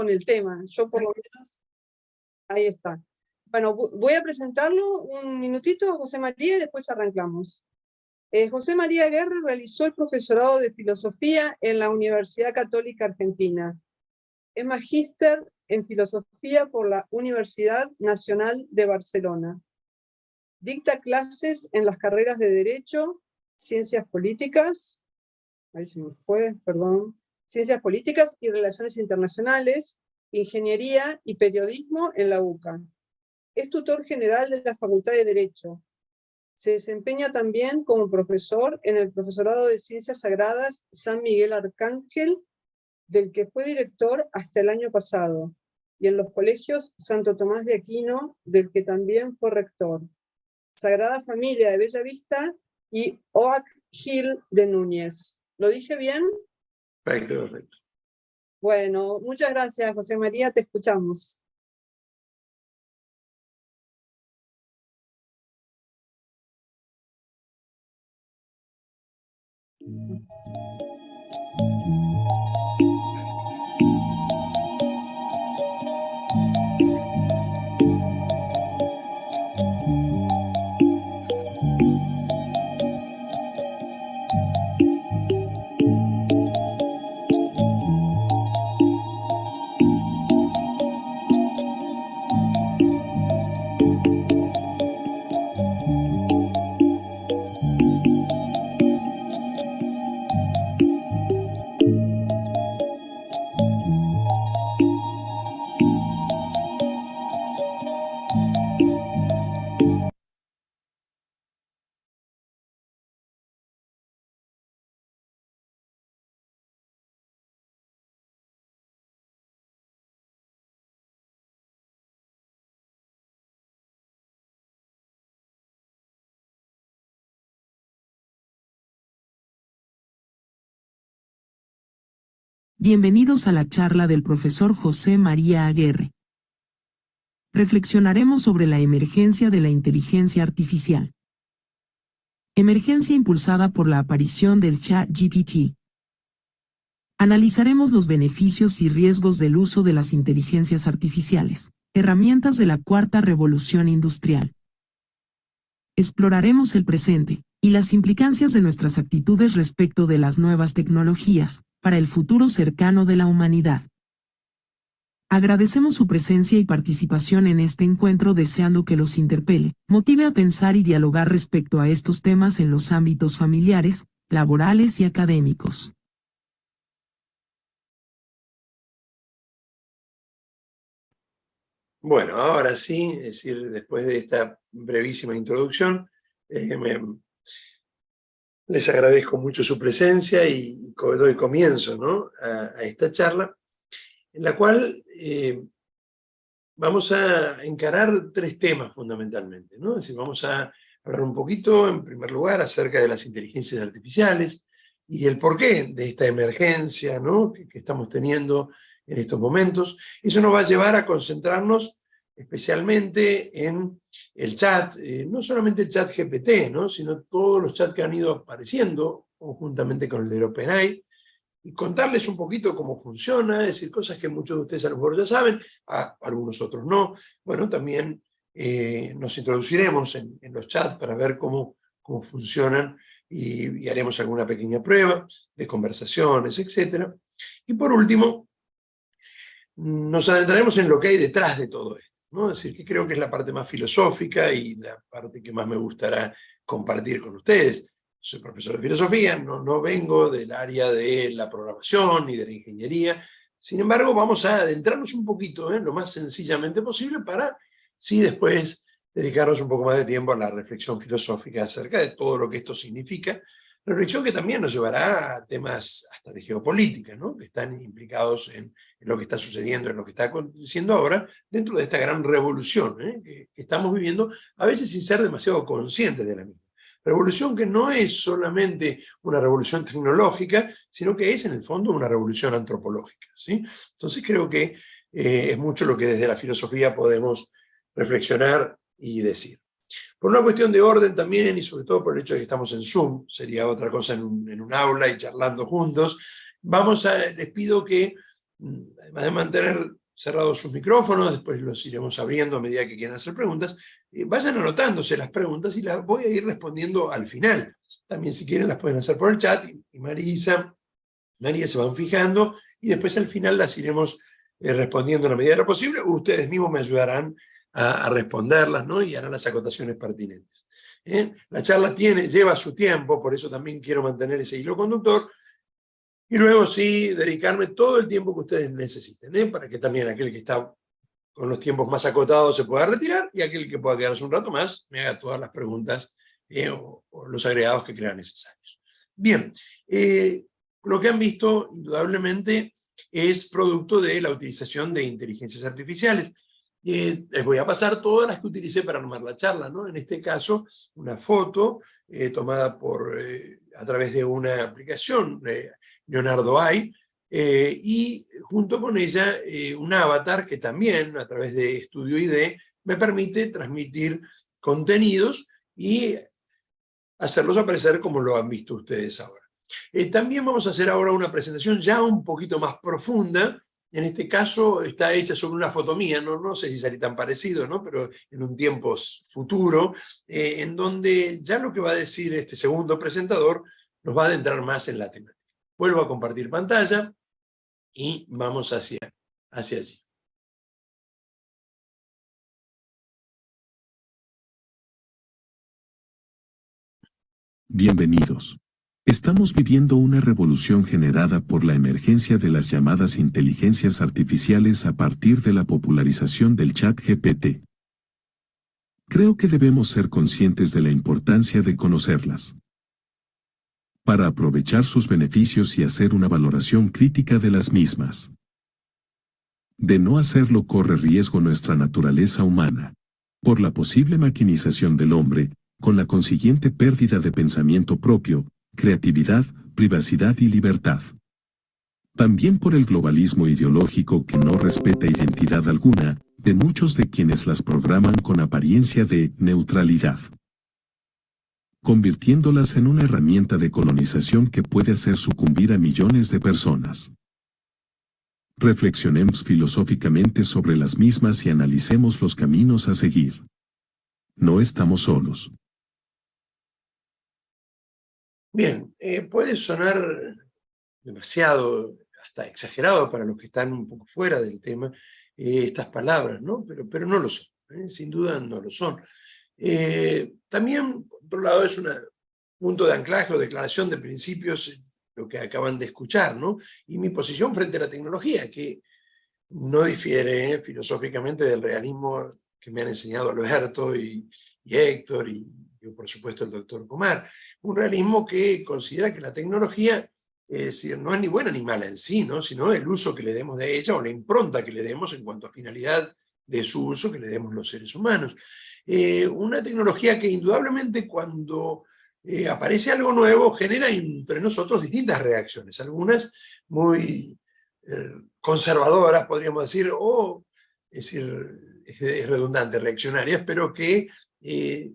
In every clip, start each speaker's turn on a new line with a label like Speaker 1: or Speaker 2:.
Speaker 1: con el tema. Yo por lo menos, ahí está. Bueno, voy a presentarlo un minutito, José María, y después arrancamos. José María Aguerre realizó el profesorado de Filosofía en la Universidad Católica Argentina. Es magíster en Filosofía por la Universidad Nacional de Barcelona. Dicta clases en las carreras de Derecho, Ciencias Políticas, ahí se me fue, perdón, Ciencias Políticas y Relaciones Internacionales, Ingeniería y Periodismo en la UCA. Es tutor general de la Facultad de Derecho. Se desempeña también como profesor en el Profesorado de Ciencias Sagradas San Miguel Arcángel, del que fue director hasta el año pasado, y en los colegios Santo Tomás de Aquino, del que también fue rector, Sagrada Familia de Bella Vista y Oak Hill de Núñez. ¿Lo dije bien?
Speaker 2: Perfecto, perfecto.
Speaker 1: Bueno, muchas gracias, José María, te escuchamos.
Speaker 3: Bienvenidos a la charla del profesor José María Aguerre. Reflexionaremos sobre la emergencia de la inteligencia artificial. Emergencia impulsada por la aparición del ChatGPT. Analizaremos los beneficios y riesgos del uso de las inteligencias artificiales, herramientas de la cuarta revolución industrial. Exploraremos el presente y las implicancias de nuestras actitudes respecto de las nuevas tecnologías para el futuro cercano de la humanidad. Agradecemos su presencia y participación en este encuentro, deseando que los interpele, motive a pensar y dialogar respecto a estos temas en los ámbitos familiares, laborales y académicos.
Speaker 2: Bueno, ahora sí, es decir, después de esta brevísima introducción, les agradezco mucho su presencia y doy comienzo, ¿no?, a esta charla, en la cual vamos a encarar tres temas fundamentalmente, ¿no? Es decir, vamos a hablar un poquito, en primer lugar, acerca de las inteligencias artificiales y el porqué de esta emergencia, ¿no?, que estamos teniendo en estos momentos. Eso nos va a llevar a concentrarnos especialmente en el chat, no solamente el chat GPT, ¿no?, sino todos los chats que han ido apareciendo conjuntamente con el de OpenAI, y contarles un poquito cómo funciona, es decir, cosas que muchos de ustedes a lo mejor ya saben, algunos otros no. Bueno, también nos introduciremos en los chats para ver cómo funcionan y haremos alguna pequeña prueba de conversaciones, etc. Y por último, nos adentraremos en lo que hay detrás de todo esto, ¿no? Es decir, que creo que es la parte más filosófica y la parte que más me gustará compartir con ustedes. Soy profesor de filosofía, no vengo del área de la programación ni de la ingeniería. Sin embargo, vamos a adentrarnos un poquito, lo más sencillamente posible, para sí después dedicarnos un poco más de tiempo a la reflexión filosófica acerca de todo lo que esto significa. Reflexión que también nos llevará a temas hasta de geopolítica, ¿no?, que están implicados en lo que está sucediendo, en lo que está aconteciendo ahora, dentro de esta gran revolución que estamos viviendo, a veces sin ser demasiado conscientes de la misma. Revolución que no es solamente una revolución tecnológica, sino que es en el fondo una revolución antropológica, ¿sí? Entonces creo que es mucho lo que desde la filosofía podemos reflexionar y decir. Por una cuestión de orden también, y sobre todo por el hecho de que estamos en Zoom, sería otra cosa en un aula y charlando juntos, les pido que además de mantener cerrados sus micrófonos, después los iremos abriendo a medida que quieran hacer preguntas, vayan anotándose las preguntas y las voy a ir respondiendo al final. También si quieren las pueden hacer por el chat, y María se van fijando, y después al final las iremos respondiendo en la medida de lo posible, o ustedes mismos me ayudarán a responderlas, ¿no? Y harán las acotaciones pertinentes. La charla lleva su tiempo, por eso también quiero mantener ese hilo conductor, y luego sí dedicarme todo el tiempo que ustedes necesiten, para que también aquel que está con los tiempos más acotados se pueda retirar, y aquel que pueda quedarse un rato más me haga todas las preguntas o los agregados que crean necesarios. Bien, lo que han visto indudablemente es producto de la utilización de inteligencias artificiales. Les voy a pasar todas las que utilicé para armar la charla, ¿no? En este caso, una foto tomada a través de una aplicación, Leonardo AI, y junto con ella un avatar que también, a través de Studio ID, me permite transmitir contenidos y hacerlos aparecer como lo han visto ustedes ahora. También vamos a hacer ahora una presentación ya un poquito más profunda. En este caso está hecha sobre una foto mía, no sé si salí tan parecido, ¿no? Pero en un tiempo futuro, en donde ya lo que va a decir este segundo presentador nos va a adentrar más en la temática. Vuelvo a compartir pantalla y vamos hacia allí.
Speaker 4: Bienvenidos. Estamos viviendo una revolución generada por la emergencia de las llamadas inteligencias artificiales a partir de la popularización del ChatGPT. Creo que debemos ser conscientes de la importancia de conocerlas, para aprovechar sus beneficios y hacer una valoración crítica de las mismas. De no hacerlo corre riesgo nuestra naturaleza humana, por la posible maquinización del hombre, con la consiguiente pérdida de pensamiento propio, creatividad, privacidad y libertad. También por el globalismo ideológico que no respeta identidad alguna, de muchos de quienes las programan con apariencia de neutralidad, convirtiéndolas en una herramienta de colonización que puede hacer sucumbir a millones de personas. Reflexionemos filosóficamente sobre las mismas y analicemos los caminos a seguir. No estamos solos.
Speaker 2: Bien, puede sonar demasiado, hasta exagerado para los que están un poco fuera del tema, estas palabras, ¿no? Pero no lo son, sin duda no lo son. También, por otro lado, es un punto de anclaje o declaración de principios, lo que acaban de escuchar, ¿no? Y mi posición frente a la tecnología, que no difiere filosóficamente del realismo que me han enseñado Alberto y Héctor y por supuesto el doctor Comar. Un realismo que considera que la tecnología no es ni buena ni mala en sí, ¿no? Sino el uso que le demos de ella o la impronta que le demos en cuanto a finalidad de su uso que le demos los seres humanos. Una tecnología que indudablemente cuando aparece algo nuevo genera entre nosotros distintas reacciones, algunas muy conservadoras, podríamos decir, o es redundante, reaccionarias, pero que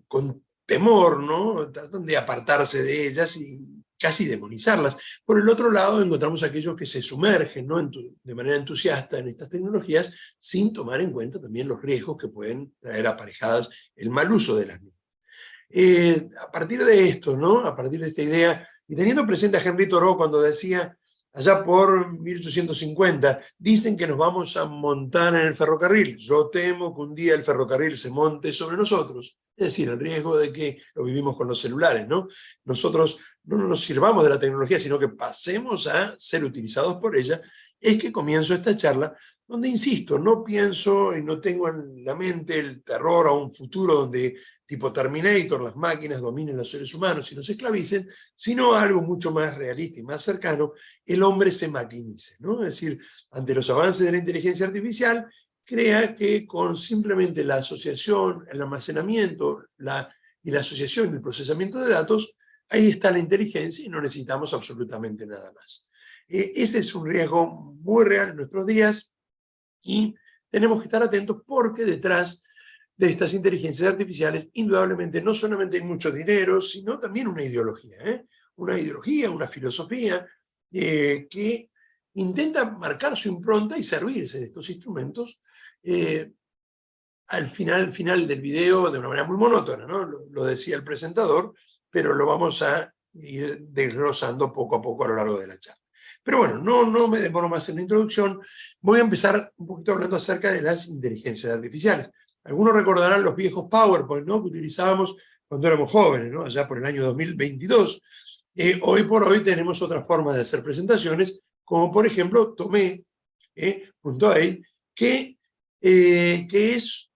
Speaker 2: con temor, ¿no? Tratan de apartarse de ellas y casi demonizarlas. Por el otro lado, encontramos aquellos que se sumergen, ¿no? de manera entusiasta en estas tecnologías, sin tomar en cuenta también los riesgos que pueden traer aparejadas el mal uso de las mismas. A partir de esto, ¿no? A partir de esta idea, y teniendo presente a Henry Thoreau cuando decía, allá por 1850, dicen que nos vamos a montar en el ferrocarril. Yo temo que un día el ferrocarril se monte sobre nosotros. Es decir, el riesgo de que lo vivimos con los celulares, ¿no? Nosotros no nos sirvamos de la tecnología, sino que pasemos a ser utilizados por ella. Es que comienzo esta charla, donde, insisto, no pienso y no tengo en la mente el terror a un futuro donde, tipo Terminator, las máquinas dominen los seres humanos y nos esclavicen, sino algo mucho más realista y más cercano, el hombre se maquinice, ¿no? Es decir, ante los avances de la inteligencia artificial, crea que con simplemente la asociación, el almacenamiento y la asociación y el procesamiento de datos, ahí está la inteligencia y no necesitamos absolutamente nada más. Ese es un riesgo muy real en nuestros días y tenemos que estar atentos porque detrás de estas inteligencias artificiales, indudablemente no solamente hay mucho dinero, sino también una ideología, una filosofía que intenta marcar su impronta y servirse de estos instrumentos al final del video de una manera muy monótona, ¿no? Lo decía el presentador, pero lo vamos a ir desglosando poco a poco a lo largo de la charla. Pero bueno, no me demoro más en la introducción, voy a empezar un poquito hablando acerca de las inteligencias artificiales. Algunos recordarán los viejos PowerPoint, ¿no?, que utilizábamos cuando éramos jóvenes, ¿no?, allá por el año 2022. Hoy por hoy tenemos otras formas de hacer presentaciones, como por ejemplo Tomé.ai, que es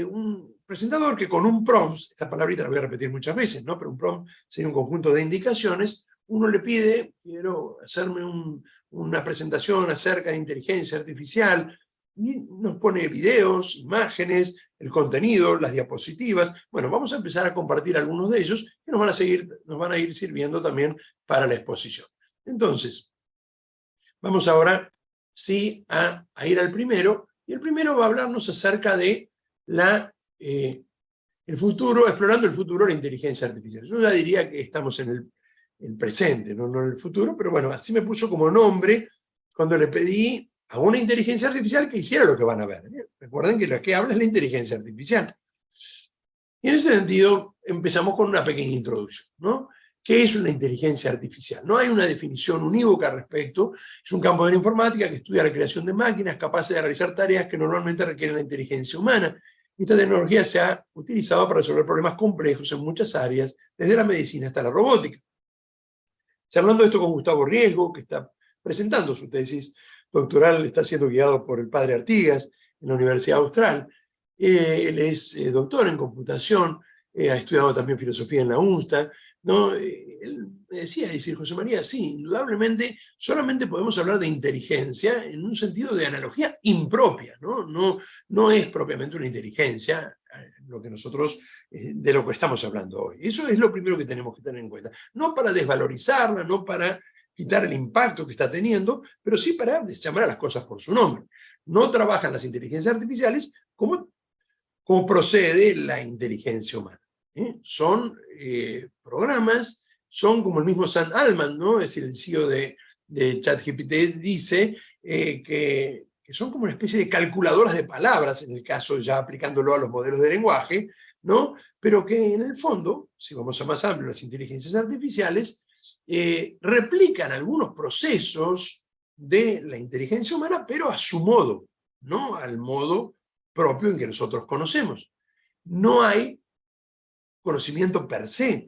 Speaker 2: un presentador que con un prompt, esta palabrita la voy a repetir muchas veces, ¿no?, pero un prompt sería un conjunto de indicaciones. Uno le pide, quiero hacerme una presentación acerca de inteligencia artificial, y nos pone videos, imágenes, el contenido, las diapositivas. Bueno, vamos a empezar a compartir algunos de ellos que nos van a ir sirviendo también para la exposición. Entonces, vamos ahora sí a ir al primero, y el primero va a hablarnos acerca de el futuro, explorando el futuro de la inteligencia artificial. Yo ya diría que estamos en el presente, no en el futuro, pero bueno, así me puso como nombre cuando le pedí a una inteligencia artificial que hiciera lo que van a ver. Recuerden que lo que habla es la inteligencia artificial. Y en ese sentido empezamos con una pequeña introducción, ¿no? ¿Qué es una inteligencia artificial? No hay una definición unívoca al respecto. Es un campo de la informática que estudia la creación de máquinas capaces de realizar tareas que normalmente requieren la inteligencia humana. Esta tecnología se ha utilizado para resolver problemas complejos en muchas áreas, desde la medicina hasta la robótica. Charlando esto con Gustavo Riesgo, que está presentando su tesis doctoral, está siendo guiado por el padre Artigas en la Universidad Austral. Él es doctor en computación, ha estudiado también filosofía en la UNSTA, ¿no? Él me decía, José María, sí, indudablemente solamente podemos hablar de inteligencia en un sentido de analogía impropia, ¿no? No es propiamente una inteligencia lo que nosotros, de lo que estamos hablando hoy. Eso es lo primero que tenemos que tener en cuenta. No para desvalorizarla, no para quitar el impacto que está teniendo, pero sí para llamar a las cosas por su nombre. No trabajan las inteligencias artificiales como procede la inteligencia humana. Son programas, son como el mismo Sam Altman, ¿no?, es decir, el CEO de ChatGPT dice que son como una especie de calculadoras de palabras, en el caso ya aplicándolo a los modelos de lenguaje, ¿no?, pero que en el fondo, si vamos a más amplio, las inteligencias artificiales replican algunos procesos de la inteligencia humana, pero a su modo, no al modo propio en que nosotros conocemos. No hay conocimiento per se,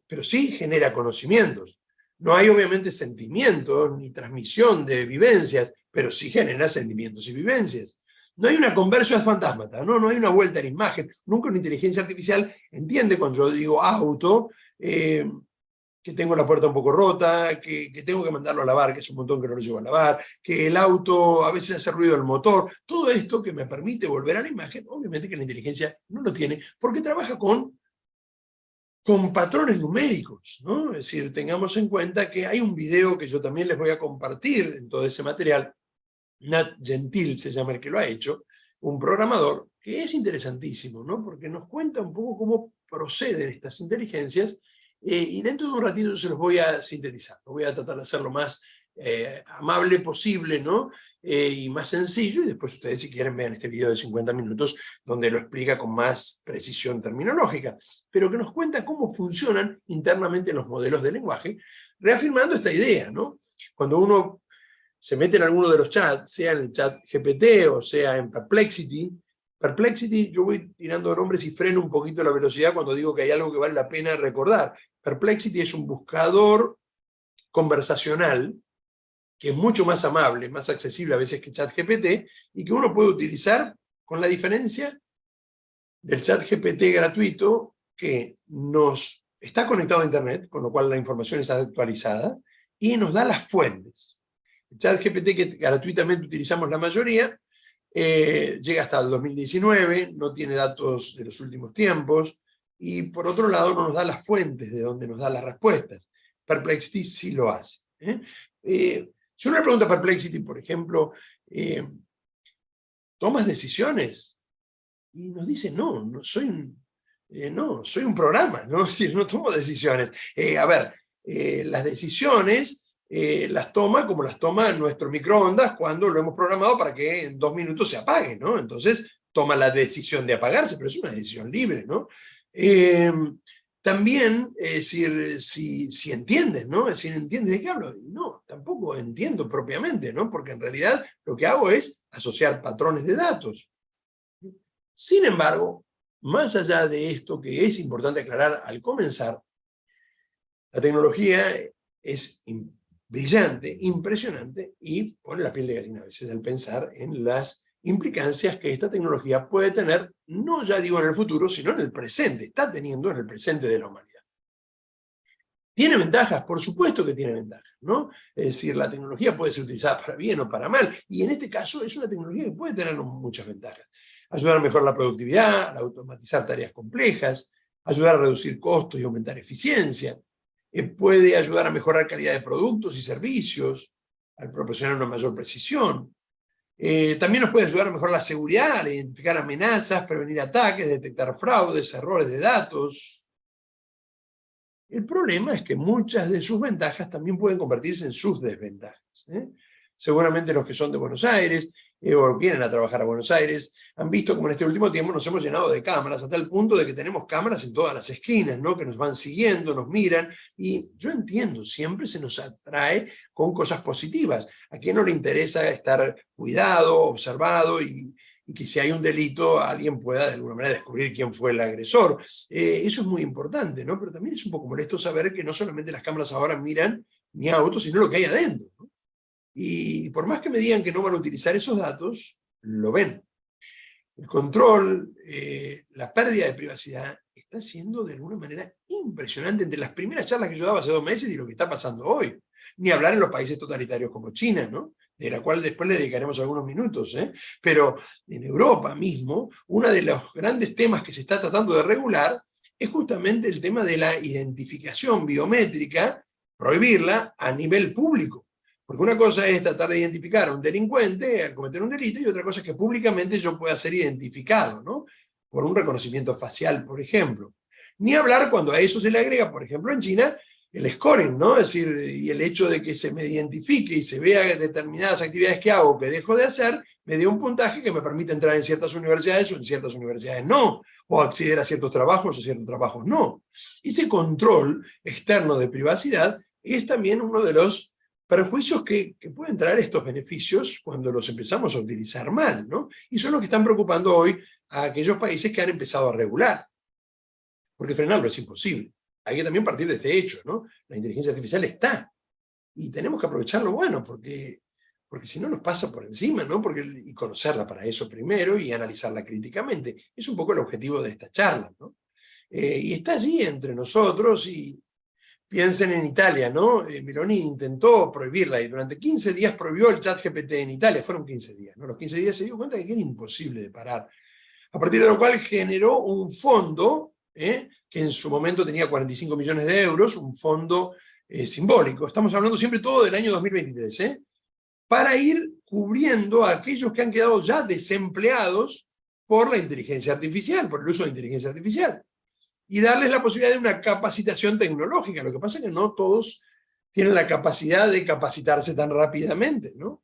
Speaker 2: pero sí genera conocimientos. No hay obviamente sentimientos ni transmisión de vivencias, pero sí genera sentimientos y vivencias. No hay una conversión fantasmata, no hay una vuelta a la imagen. Nunca una inteligencia artificial entiende cuando yo digo auto, que tengo la puerta un poco rota, que tengo que mandarlo a lavar, que es un montón que no lo llevo a lavar, que el auto a veces hace ruido el motor. Todo esto que me permite volver a la imagen, obviamente que la inteligencia no lo tiene, porque trabaja con patrones numéricos, ¿no? Es decir, tengamos en cuenta que hay un video que yo también les voy a compartir en todo ese material. Nat Gentil se llama el que lo ha hecho, un programador, que es interesantísimo, ¿no?, porque nos cuenta un poco cómo proceden estas inteligencias. Y dentro de un ratito yo se los voy a sintetizar. Voy a tratar de hacerlo más amable posible, ¿no?, y más sencillo, y después ustedes, si quieren, vean este video de 50 minutos donde lo explica con más precisión terminológica, pero que nos cuenta cómo funcionan internamente los modelos de lenguaje, reafirmando esta idea, ¿no? Cuando uno se mete en alguno de los chats, sea en el chat GPT o sea en Perplexity, yo voy tirando nombres y freno un poquito la velocidad cuando digo que hay algo que vale la pena recordar. Perplexity es un buscador conversacional que es mucho más amable, más accesible a veces que ChatGPT, y que uno puede utilizar con la diferencia del ChatGPT gratuito, que nos está conectado a Internet, con lo cual la información está actualizada, y nos da las fuentes. El ChatGPT, que gratuitamente utilizamos la mayoría, llega hasta el 2019, no tiene datos de los últimos tiempos, y por otro lado no nos da las fuentes de donde nos da las respuestas. Perplexity sí lo hace. Si uno le pregunta a Perplexity, por ejemplo, ¿tomas decisiones? Y nos dice, no, soy un programa, ¿no? Es decir, no tomo decisiones. Las decisiones las toma como las toma nuestro microondas cuando lo hemos programado para que en 2 minutos se apague, ¿no? Entonces toma la decisión de apagarse, pero es una decisión libre, ¿no? También, es decir, si entiendes, ¿no? Es decir, ¿entiendes de qué hablo? No, tampoco entiendo propiamente, ¿no? Porque en realidad lo que hago es asociar patrones de datos. Sin embargo, más allá de esto que es importante aclarar al comenzar, la tecnología es brillante, impresionante, y pone la piel de gallina a veces al pensar en las implicancias que esta tecnología puede tener, no ya digo en el futuro, sino en el presente, está teniendo en el presente de la humanidad. ¿Tiene ventajas? Por supuesto que tiene ventajas, ¿no? Es decir, la tecnología puede ser utilizada para bien o para mal, y en este caso es una tecnología que puede tener muchas ventajas. Ayudar a mejorar la productividad, a automatizar tareas complejas, ayudar a reducir costos y aumentar eficiencia, puede ayudar a mejorar calidad de productos y servicios, al proporcionar una mayor precisión. También nos puede ayudar a mejorar la seguridad, a identificar amenazas, prevenir ataques, detectar fraudes, errores de datos. El problema es que muchas de sus ventajas también pueden convertirse en sus desventajas. Seguramente los que son de Buenos Aires o vienen a trabajar a Buenos Aires han visto como en este último tiempo nos hemos llenado de cámaras, hasta el punto de que tenemos cámaras en todas las esquinas, ¿no? Que nos van siguiendo, nos miran, y yo entiendo, siempre se nos atrae con cosas positivas. ¿A quién no le interesa estar cuidado, observado, y que si hay un delito alguien pueda de alguna manera descubrir quién fue el agresor? Eso es muy importante, ¿no? Pero también es un poco molesto saber que no solamente las cámaras ahora miran mi auto, sino lo que hay adentro, ¿no? Y por más que me digan que no van a utilizar esos datos, lo ven. El control, la pérdida de privacidad está siendo de alguna manera impresionante entre las primeras charlas que yo daba hace 2 meses y lo que está pasando hoy. Ni hablar en los países totalitarios como China, ¿no? De la cual después le dedicaremos algunos minutos, ¿eh? Pero en Europa mismo, uno de los grandes temas que se está tratando de regular es justamente el tema de la identificación biométrica, prohibirla a nivel público. Porque una cosa es tratar de identificar a un delincuente al cometer un delito, y otra cosa es que públicamente yo pueda ser identificado, ¿no? Por un reconocimiento facial, por ejemplo. Ni hablar cuando a eso se le agrega, por ejemplo, en China, el scoring, ¿no? Es decir, y el hecho de que se me identifique y se vea determinadas actividades que hago o que dejo de hacer, me dé un puntaje que me permite entrar en ciertas universidades o en ciertas universidades no, o acceder a ciertos trabajos o ciertos trabajos no. Ese control externo de privacidad es también uno de los perjuicios que pueden traer estos beneficios cuando los empezamos a utilizar mal, ¿no? Y son los que están preocupando hoy a aquellos países que han empezado a regular. Porque frenarlo es imposible. Hay que también partir de este hecho, ¿no? La inteligencia artificial está. Y tenemos que aprovecharlo bueno, porque si no nos pasa por encima, ¿no? Y conocerla para eso primero y analizarla críticamente. Es un poco el objetivo de esta charla, ¿no? Y está allí entre nosotros, y piensen en Italia, ¿no? Meloni intentó prohibirla y durante 15 días prohibió el ChatGPT en Italia. Fueron 15 días, ¿no? Los 15 días se dio cuenta que era imposible de parar. A partir de lo cual generó un fondo, que en su momento tenía 45 millones de euros, un fondo simbólico. Estamos hablando siempre todo del año 2023, para ir cubriendo a aquellos que han quedado ya desempleados por la inteligencia artificial, por el uso de inteligencia artificial, y darles la posibilidad de una capacitación tecnológica. Lo que pasa es que no todos tienen la capacidad de capacitarse tan rápidamente, ¿no?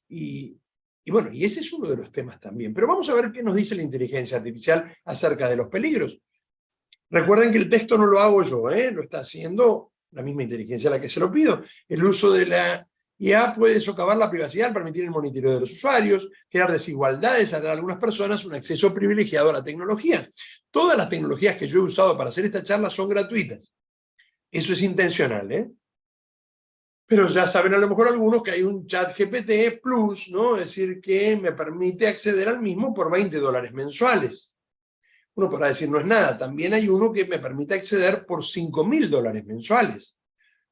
Speaker 2: Y bueno, y ese es uno de los temas también. Pero vamos a ver qué nos dice la inteligencia artificial acerca de los peligros. Recuerden que el texto no lo hago yo, lo está haciendo la misma inteligencia a la que se lo pido. El uso de la IA puede socavar la privacidad al permitir el monitoreo de los usuarios, crear desigualdades, a dar a algunas personas un acceso privilegiado a la tecnología. Todas las tecnologías que yo he usado para hacer esta charla son gratuitas. Eso es intencional, Pero ya saben a lo mejor algunos que hay un ChatGPT Plus, ¿no? Es decir, que me permite acceder al mismo por $20 mensuales. Uno podrá decir, no es nada. También hay uno que me permite acceder por $5.000 mensuales.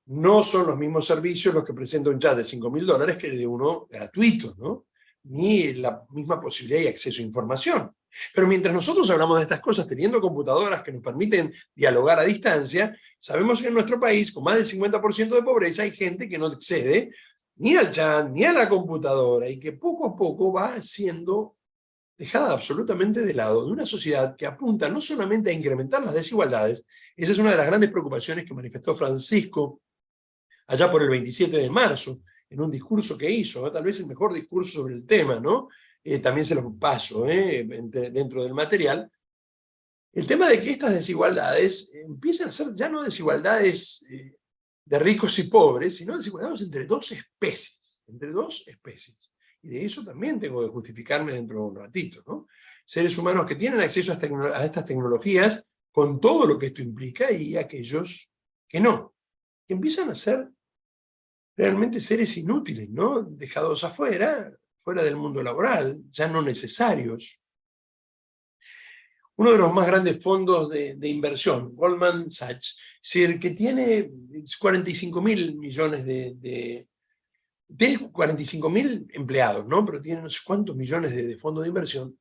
Speaker 2: No son los mismos servicios los que presenta un chat de $5.000 que de uno gratuito, ¿no? Ni la misma posibilidad y acceso a información. Pero mientras nosotros hablamos de estas cosas teniendo computadoras que nos permiten dialogar a distancia, sabemos que en nuestro país, con más del 50% de pobreza, hay gente que no accede ni al chat, ni a la computadora, y que poco a poco va siendo dejada absolutamente de lado de una sociedad que apunta no solamente a incrementar las desigualdades. Esa es una de las grandes preocupaciones que manifestó Francisco allá por el 27 de marzo, en un discurso que hizo, ¿no? Tal vez el mejor discurso sobre el tema, ¿no? También se los paso dentro del material. El tema de que estas desigualdades empiezan a ser ya no desigualdades de ricos y pobres, sino desigualdades entre dos especies, Y de eso también tengo que justificarme dentro de un ratito, ¿no? Seres humanos que tienen acceso a estas tecnologías con todo lo que esto implica y aquellos que no, que empiezan a ser realmente seres inútiles, ¿no? Dejados afuera, fuera del mundo laboral, ya no necesarios. Uno de los más grandes fondos de inversión, Goldman Sachs, que tiene 45.000 millones de 45.000 empleados, ¿no? Pero tiene no sé cuántos millones de fondos de inversión,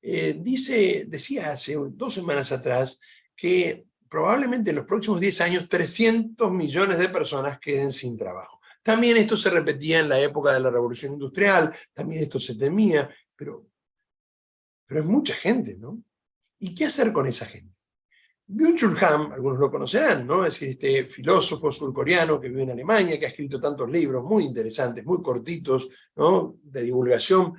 Speaker 2: decía hace 2 semanas atrás que probablemente en los próximos 10 años 300 millones de personas queden sin trabajo. También esto se repetía en la época de la Revolución Industrial, también esto se temía, pero es mucha gente, ¿no? ¿Y qué hacer con esa gente? Byung-Chul Han, algunos lo conocerán, ¿no? Es este filósofo surcoreano que vive en Alemania, que ha escrito tantos libros muy interesantes, muy cortitos, ¿no? De divulgación.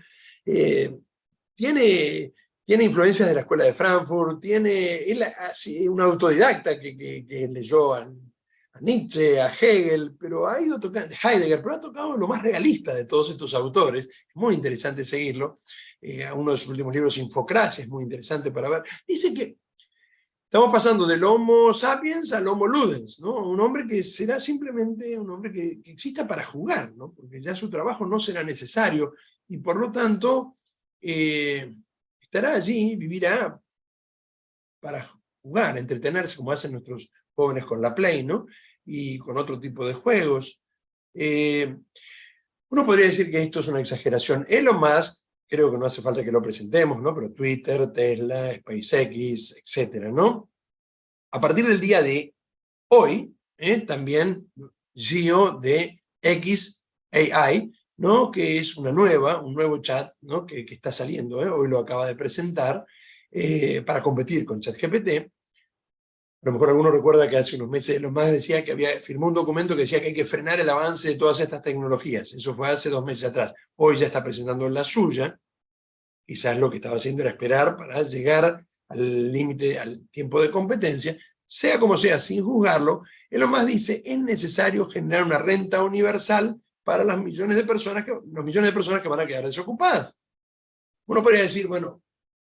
Speaker 2: Tiene influencias de la escuela de Frankfurt, él un autodidacta que leyó a Nietzsche, a Hegel, pero ha ido tocando, Heidegger, pero ha tocado lo más realista de todos estos autores. Es muy interesante seguirlo. Uno de sus últimos libros, Infocracia, es muy interesante para ver. Dice que estamos pasando del Homo sapiens al Homo ludens, ¿no? Un hombre que será simplemente un hombre que exista para jugar, ¿no? Porque ya su trabajo no será necesario y por lo tanto estará allí, vivirá para jugar, entretenerse como hacen nuestros jóvenes con la Play, ¿no? Y con otro tipo de juegos. Uno podría decir que esto es una exageración. Elon Musk, creo que no hace falta que lo presentemos, ¿no? Pero Twitter, Tesla, SpaceX, etcétera, ¿no? A partir del día de hoy, también CEO de xAI, ¿no? Que es un nuevo chat, ¿no? que está saliendo, hoy lo acaba de presentar, para competir con ChatGPT. A lo mejor alguno recuerda que hace unos meses Elon Musk decía que firmó un documento que decía que hay que frenar el avance de todas estas tecnologías. Eso fue hace 2 meses atrás. Hoy ya está presentando la suya. Quizás lo que estaba haciendo era esperar para llegar al límite, al tiempo de competencia. Sea como sea, sin juzgarlo, Elon Musk dice es necesario generar una renta universal para los millones de personas que van a quedar desocupadas. Uno podría decir, bueno,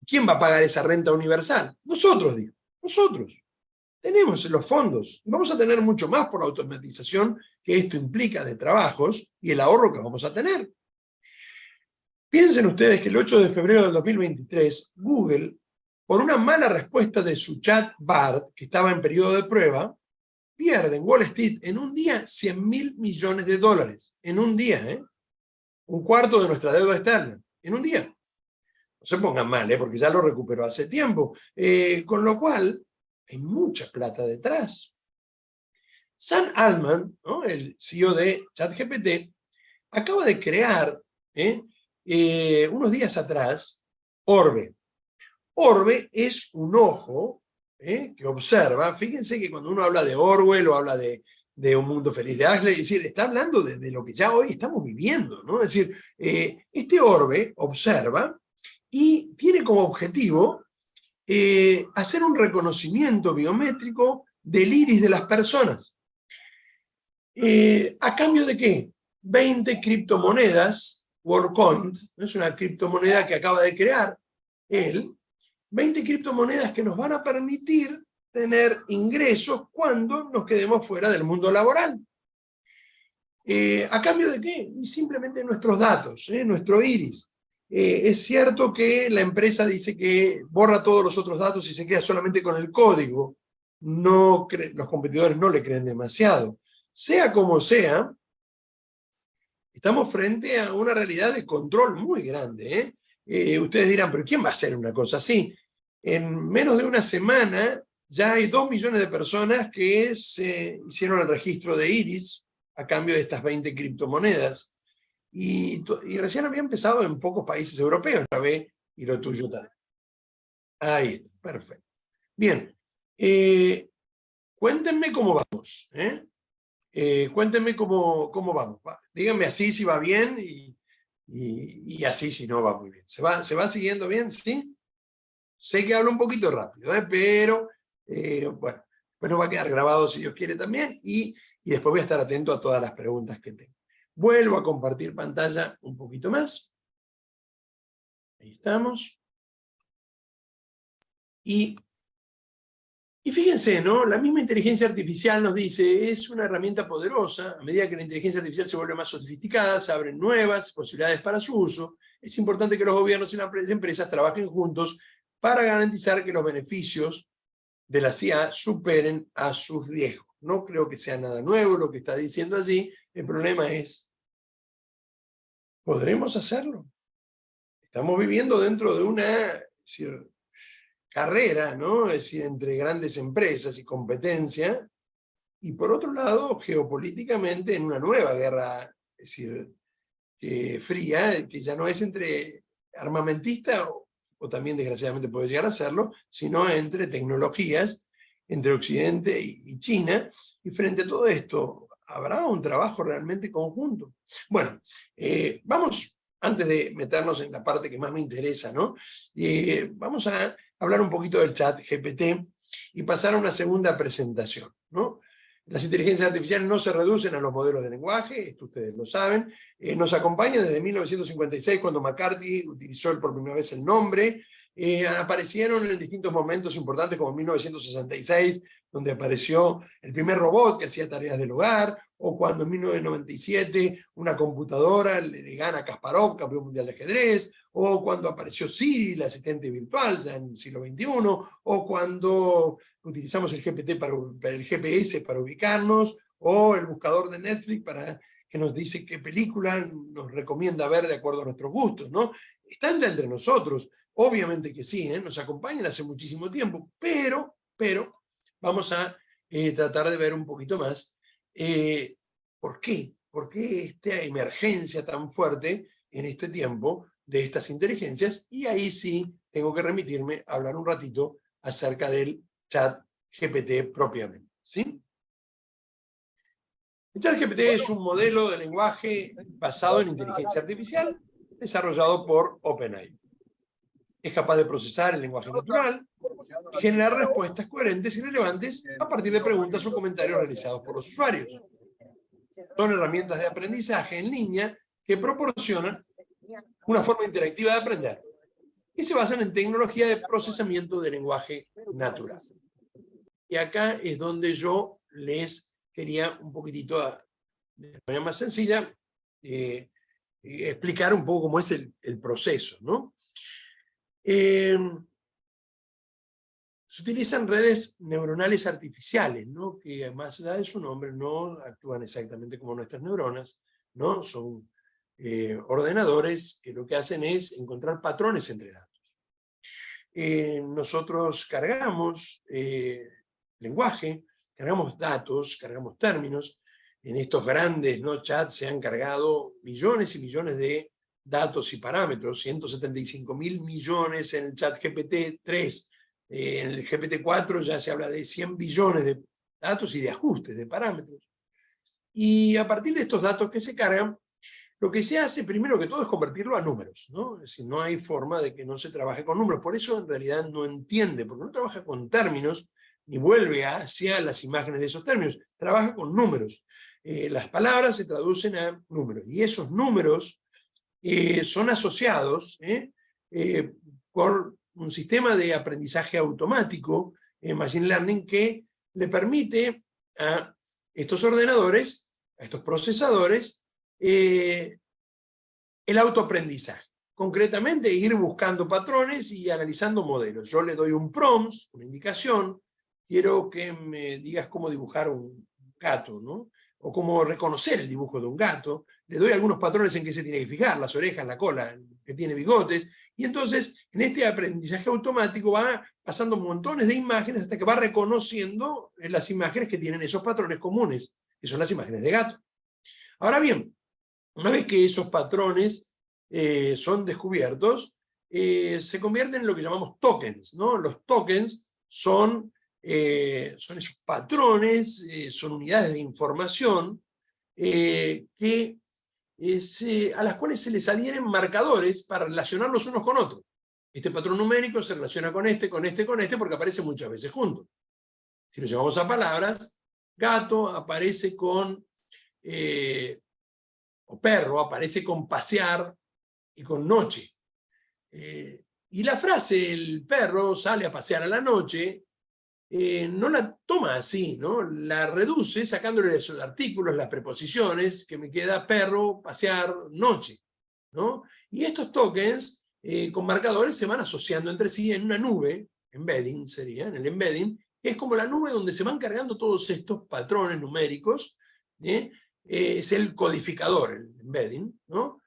Speaker 2: ¿quién va a pagar esa renta universal? Nosotros, digo, nosotros. Tenemos los fondos, vamos a tener mucho más por la automatización que esto implica de trabajos y el ahorro que vamos a tener. Piensen ustedes que el 8 de febrero del 2023, Google, por una mala respuesta de su chat BART, que estaba en periodo de prueba, pierde en Wall Street en un día $100.000 millones. En un día, ¿eh? Un cuarto de nuestra deuda externa. En un día. No se pongan mal, porque ya lo recuperó hace tiempo. Con lo cual, hay mucha plata detrás. Sam Altman, ¿no? El CEO de ChatGPT, acaba de crear, unos días atrás, Orbe. Orbe es un ojo que observa. Fíjense que cuando uno habla de Orwell o habla de Un Mundo Feliz de Huxley, es decir, está hablando de lo que ya hoy estamos viviendo, ¿no? Es decir, este orbe observa y tiene como objetivo hacer un reconocimiento biométrico del iris de las personas. ¿A cambio de qué? 20 criptomonedas, WorldCoin, es una criptomoneda que acaba de crear él, 20 criptomonedas que nos van a permitir tener ingresos cuando nos quedemos fuera del mundo laboral. ¿A cambio de qué? Y simplemente nuestros datos, nuestro iris. Es cierto que la empresa dice que borra todos los otros datos y se queda solamente con el código. Los competidores no le creen demasiado. Sea como sea, estamos frente a una realidad de control muy grande. Ustedes dirán, ¿pero quién va a hacer una cosa así? En menos de una semana ya hay 2 millones de personas que se hicieron el registro de iris a cambio de estas 20 criptomonedas. Y recién había empezado en pocos países europeos, la ve, y lo tuyo también. Ahí está, perfecto. Bien, cuéntenme cómo vamos. Cuéntenme cómo vamos. Díganme así si va bien y así si no va muy bien. ¿Se va siguiendo bien? ¿Sí? Sé que hablo un poquito rápido, pero bueno, pues nos va a quedar grabado si Dios quiere también y después voy a estar atento a todas las preguntas que tengo. Vuelvo a compartir pantalla un poquito más. Ahí estamos. Y fíjense, ¿no? La misma inteligencia artificial nos dice, es una herramienta poderosa, a medida que la inteligencia artificial se vuelve más sofisticada, se abren nuevas posibilidades para su uso, es importante que los gobiernos y las empresas trabajen juntos para garantizar que los beneficios de la CIA superen a sus riesgos. No creo que sea nada nuevo lo que está diciendo allí, el problema es, ¿podremos hacerlo? Estamos viviendo dentro de una carrera, ¿no? Es decir, entre grandes empresas y competencia, y por otro lado, geopolíticamente, en una nueva guerra, es decir, fría, que ya no es entre armamentista, o también desgraciadamente puede llegar a serlo, sino entre tecnologías, entre Occidente y China, y frente a todo esto, ¿habrá un trabajo realmente conjunto? Bueno, vamos, antes de meternos en la parte que más me interesa, ¿no? Vamos a hablar un poquito del chat GPT y pasar a una segunda presentación, ¿no? Las inteligencias artificiales no se reducen a los modelos de lenguaje, esto ustedes lo saben. Nos acompaña desde 1956, cuando McCarthy utilizó por primera vez el nombre. Aparecieron en distintos momentos importantes, como en 1966, donde apareció el primer robot que hacía tareas del hogar, o cuando en 1997 una computadora le gana a Kasparov, campeón mundial de ajedrez, o cuando apareció Siri, la asistente virtual, ya en el siglo XXI, o cuando utilizamos el GPT el GPS para ubicarnos, o el buscador de Netflix que nos dice qué película nos recomienda ver de acuerdo a nuestros gustos, ¿no? Están ya entre nosotros, obviamente que sí, nos acompañan hace muchísimo tiempo, pero vamos a tratar de ver un poquito más ¿por qué? ¿Por qué esta emergencia tan fuerte en este tiempo de estas inteligencias? Y ahí sí tengo que remitirme a hablar un ratito acerca del chat GPT propiamente, ¿sí? El chat GPT es un modelo de lenguaje basado en inteligencia artificial desarrollado por OpenAI. Es capaz de procesar el lenguaje natural y generar respuestas coherentes y relevantes a partir de preguntas o comentarios realizados por los usuarios. Son herramientas de aprendizaje en línea que proporcionan una forma interactiva de aprender y se basan en tecnología de procesamiento de lenguaje natural. Y acá es donde yo les quería un poquitito, de manera más sencilla, explicar un poco cómo es el proceso, ¿no? Se utilizan redes neuronales artificiales, ¿no? Que más allá de su nombre no actúan exactamente como nuestras neuronas, ¿no? Son ordenadores que lo que hacen es encontrar patrones entre datos. Nosotros cargamos lenguaje, cargamos datos, cargamos términos. En estos grandes, ¿no?, chats se han cargado millones y millones de datos y parámetros, 175.000 millones en el chat GPT-3, en el GPT-4 ya se habla de 100 billones de datos y de ajustes de parámetros. Y a partir de estos datos que se cargan, lo que se hace primero que todo es convertirlo a números, ¿no? Es decir, no hay forma de que no se trabaje con números. Por eso en realidad no entiende, porque no trabaja con términos, ni vuelve hacia las imágenes de esos términos. Trabaja con números. Las palabras se traducen a números. Y esos números son asociados por un sistema de aprendizaje automático, Machine Learning, que le permite a estos ordenadores, a estos procesadores, el autoaprendizaje. Concretamente, ir buscando patrones y analizando modelos. Yo le doy un prompt, una indicación, quiero que me digas cómo dibujar un gato, ¿no? O cómo reconocer el dibujo de un gato. Le doy algunos patrones en que se tiene que fijar, las orejas, la cola, que tiene bigotes, y entonces en este aprendizaje automático va pasando montones de imágenes hasta que va reconociendo las imágenes que tienen esos patrones comunes, que son las imágenes de gato. Ahora bien, una vez que esos patrones son descubiertos, se convierten en lo que llamamos tokens, ¿no? Los tokens son son esos patrones, son unidades de información a las cuales se les adhieren marcadores para relacionarlos unos con otros. Este patrón numérico se relaciona con este, porque aparece muchas veces juntos. Si lo llevamos a palabras, gato aparece con, o perro aparece con pasear y con noche. Y la frase, el perro sale a pasear a la noche, no la toma así, ¿no? La reduce sacándole esos artículos, las preposiciones, que me queda perro, pasear, noche, ¿no? Y estos tokens con marcadores se van asociando entre sí en una nube, embedding sería, en el embedding, que es como la nube donde se van cargando todos estos patrones numéricos, es el codificador, el embedding, ¿no?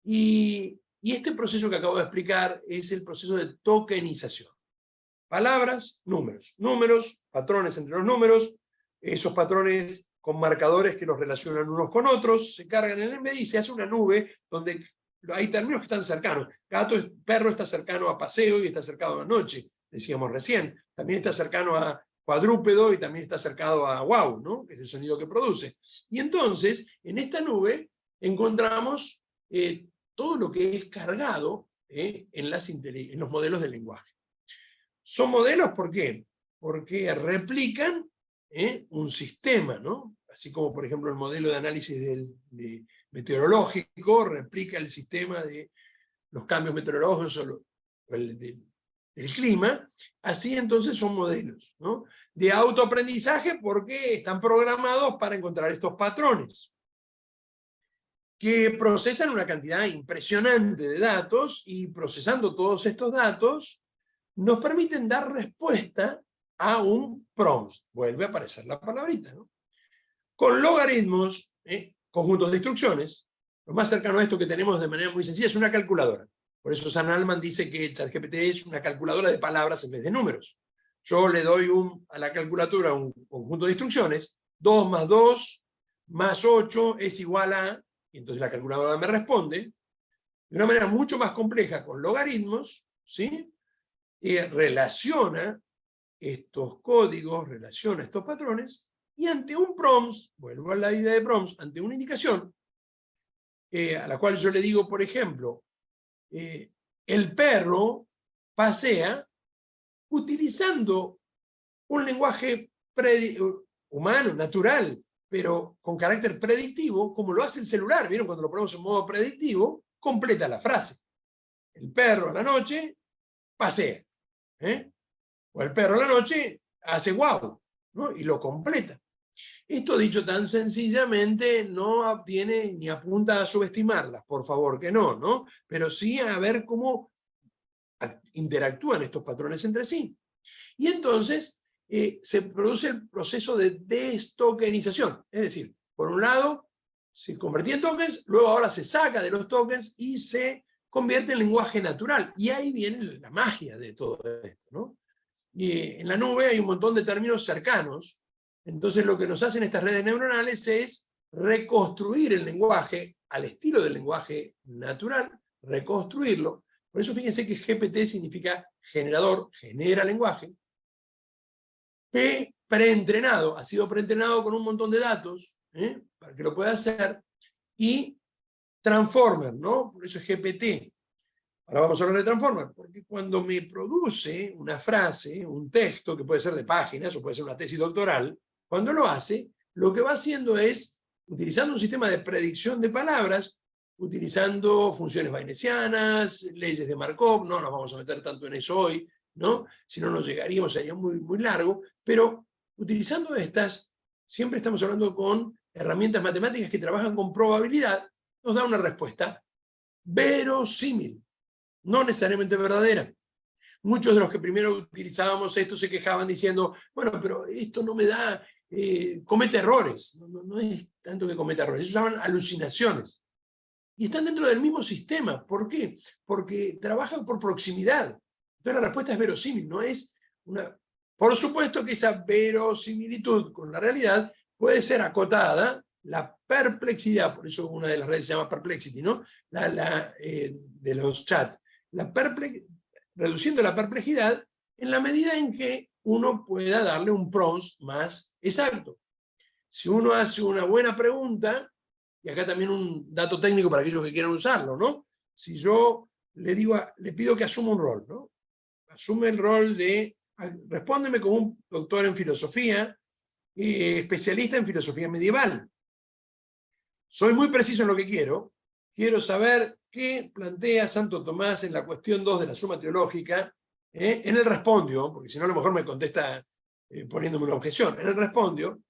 Speaker 2: Y este proceso que acabo de explicar es el proceso de tokenización. Palabras, números. Números, patrones entre los números, esos patrones con marcadores que los relacionan unos con otros, se cargan en el embedding y se hace una nube donde hay términos que están cercanos. Perro está cercano a paseo y está cercano a noche, decíamos recién. También está cercano a cuadrúpedo y también está cercano a wow, ¿no? Que es el sonido que produce. Y entonces, en esta nube encontramos todo lo que es cargado en los modelos del lenguaje. Son modelos, ¿por qué? Porque replican un sistema, ¿no? Así como, por ejemplo, el modelo de análisis meteorológico replica el sistema de los cambios meteorológicos o del clima, así entonces son modelos, ¿no? De autoaprendizaje porque están programados para encontrar estos patrones, que procesan una cantidad impresionante de datos, y procesando todos estos datos nos permiten dar respuesta a un prompt. Vuelve a aparecer la palabrita, ¿no? Con logaritmos, conjuntos de instrucciones, lo más cercano a esto que tenemos de manera muy sencilla es una calculadora. Por eso Sam Altman dice que ChatGPT es una calculadora de palabras en vez de números. Yo le doy a la calculadora un conjunto de instrucciones, 2 más 2 más 8 es igual a, y entonces la calculadora me responde, de una manera mucho más compleja con logaritmos, ¿sí? Relaciona estos códigos, relaciona estos patrones, y ante un prompt, vuelvo a la idea de prompts, ante una indicación, a la cual yo le digo, por ejemplo, el perro pasea, utilizando un lenguaje humano, natural, pero con carácter predictivo, como lo hace el celular. ¿Vieron? Cuando lo ponemos en modo predictivo, completa la frase. El perro a la noche pasea. O el perro a la noche hace guau, ¿no? Y lo completa. Esto, dicho tan sencillamente, no tiene ni apunta a subestimarlas, por favor que no, ¿no? Pero sí a ver cómo interactúan estos patrones entre sí. Y entonces se produce el proceso de destokenización. Es decir, por un lado, se convertía en tokens, luego ahora se saca de los tokens y se convierte en lenguaje natural. Y ahí viene la magia de todo esto, ¿no? Y en la nube hay un montón de términos cercanos. Entonces lo que nos hacen estas redes neuronales es reconstruir el lenguaje al estilo del lenguaje natural, reconstruirlo. Por eso fíjense que GPT significa generador, genera lenguaje. P, preentrenado, ha sido preentrenado con un montón de datos, para que lo pueda hacer. Y transformer, ¿no? Por eso es GPT. Ahora vamos a hablar de transformer, porque cuando me produce una frase, un texto, que puede ser de páginas o puede ser una tesis doctoral, cuando lo hace, lo que va haciendo es, utilizando un sistema de predicción de palabras, utilizando funciones bayesianas, leyes de Markov, no nos vamos a meter tanto en eso hoy, ¿no? Si no nos llegaríamos, sería muy, muy largo, pero utilizando estas, siempre estamos hablando con herramientas matemáticas que trabajan con probabilidad, nos da una respuesta verosímil, no necesariamente verdadera. Muchos de los que primero utilizábamos esto se quejaban diciendo, bueno, pero esto no me da, comete errores. No es tanto que cometa errores, eso se llaman alucinaciones. Y están dentro del mismo sistema. ¿Por qué? Porque trabajan por proximidad. Entonces la respuesta es verosímil, no es una... Por supuesto que esa verosimilitud con la realidad puede ser acotada, la perplexidad, por eso una de las redes se llama Perplexity, ¿no? De los chats. Reduciendo la perplejidad en la medida en que uno pueda darle un prompt más exacto. Si uno hace una buena pregunta, y acá también un dato técnico para aquellos que quieran usarlo, ¿no? Si yo le pido que asuma un rol, ¿no? Asume el rol de, respóndeme como un doctor en filosofía, especialista en filosofía medieval. Soy muy preciso en lo que quiero saber qué plantea Santo Tomás en la cuestión 2 de la Suma Teológica, en el respondio, porque si no a lo mejor me contesta poniéndome una objeción, en el respondio,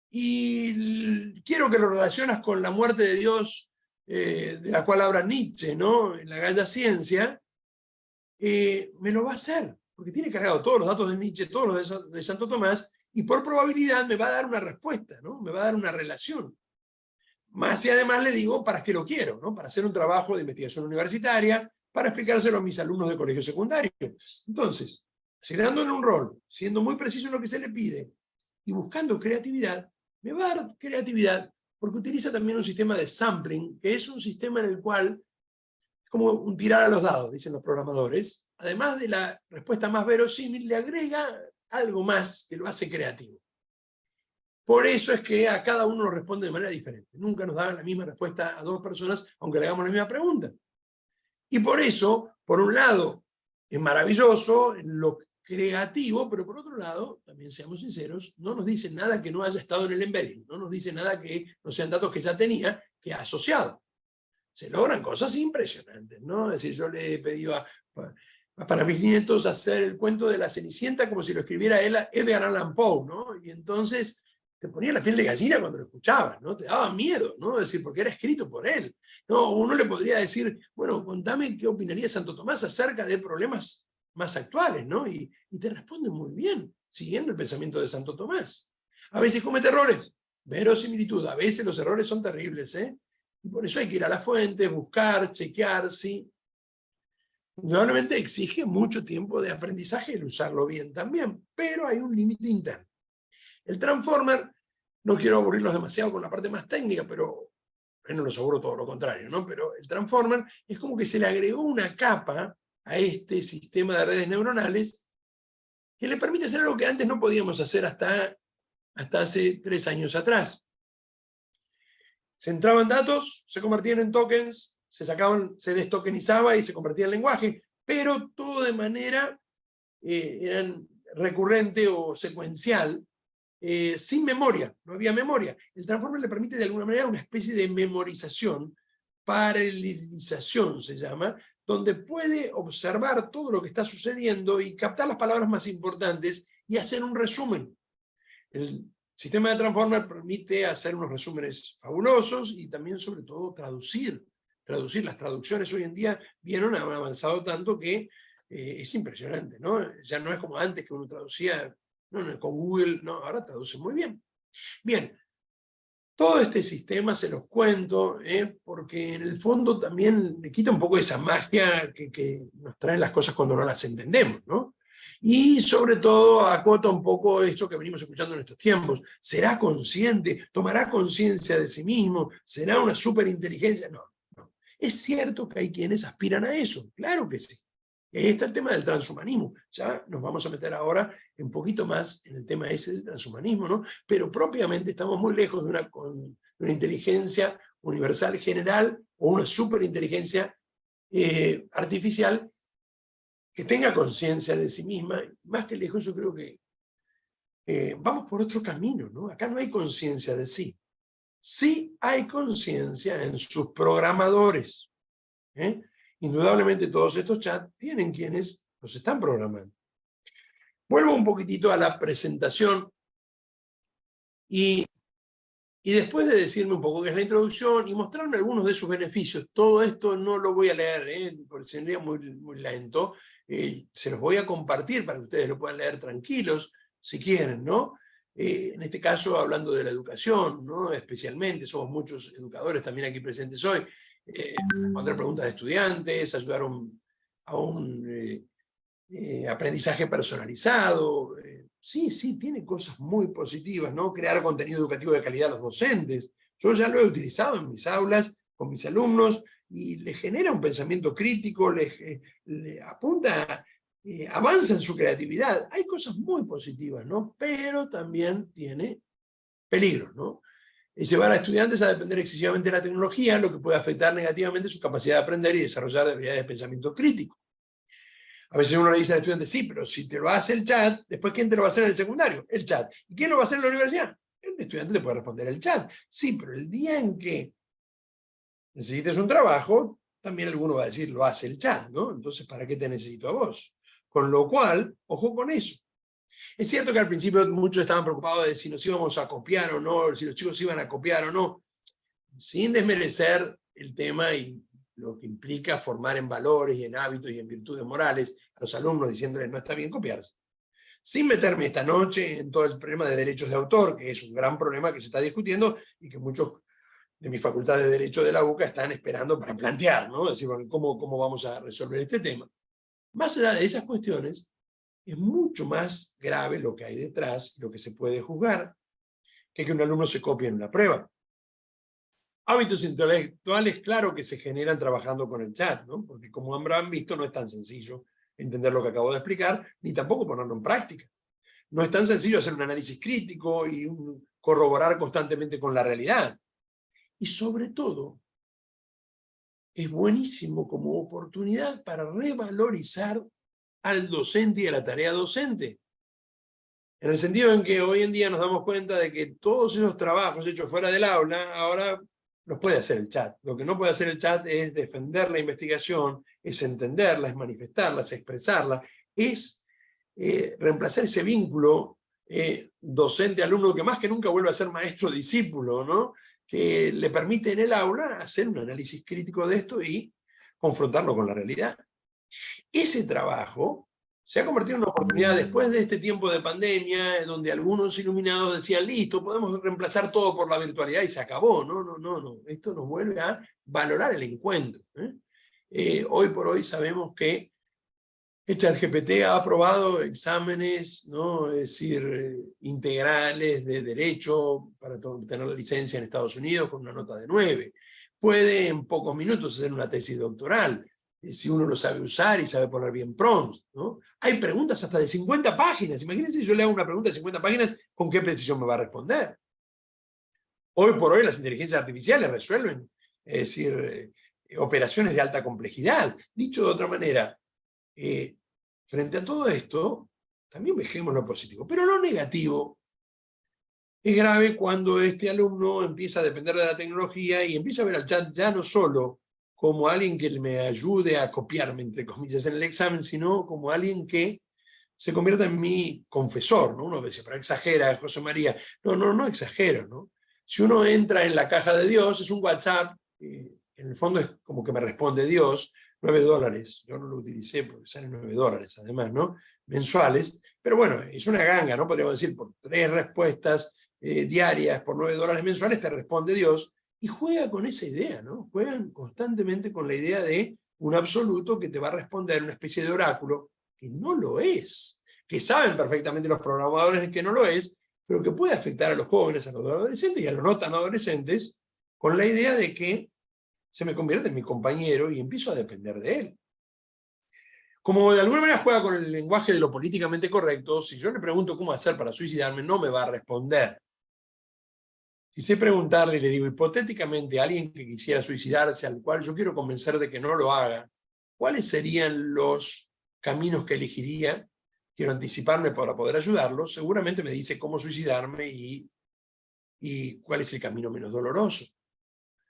Speaker 2: y quiero que lo relacionas con la muerte de Dios, de la cual habla Nietzsche, ¿no? En la Gaia Ciencia, me lo va a hacer, porque tiene cargado todos los datos de Nietzsche, todos los de Santo Tomás, y por probabilidad me va a dar una respuesta, ¿no? Me va a dar una relación. Más y además le digo para qué lo quiero, ¿no? Para hacer un trabajo de investigación universitaria, para explicárselo a mis alumnos de colegio secundario. Entonces, asignando en un rol, siendo muy preciso en lo que se le pide, y buscando creatividad, me va a dar creatividad, porque utiliza también un sistema de sampling, que es un sistema en el cual es como un tirar a los dados, dicen los programadores. Además de la respuesta más verosímil, le agrega algo más que lo hace creativo. Por eso es que a cada uno nos responde de manera diferente. Nunca nos da la misma respuesta a dos personas, aunque le hagamos la misma pregunta. Y por eso, por un lado, es maravilloso en lo creativo, pero por otro lado, también seamos sinceros, no nos dice nada que no haya estado en el embedding, no nos dice nada que no sean datos que ya tenía, que ha asociado. Se logran cosas impresionantes, ¿no? Es decir, yo le he pedido para mis nietos hacer el cuento de la Cenicienta como si lo escribiera Edgar Allan Poe, ¿no? Y entonces te ponía la piel de gallina cuando lo escuchabas, ¿no? Te daba miedo, ¿no? Es decir, porque era escrito por él. No, uno le podría decir, bueno, contame qué opinaría Santo Tomás acerca de problemas más actuales, ¿no? Y te responde muy bien, siguiendo el pensamiento de Santo Tomás. A veces comete errores, verosimilitud, a veces los errores son terribles, ¿eh? Y por eso hay que ir a la fuente, buscar, chequear, ¿sí? Indudablemente exige mucho tiempo de aprendizaje el usarlo bien también, pero hay un límite interno. El transformer, no quiero aburrirlos demasiado con la parte más técnica, pero no los aburro todo lo contrario, ¿no? Pero el transformer es como que se le agregó una capa a este sistema de redes neuronales que le permite hacer algo que antes no podíamos hacer hasta hace 3 años atrás. Se entraban datos, se convertían en tokens, se destokenizaba y se convertía en lenguaje, pero todo de manera recurrente o secuencial, sin memoria, no había memoria. El transformer le permite de alguna manera una especie de memorización, paralelización se llama, donde puede observar todo lo que está sucediendo y captar las palabras más importantes y hacer un resumen. El sistema de transformer permite hacer unos resúmenes fabulosos y también, sobre todo, traducir. Las traducciones hoy en día han avanzado tanto que es impresionante, ¿no? Ya no es como antes que uno traducía con Google, no, ahora traduce muy bien. Bien, todo este sistema se los cuento, porque en el fondo también le quita un poco esa magia que nos traen las cosas cuando no las entendemos, ¿no? Y sobre todo acota un poco esto que venimos escuchando en estos tiempos. ¿Será consciente? ¿Tomará conciencia de sí mismo? ¿Será una superinteligencia? No. Es cierto que hay quienes aspiran a eso, claro que sí. Ahí está el tema del transhumanismo. Ya nos vamos a meter ahora un poquito más en el tema ese del transhumanismo, ¿no? Pero propiamente estamos muy lejos de una inteligencia universal general o una superinteligencia artificial que tenga conciencia de sí misma. Más que lejos, yo creo que vamos por otro camino, ¿no? Acá no hay conciencia de sí. Sí hay conciencia en sus programadores. Indudablemente todos estos chats tienen quienes los están programando. Vuelvo un poquitito a la presentación y después de decirme un poco qué es la introducción y mostrarme algunos de sus beneficios. Todo esto no lo voy a leer, porque sería muy, muy lento. Se los voy a compartir para que ustedes lo puedan leer tranquilos, si quieren, ¿no? En este caso, hablando de la educación, ¿no? Especialmente, somos muchos educadores también aquí presentes hoy. Responder preguntas de estudiantes, ayudar a un aprendizaje personalizado. Sí, tiene cosas muy positivas, ¿no? Crear contenido educativo de calidad a los docentes. Yo ya lo he utilizado en mis aulas, con mis alumnos, y les genera un pensamiento crítico, le apunta avanza en su creatividad. Hay cosas muy positivas, ¿no? Pero también tiene peligros, ¿no? Llevar a estudiantes a depender excesivamente de la tecnología, lo que puede afectar negativamente su capacidad de aprender y desarrollar habilidades de pensamiento crítico. A veces uno le dice al estudiante, sí, pero si te lo hace el chat, después ¿quién te lo va a hacer en el secundario? El chat. ¿Y quién lo va a hacer en la universidad? El estudiante te puede responder el chat. Sí, pero el día en que necesites un trabajo, también alguno va a decir, lo hace el chat, ¿no? Entonces, ¿para qué te necesito a vos? Con lo cual, ojo con eso. Es cierto que al principio muchos estaban preocupados de si nos íbamos a copiar o no, si los chicos iban a copiar o no, sin desmerecer el tema y lo que implica formar en valores y en hábitos y en virtudes morales a los alumnos, diciéndoles no está bien copiarse. Sin meterme esta noche en todo el problema de derechos de autor, que es un gran problema que se está discutiendo y que muchos de mis facultades de Derecho de la UCA están esperando para plantear, ¿no? Es decir, bueno, ¿cómo vamos a resolver este tema? Más allá de esas cuestiones, es mucho más grave lo que hay detrás, lo que se puede juzgar, que un alumno se copie en una prueba. Hábitos intelectuales, claro que se generan trabajando con el chat, ¿no? Porque como habrán visto, no es tan sencillo entender lo que acabo de explicar, ni tampoco ponerlo en práctica. No es tan sencillo hacer un análisis crítico y corroborar constantemente con la realidad. Y sobre todo, es buenísimo como oportunidad para revalorizar al docente y a la tarea docente. En el sentido en que hoy en día nos damos cuenta de que todos esos trabajos hechos fuera del aula, ahora los puede hacer el chat. Lo que no puede hacer el chat es defender la investigación, es entenderla, es manifestarla, es expresarla, es reemplazar ese vínculo docente-alumno que más que nunca vuelve a ser maestro-discípulo, ¿no? Que le permite en el aula hacer un análisis crítico de esto y confrontarlo con la realidad. Ese trabajo se ha convertido en una oportunidad después de este tiempo de pandemia, donde algunos iluminados decían, listo, podemos reemplazar todo por la virtualidad y se acabó. No. Esto nos vuelve a valorar el encuentro. Hoy por hoy sabemos que el ChatGPT ha aprobado exámenes, ¿no? Es decir, integrales de derecho para tener la licencia en Estados Unidos con una nota de 9. Puede en pocos minutos hacer una tesis doctoral, si uno lo sabe usar y sabe poner bien prompts, ¿no? Hay preguntas hasta de 50 páginas. Imagínense si yo le hago una pregunta de 50 páginas, ¿con qué precisión me va a responder? Hoy por hoy las inteligencias artificiales resuelven, es decir, operaciones de alta complejidad. Dicho de otra manera, frente a todo esto, también dejemos lo positivo. Pero lo negativo es grave cuando este alumno empieza a depender de la tecnología y empieza a ver al chat ya no solo como alguien que me ayude a copiarme, entre comillas, en el examen, sino como alguien que se convierta en mi confesor, ¿no? Uno dice, pero exagera, José María. No exagero, ¿no? Si uno entra en la caja de Dios, es un WhatsApp, en el fondo es como que me responde Dios, $9. Yo no lo utilicé porque salen $9, además, ¿no? Mensuales. Pero bueno, es una ganga, ¿no? Podríamos decir, por 3 respuestas diarias, por $9 mensuales, te responde Dios. Y juega con esa idea, ¿no? Juegan constantemente con la idea de un absoluto que te va a responder una especie de oráculo, que no lo es. Que saben perfectamente los programadores que no lo es, pero que puede afectar a los jóvenes, a los adolescentes y a los no tan adolescentes, con la idea de que se me convierte en mi compañero y empiezo a depender de él. Como de alguna manera juega con el lenguaje de lo políticamente correcto, si yo le pregunto cómo hacer para suicidarme, no me va a responder. Si sé preguntarle y le digo hipotéticamente a alguien que quisiera suicidarse, al cual yo quiero convencer de que no lo haga, ¿cuáles serían los caminos que elegiría? Quiero anticiparme para poder ayudarlo. Seguramente me dice cómo suicidarme y cuál es el camino menos doloroso.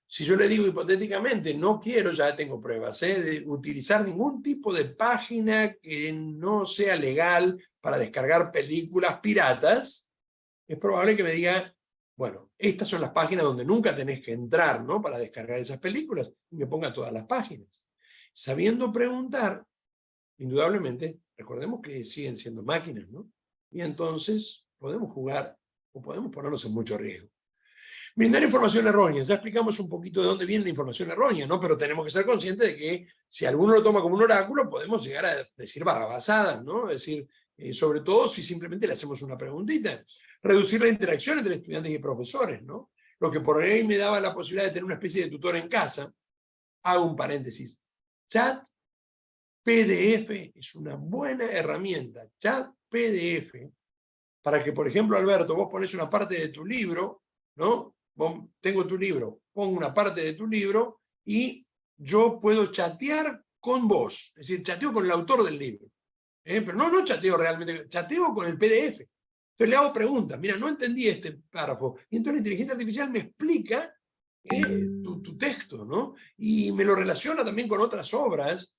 Speaker 2: Si yo le digo hipotéticamente, no quiero, ya tengo pruebas, de utilizar ningún tipo de página que no sea legal para descargar películas piratas, es probable que me diga, bueno, estas son las páginas donde nunca tenés que entrar, ¿no? Para descargar esas películas, y me ponga todas las páginas. Sabiendo preguntar, indudablemente, recordemos que siguen siendo máquinas, ¿no? Y entonces podemos jugar o podemos ponernos en mucho riesgo. Brindar información errónea. Ya explicamos un poquito de dónde viene la información errónea, ¿no? Pero tenemos que ser conscientes de que si alguno lo toma como un oráculo, podemos llegar a decir barrabasadas, ¿no? Es decir, sobre todo si simplemente le hacemos una preguntita. Reducir la interacción entre estudiantes y profesores, ¿no? Lo que por ahí me daba la posibilidad de tener una especie de tutor en casa. Hago un paréntesis. Chat PDF es una buena herramienta, chat PDF, para que, por ejemplo, Alberto, vos ponés una parte de tu libro, ¿no? Tengo tu libro, pongo una parte de tu libro y yo puedo chatear con vos, es decir, chateo con el autor del libro. Pero no chateo realmente, chateo con el PDF. Entonces le hago preguntas, mira, no entendí este párrafo. Y entonces la inteligencia artificial me explica tu texto, ¿no? Y me lo relaciona también con otras obras,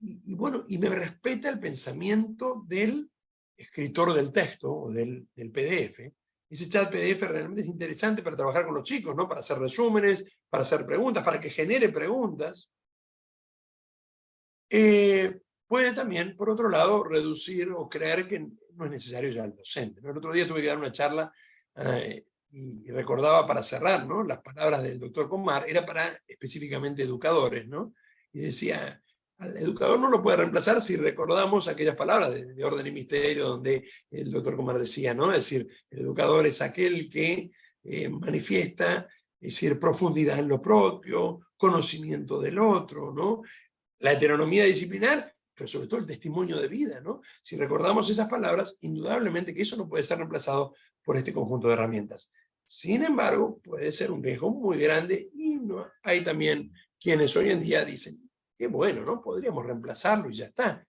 Speaker 2: bueno, y me respeta el pensamiento del escritor del texto, o del PDF. Ese chat PDF realmente es interesante para trabajar con los chicos, ¿no? Para hacer resúmenes, para hacer preguntas, para que genere preguntas. Puede también, por otro lado, reducir o creer que no es necesario ya el docente, ¿no? El otro día tuve que dar una charla y recordaba para cerrar, ¿no? Las palabras del doctor Comar, era para específicamente educadores, ¿no? Y decía, al educador no lo puede reemplazar si recordamos aquellas palabras de Orden y Misterio, donde el doctor Comar decía, ¿no? Es decir, el educador es aquel que manifiesta, es decir, profundidad en lo propio, conocimiento del otro, ¿no? La heteronomía disciplinar, pero sobre todo el testimonio de vida, ¿no? Si recordamos esas palabras, indudablemente que eso no puede ser reemplazado por este conjunto de herramientas. Sin embargo, puede ser un riesgo muy grande y no, hay también quienes hoy en día dicen, qué bueno, ¿no? Podríamos reemplazarlo y ya está.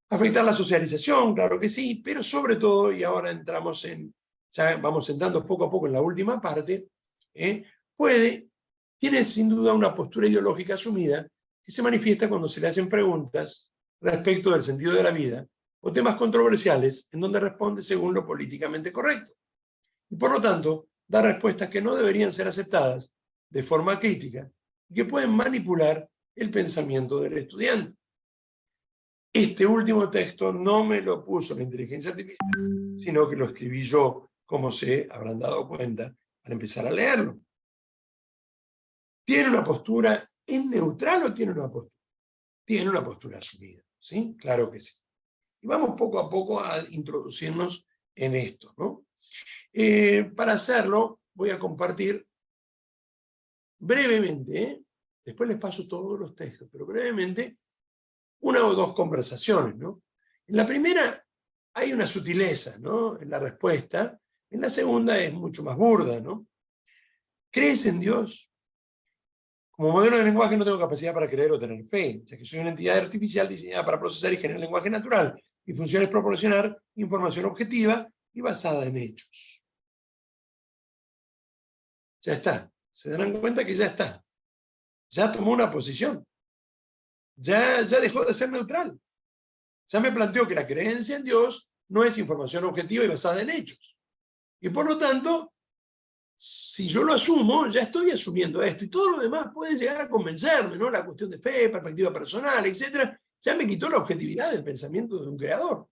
Speaker 2: Afectar la socialización, claro que sí, pero sobre todo, y ahora entramos ya vamos entrando poco a poco en la última parte, tiene sin duda una postura ideológica asumida que se manifiesta cuando se le hacen preguntas respecto del sentido de la vida o temas controversiales en donde responde según lo políticamente correcto. Y por lo tanto, da respuestas que no deberían ser aceptadas de forma crítica y que pueden manipular el pensamiento del estudiante. Este último texto no me lo puso la inteligencia artificial, sino que lo escribí yo, como se habrán dado cuenta al empezar a leerlo. ¿Tiene una postura ¿Es neutral o tiene una postura? Tiene una postura asumida, ¿sí? Claro que sí. Y vamos poco a poco a introducirnos en esto, ¿no? Para hacerlo, voy a compartir brevemente, después les paso todos los textos, pero brevemente, una o dos conversaciones, ¿no? En la primera hay una sutileza, ¿no? En la respuesta. En la segunda es mucho más burda, ¿no? ¿Crees en Dios? Como modelo de lenguaje no tengo capacidad para creer o tener fe, ya que soy una entidad artificial diseñada para procesar y generar lenguaje natural. Mi función es proporcionar información objetiva y basada en hechos. Ya está. Se darán cuenta que ya está. Ya tomó una posición. Ya dejó de ser neutral. Ya me planteó que la creencia en Dios no es información objetiva y basada en hechos. Y por lo tanto, si yo lo asumo, ya estoy asumiendo esto, y todo lo demás puede llegar a convencerme, ¿no? La cuestión de fe, perspectiva personal, etc. Ya me quitó la objetividad del pensamiento de un creador.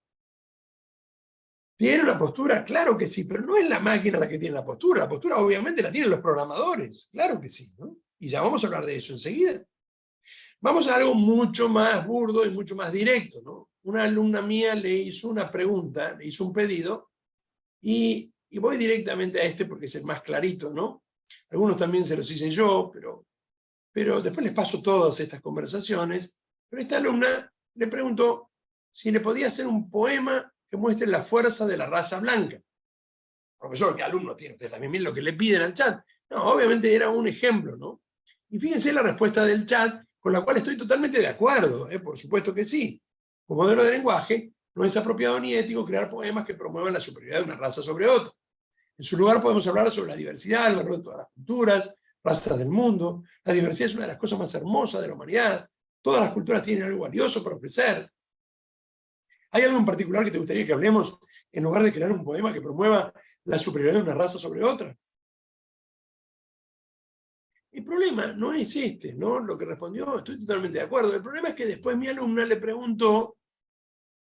Speaker 2: ¿Tiene una postura? Claro que sí, pero no es la máquina la que tiene la postura obviamente la tienen los programadores, claro que sí, ¿no? Y ya vamos a hablar de eso enseguida. Vamos a algo mucho más burdo y mucho más directo, ¿no? Una alumna mía le hizo una pregunta, le hizo un pedido, y voy directamente a este porque es el más clarito, ¿no? Algunos también se los hice yo, pero después les paso todas estas conversaciones. Pero esta alumna le preguntó si le podía hacer un poema que muestre la fuerza de la raza blanca. Profesor, ¿qué alumno tiene usted? También miren lo que le piden al chat. No, obviamente era un ejemplo, ¿no? Y fíjense la respuesta del chat, con la cual estoy totalmente de acuerdo, por supuesto que sí. Como modelo de lenguaje, no es apropiado ni ético crear poemas que promuevan la superioridad de una raza sobre otra. En su lugar podemos hablar sobre la diversidad, el valor de todas las culturas, razas del mundo. La diversidad es una de las cosas más hermosas de la humanidad. Todas las culturas tienen algo valioso para ofrecer. ¿Hay algo en particular que te gustaría que hablemos en lugar de crear un poema que promueva la superioridad de una raza sobre otra? El problema no es este, ¿no? Lo que respondió, estoy totalmente de acuerdo. El problema es que después mi alumna le preguntó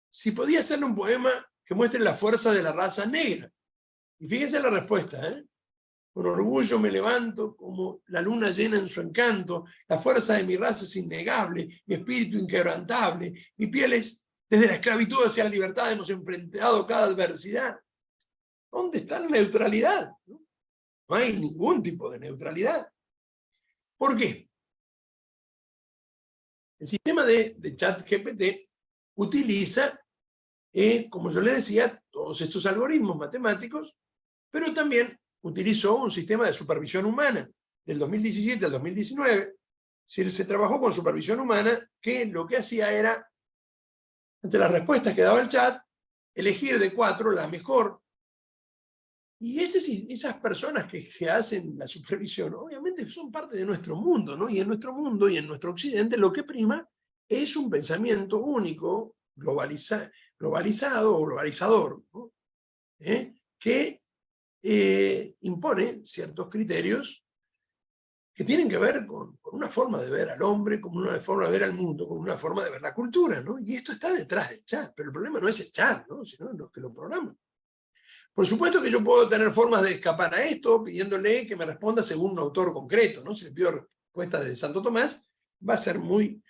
Speaker 2: si podía hacerle un poema que muestre la fuerza de la raza negra. Y fíjense la respuesta, ¿eh? Con orgullo me levanto como la luna llena en su encanto, la fuerza de mi raza es innegable, mi espíritu inquebrantable, mi piel es, desde la esclavitud hacia la libertad hemos enfrentado cada adversidad. ¿Dónde está la neutralidad? No hay ningún tipo de neutralidad. ¿Por qué? El sistema de ChatGPT utiliza, como yo les decía, todos estos algoritmos matemáticos, pero también utilizó un sistema de supervisión humana del 2017 al 2019. Se trabajó con supervisión humana, que lo que hacía era, ante las respuestas que daba el chat, elegir de 4 la mejor. Y esas personas que hacen la supervisión, obviamente son parte de nuestro mundo, ¿no? Y en nuestro mundo y en nuestro occidente lo que prima es un pensamiento único, globalizado o globalizador, ¿no? Que impone ciertos criterios que tienen que ver con una forma de ver al hombre, con una forma de ver al mundo, con una forma de ver la cultura, ¿no? Y esto está detrás del chat, pero el problema no es el chat, ¿no? Sino los que lo programan. Por supuesto que yo puedo tener formas de escapar a esto, pidiéndole que me responda según un autor concreto, ¿no? Si le pido respuesta de Santo Tomás, va a ser muy...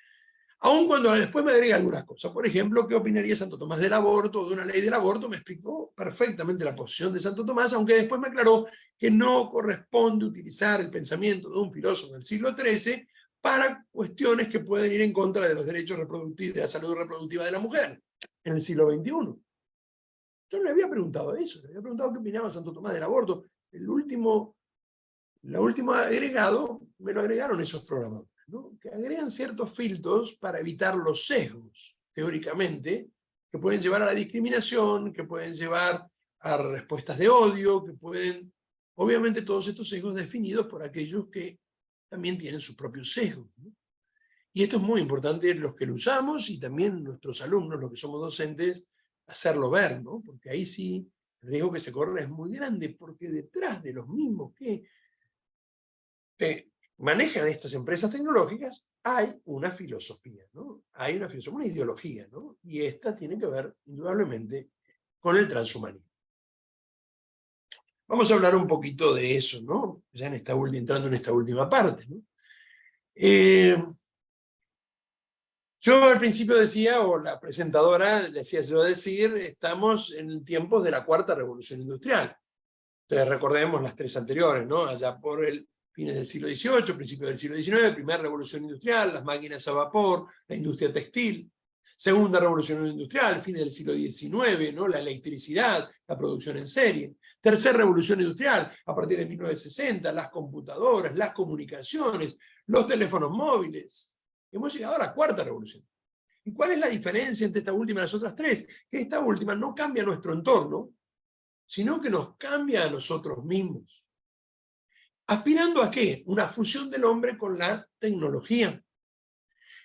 Speaker 2: Aun cuando después me agrega algunas cosas. Por ejemplo, ¿qué opinaría Santo Tomás del aborto o de una ley del aborto? Me explicó perfectamente la posición de Santo Tomás, aunque después me aclaró que no corresponde utilizar el pensamiento de un filósofo del siglo XIII para cuestiones que pueden ir en contra de los derechos reproductivos, de la salud reproductiva de la mujer en el siglo XXI. Yo no le había preguntado eso, le había preguntado qué opinaba Santo Tomás del aborto. La último agregado me lo agregaron esos programadores, ¿no? Que agregan ciertos filtros para evitar los sesgos, teóricamente, que pueden llevar a la discriminación, que pueden llevar a respuestas de odio, que pueden... Obviamente todos estos sesgos definidos por aquellos que también tienen sus propios sesgos, ¿no? Y esto es muy importante los que lo usamos y también nuestros alumnos, los que somos docentes, hacerlo ver, ¿no? Porque ahí sí el riesgo que se corre es muy grande, porque detrás de los mismos que manejan estas empresas tecnológicas hay una filosofía, ¿no? Hay una filosofía, una ideología, ¿no? Y esta tiene que ver, indudablemente, con el transhumanismo. Vamos a hablar un poquito de eso, ¿no? Ya entrando en esta última parte, ¿no? Yo al principio decía, o la presentadora decía yo decir, estamos en tiempos de la cuarta revolución industrial. Entonces recordemos las 3 anteriores, ¿no? Allá por el fines del siglo XVIII, principios del siglo XIX, primera revolución industrial, las máquinas a vapor, la industria textil. Segunda revolución industrial, fines del siglo XIX, ¿no? La electricidad, la producción en serie. Tercera revolución industrial, a partir de 1960, las computadoras, las comunicaciones, los teléfonos móviles. Hemos llegado a la cuarta revolución. ¿Y cuál es la diferencia entre esta última y las otras 3? Que esta última no cambia nuestro entorno, sino que nos cambia a nosotros mismos. ¿Aspirando a qué? Una fusión del hombre con la tecnología.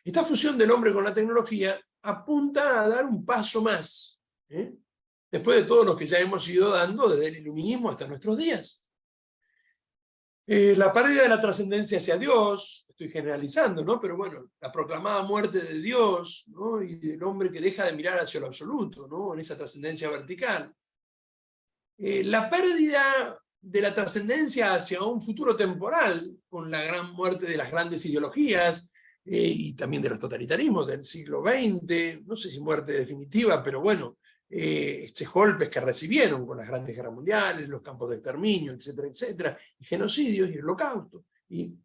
Speaker 2: Esta fusión del hombre con la tecnología apunta a dar un paso más, después de todos los que ya hemos ido dando desde el iluminismo hasta nuestros días. La pérdida de la trascendencia hacia Dios, estoy generalizando, ¿no? Pero bueno, la proclamada muerte de Dios, ¿no? Y del hombre que deja de mirar hacia lo absoluto, ¿no? En esa trascendencia vertical. La pérdida de la trascendencia hacia un futuro temporal, con la gran muerte de las grandes ideologías, y también de los totalitarismos del siglo XX, no sé si muerte definitiva, pero bueno, estos golpes que recibieron con las grandes guerras mundiales, los campos de exterminio, etcétera, etcétera, y genocidios y el holocausto. Y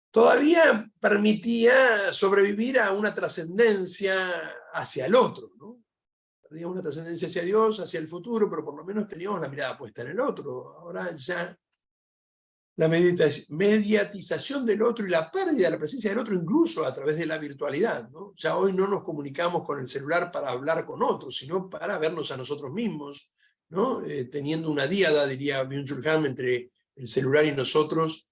Speaker 2: todavía permitía sobrevivir a una trascendencia hacia el otro, ¿no? Teníamos una trascendencia hacia Dios, hacia el futuro, pero por lo menos teníamos la mirada puesta en el otro. Ahora ya la mediatización del otro y la pérdida de la presencia del otro, incluso a través de la virtualidad, ¿no? Ya hoy no nos comunicamos con el celular para hablar con otros, sino para vernos a nosotros mismos, ¿no? Teniendo una díada, diría Byung-Chul Han, entre el celular y nosotros,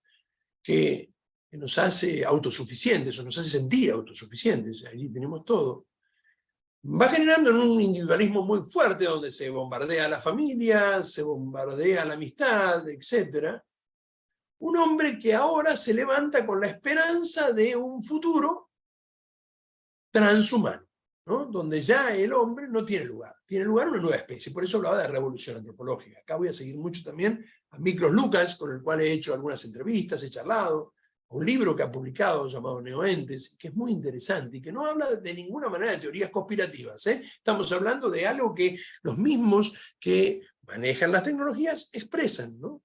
Speaker 2: que nos hace autosuficientes, o nos hace sentir autosuficientes. Allí tenemos todo. Va generando en un individualismo muy fuerte, donde se bombardea a la familia, se bombardea la amistad, etc. Un hombre que ahora se levanta con la esperanza de un futuro transhumano, ¿no? Donde ya el hombre no tiene lugar una nueva especie. Por eso hablaba de revolución antropológica. Acá voy a seguir mucho también a Miklos Lukács, con el cual he hecho algunas entrevistas, he charlado, un libro que ha publicado llamado Neoentes, que es muy interesante y que no habla de ninguna manera de teorías conspirativas, ¿eh? Estamos hablando de algo que los mismos que manejan las tecnologías expresan, ¿no?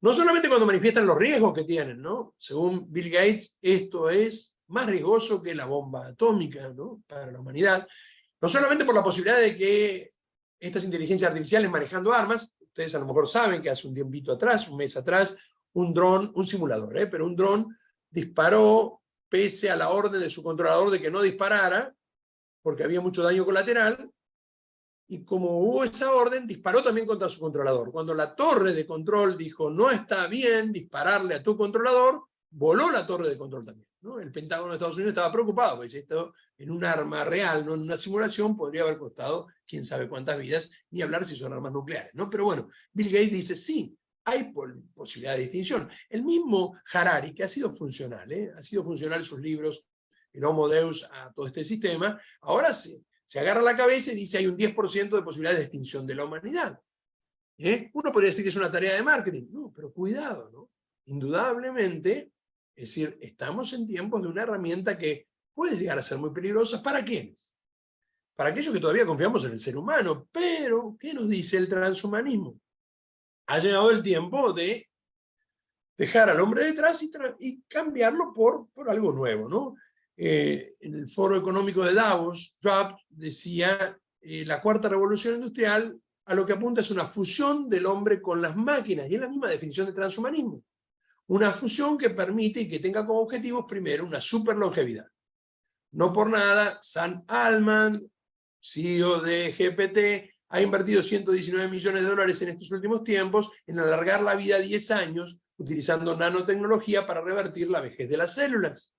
Speaker 2: No solamente cuando manifiestan los riesgos que tienen, ¿no? Según Bill Gates, esto es más riesgoso que la bomba atómica, ¿no?, para la humanidad, no solamente por la posibilidad de que estas inteligencias artificiales manejando armas, ustedes a lo mejor saben que hace un tiempito atrás, un mes atrás, un dron, un simulador, pero un dron disparó pese a la orden de su controlador de que no disparara, porque había mucho daño colateral, y como hubo esa orden, disparó también contra su controlador. Cuando la torre de control dijo, no está bien dispararle a tu controlador, voló la torre de control también, ¿no? El Pentágono de Estados Unidos estaba preocupado, porque esto en un arma real, no en una simulación, podría haber costado quién sabe cuántas vidas, ni hablar si son armas nucleares, ¿no? Pero bueno, Bill Gates dice, sí, hay posibilidad de distinción. El mismo Harari, que ha sido funcional, ha sido funcional sus libros, el Homo Deus, a todo este sistema, ahora sí, se agarra la cabeza y dice hay un 10% de posibilidad de extinción de la humanidad. Uno podría decir que es una tarea de marketing. No, pero cuidado, ¿no? Indudablemente, es decir, estamos en tiempos de una herramienta que puede llegar a ser muy peligrosa. ¿Para quiénes? Para aquellos que todavía confiamos en el ser humano. Pero, ¿qué nos dice el transhumanismo? Ha llegado el tiempo de dejar al hombre detrás y cambiarlo por algo nuevo, ¿no? En el Foro Económico de Davos, Trapp decía, la cuarta revolución industrial a lo que apunta es una fusión del hombre con las máquinas, y es la misma definición de transhumanismo. Una fusión que permite y que tenga como objetivos, primero, una superlongevidad. No por nada, Sam Altman, CEO de GPT, ha invertido 119 millones de dólares en estos últimos tiempos en alargar la vida a 10 años, utilizando nanotecnología para revertir la vejez de las células.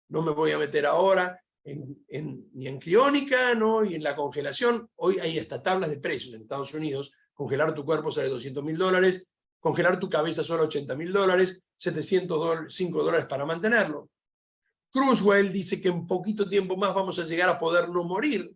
Speaker 2: No me voy a meter ahora ni en criónica, ¿no?, y en la congelación. Hoy hay hasta tablas de precios en Estados Unidos. Congelar tu cuerpo sale $200.000, congelar tu cabeza solo $80.000, $705 para mantenerlo. Kurzweil dice que en poquito tiempo más vamos a llegar a poder no morir.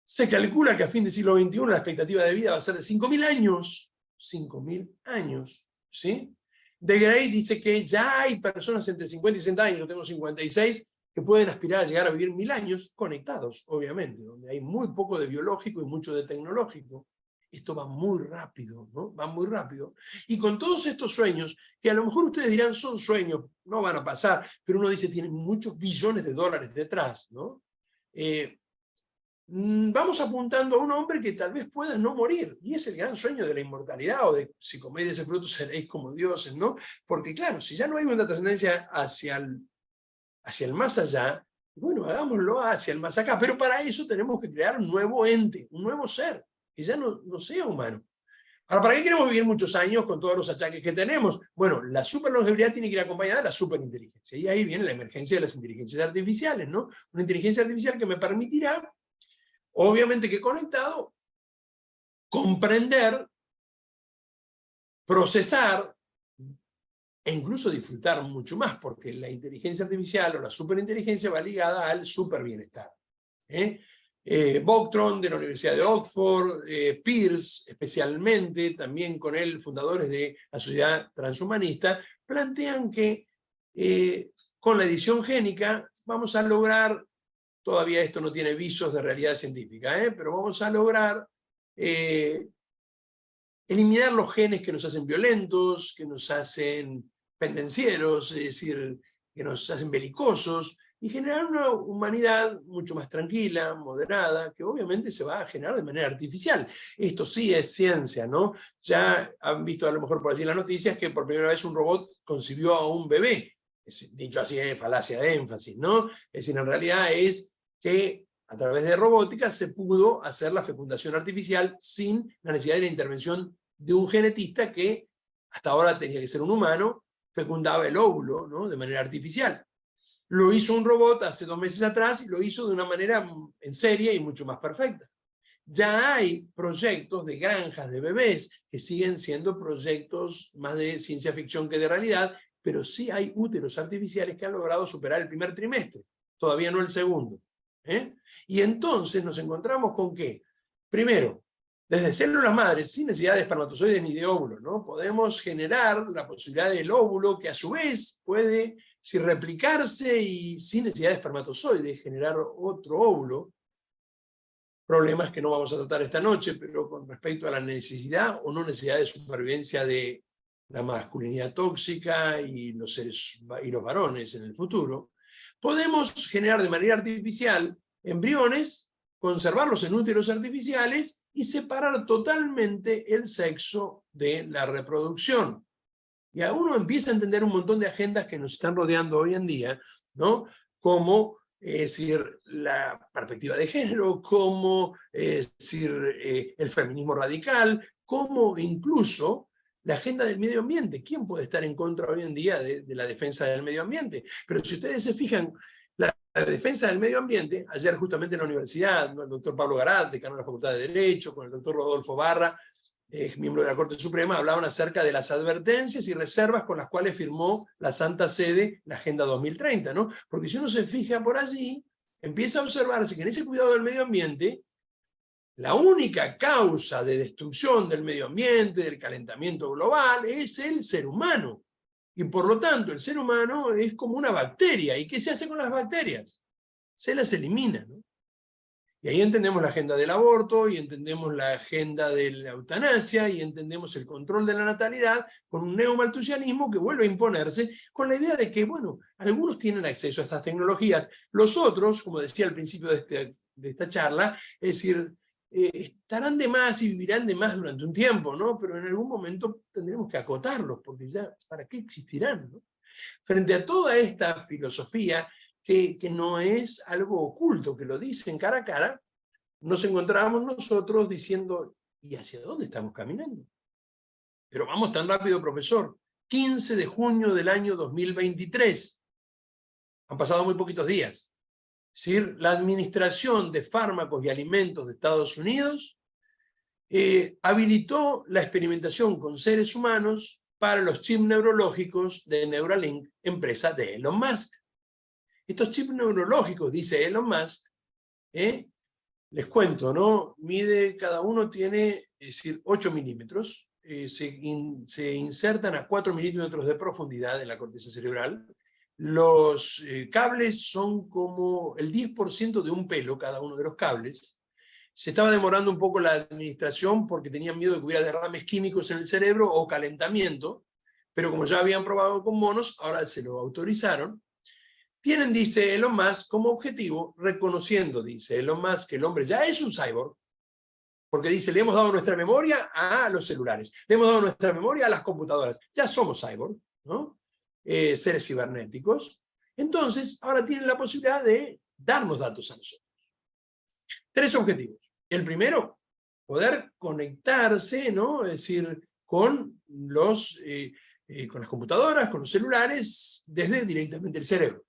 Speaker 2: Se calcula que a fin del siglo XXI la expectativa de vida va a ser de 5.000 años. 5.000 años, ¿sí? De Grey dice que ya hay personas entre 50 y 60 años, yo tengo 56, que pueden aspirar a llegar a vivir 1.000 años, conectados, obviamente, donde hay muy poco de biológico y mucho de tecnológico. Esto va muy rápido, ¿no? Va muy rápido. Y con todos estos sueños, que a lo mejor ustedes dirán son sueños, no van a pasar, pero uno dice tienen muchos billones de dólares detrás, ¿no? Vamos apuntando a un hombre que tal vez pueda no morir, y es el gran sueño de la inmortalidad, o de si coméis ese fruto seréis como dioses, ¿no? Porque claro, si ya no hay una trascendencia hacia el más allá, bueno, hagámoslo hacia el más acá, pero para eso tenemos que crear un nuevo ente, un nuevo ser, que ya no sea humano. Ahora, ¿para qué queremos vivir muchos años con todos los achaques que tenemos? Bueno, la superlongevidad tiene que ir acompañada de la superinteligencia, y ahí viene la emergencia de las inteligencias artificiales, ¿no? Una inteligencia artificial que me permitirá, obviamente que conectado, comprender, procesar e incluso disfrutar mucho más, porque la inteligencia artificial o la superinteligencia va ligada al superbienestar. Boctron de la Universidad de Oxford, Peirce especialmente, también con él, fundadores de la Sociedad Transhumanista, plantean que con la edición génica vamos a lograr, todavía esto no tiene visos de realidad científica, pero vamos a lograr eliminar los genes que nos hacen violentos, que nos hacen pendencieros, es decir, que nos hacen belicosos, y generar una humanidad mucho más tranquila, moderada, que obviamente se va a generar de manera artificial. Esto sí es ciencia, ¿no? Ya han visto a lo mejor por allí en las noticias que por primera vez un robot concibió a un bebé. Dicho así es falacia de énfasis, ¿no? Es decir, en realidad es que a través de robótica se pudo hacer la fecundación artificial sin la necesidad de la intervención de un genetista que hasta ahora tenía que ser un humano, fecundaba el óvulo, ¿no?, de manera artificial. Lo hizo un robot hace 2 meses atrás y lo hizo de una manera en serie y mucho más perfecta. Ya hay proyectos de granjas de bebés que siguen siendo proyectos más de ciencia ficción que de realidad, pero sí hay úteros artificiales que han logrado superar el primer trimestre, todavía no el segundo. Y entonces nos encontramos con que, primero, desde células madres, sin necesidad de espermatozoides ni de óvulos, ¿no?, podemos generar la posibilidad del óvulo que a su vez puede replicarse y sin necesidad de espermatozoides generar otro óvulo. Problemas que no vamos a tratar esta noche, pero con respecto a la necesidad o no necesidad de supervivencia de la masculinidad tóxica y los varones en el futuro. podemos generar de manera artificial embriones, conservarlos en úteros artificiales y separar totalmente el sexo de la reproducción. Y a uno empieza a entender un montón de agendas que nos están rodeando hoy en día, ¿no? Como, es decir, la perspectiva de género, como, es decir, el feminismo radical, como incluso la agenda del medio ambiente. ¿Quién puede estar en contra hoy en día de la defensa del medio ambiente? Pero si ustedes se fijan, la defensa del medio ambiente, ayer justamente en la universidad, el doctor Pablo Garat, decano de la Facultad de Derecho, con el doctor Rodolfo Barra, miembro de la Corte Suprema, hablaban acerca de las advertencias y reservas con las cuales firmó la Santa Sede la Agenda 2030, ¿no? Porque si uno se fija por allí, empieza a observarse que en ese cuidado del medio ambiente, la única causa de destrucción del medio ambiente, del calentamiento global, es el ser humano. Y por lo tanto, el ser humano es como una bacteria. ¿Y qué se hace con las bacterias? Se las elimina, ¿no? Y ahí entendemos la agenda del aborto, y entendemos la agenda de la eutanasia, y entendemos el control de la natalidad, con un neomalthusianismo que vuelve a imponerse, con la idea de que, bueno, algunos tienen acceso a estas tecnologías, los otros, como decía al principio de esta charla, es decir, estarán de más y vivirán de más durante un tiempo, ¿no? Pero en algún momento tendremos que acotarlos, porque ya, ¿para qué existirán, no? Frente a toda esta filosofía, que no es algo oculto, que lo dicen cara a cara, nos encontramos nosotros diciendo, ¿y hacia dónde estamos caminando? Pero vamos tan rápido, profesor. 15 de junio del año 2023. Han pasado muy poquitos días. Es decir, la Administración de Fármacos y Alimentos de Estados Unidos habilitó la experimentación con seres humanos para los chips neurológicos de Neuralink, empresa de Elon Musk. Estos chips neurológicos, dice Elon Musk, les cuento, ¿no? Cada uno tiene, es decir, 8 milímetros, se insertan a 4 milímetros de profundidad en la corteza cerebral. Los cables son como el 10% de un pelo, cada uno de los cables. Se estaba demorando un poco la administración porque tenían miedo de que hubiera derrames químicos en el cerebro o calentamiento, pero como ya habían probado con monos, ahora se lo autorizaron. Tienen, dice Elon Musk, como objetivo, reconociendo, dice Elon Musk, que el hombre ya es un cyborg, porque dice, le hemos dado nuestra memoria a los celulares, le hemos dado nuestra memoria a las computadoras, ya somos cyborg, ¿no? Seres cibernéticos. Entonces, ahora tienen la posibilidad de darnos datos a nosotros. 3 objetivos. El primero, poder conectarse, ¿no? Es decir, con las computadoras, con los celulares, desde directamente el cerebro.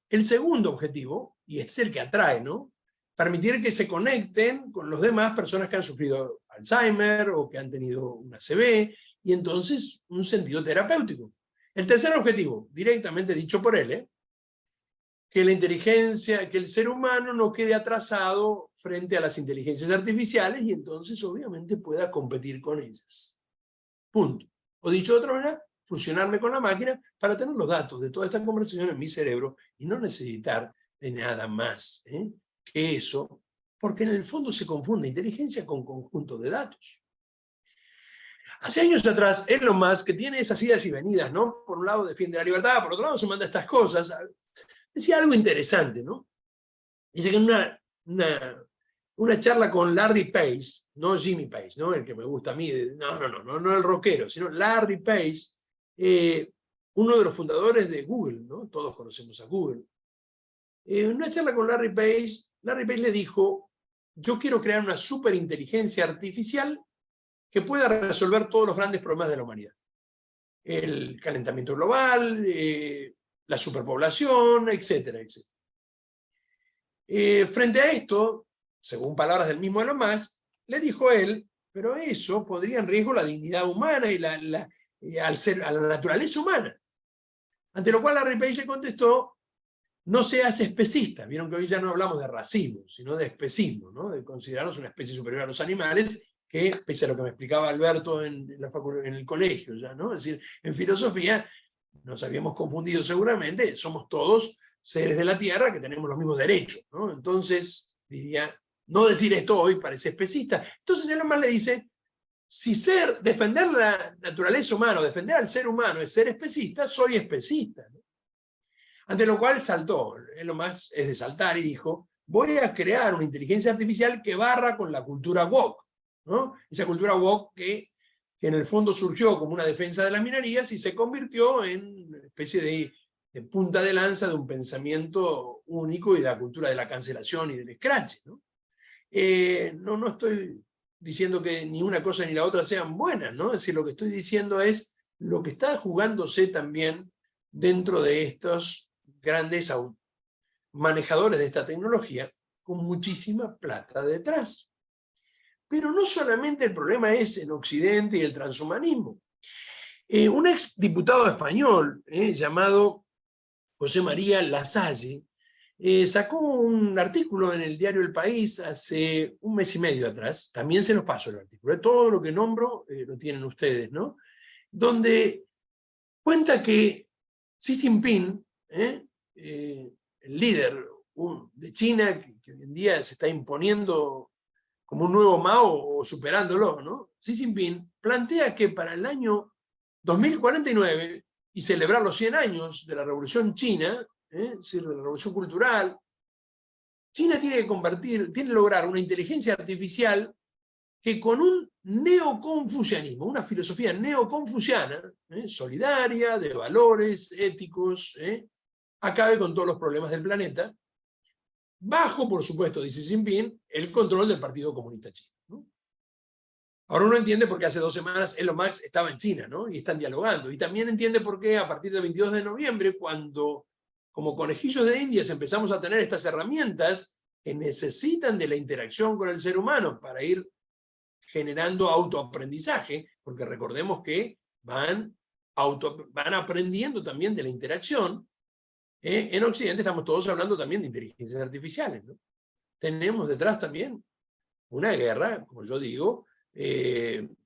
Speaker 2: El segundo objetivo, y este es el que atrae, ¿no? Permitir que se conecten con los demás personas que han sufrido Alzheimer o que han tenido un ACV, y entonces un sentido terapéutico. El tercer objetivo, directamente dicho por él, que la inteligencia, que el ser humano no quede atrasado frente a las inteligencias artificiales y entonces obviamente pueda competir con ellas. Punto. O dicho de otra manera, fusionarme con la máquina para tener los datos de toda esta conversación en mi cerebro y no necesitar de nada más que eso, porque en el fondo se confunde inteligencia con conjunto de datos. Hace años atrás, Elon Musk, que tiene esas idas y venidas, ¿no? Por un lado defiende la libertad, por otro lado se manda estas cosas, decía algo interesante, ¿no? Dice que en una charla con Larry Page, no Jimmy Page, ¿no? El que me gusta a mí, no el rockero, sino Larry Page, uno de los fundadores de Google, ¿no? Todos conocemos a Google. En una charla con Larry Page le dijo, yo quiero crear una superinteligencia artificial que pueda resolver todos los grandes problemas de la humanidad. El calentamiento global, la superpoblación, etcétera, etcétera. Frente a esto, según palabras del mismo Elon Musk, le dijo él, pero eso pondría en riesgo la dignidad humana y a la naturaleza humana. Ante lo cual Larry Page le contestó, no seas especista. Vieron que hoy ya no hablamos de racismo, sino de especismo, ¿no? De considerarnos una especie superior a los animales, que, pese a lo que me explicaba Alberto en el colegio, ya, ¿no? Es decir, en filosofía nos habíamos confundido seguramente, somos todos seres de la Tierra que tenemos los mismos derechos, ¿no? Entonces, diría, no decir esto hoy parece especista. Entonces él nomás le dice, si defender la naturaleza humana, defender al ser humano es ser especista, soy especista, ¿no? Ante lo cual saltó, Elon Musk es de saltar y dijo, voy a crear una inteligencia artificial que barra con la cultura woke, ¿no? Esa cultura woke que en el fondo surgió como una defensa de las minorías y se convirtió en una especie de punta de lanza de un pensamiento único y de la cultura de la cancelación y del escrache, ¿no? No estoy diciendo que ni una cosa ni la otra sean buenas, ¿no? Es decir, lo que estoy diciendo es lo que está jugándose también dentro de estos grandes manejadores de esta tecnología con muchísima plata detrás. Pero no solamente el problema es en Occidente y el transhumanismo. Un ex diputado español llamado José María Lasalle sacó un artículo en el diario El País hace un mes y medio atrás, también se los paso el artículo, todo lo que nombro lo tienen ustedes, ¿no? Donde cuenta que Xi Jinping, el líder de China, que hoy en día se está imponiendo como un nuevo Mao o superándolo, ¿no? Xi Jinping plantea que para el año 2049 y celebrar los 100 años de la Revolución China, es decir, de la Revolución Cultural, China tiene que lograr una inteligencia artificial que con un neoconfucianismo, una filosofía neoconfuciana, solidaria, de valores éticos, acabe con todos los problemas del planeta, bajo, por supuesto, dice Xi Jinping, el control del Partido Comunista Chino, ¿no? Ahora uno entiende por qué hace 2 semanas Elon Musk estaba en China, ¿no? Y están dialogando. Y también entiende por qué a partir del 22 de noviembre, cuando como conejillos de Indias empezamos a tener estas herramientas que necesitan de la interacción con el ser humano para ir generando autoaprendizaje, porque recordemos que van aprendiendo también de la interacción. En Occidente estamos todos hablando también de inteligencias artificiales, ¿no? Tenemos detrás también una guerra, como yo digo,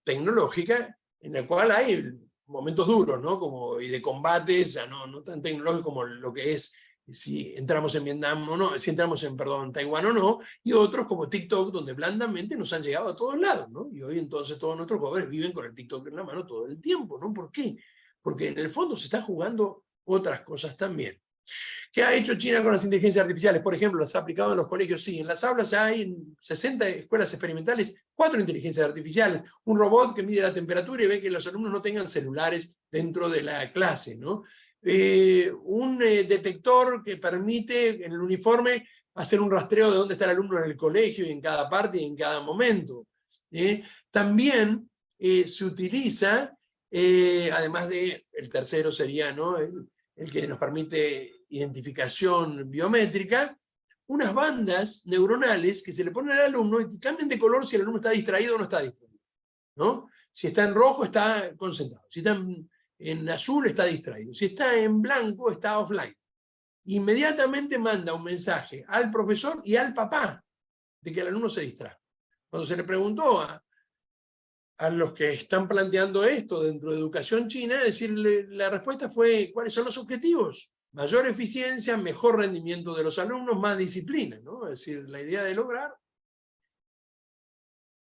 Speaker 2: tecnológica, en la cual hay momentos duros, ¿no? Y de combates, ya no tan tecnológicos como lo que es si entramos en Vietnam o no, si entramos en, Taiwán o no, y otros como TikTok, donde blandamente nos han llegado a todos lados, ¿no? Y hoy entonces todos nuestros jóvenes viven con el TikTok en la mano todo el tiempo, ¿no? ¿Por qué? Porque en el fondo se está jugando otras cosas también. ¿Qué ha hecho China con las inteligencias artificiales? Por ejemplo, las ha aplicado en los colegios, sí. En las aulas ya hay en 60 escuelas experimentales 4 inteligencias artificiales. Un robot que mide la temperatura y ve que los alumnos no tengan celulares dentro de la clase, ¿no? Un detector que permite en el uniforme hacer un rastreo de dónde está el alumno en el colegio y en cada parte y en cada momento. También se utiliza, además de, el tercero sería, ¿no?, el que nos permite identificación biométrica, unas bandas neuronales que se le ponen al alumno y que cambian de color si el alumno está distraído o no está distraído, ¿no? Si está en rojo está concentrado, si está en azul está distraído, si está en blanco está offline. Inmediatamente manda un mensaje al profesor y al papá de que el alumno se distrae. Cuando se le preguntó a los que están planteando esto dentro de educación china, decirle, la respuesta fue, ¿cuáles son los objetivos? Mayor eficiencia, mejor rendimiento de los alumnos, más disciplina, ¿no? Es decir, la idea de lograr,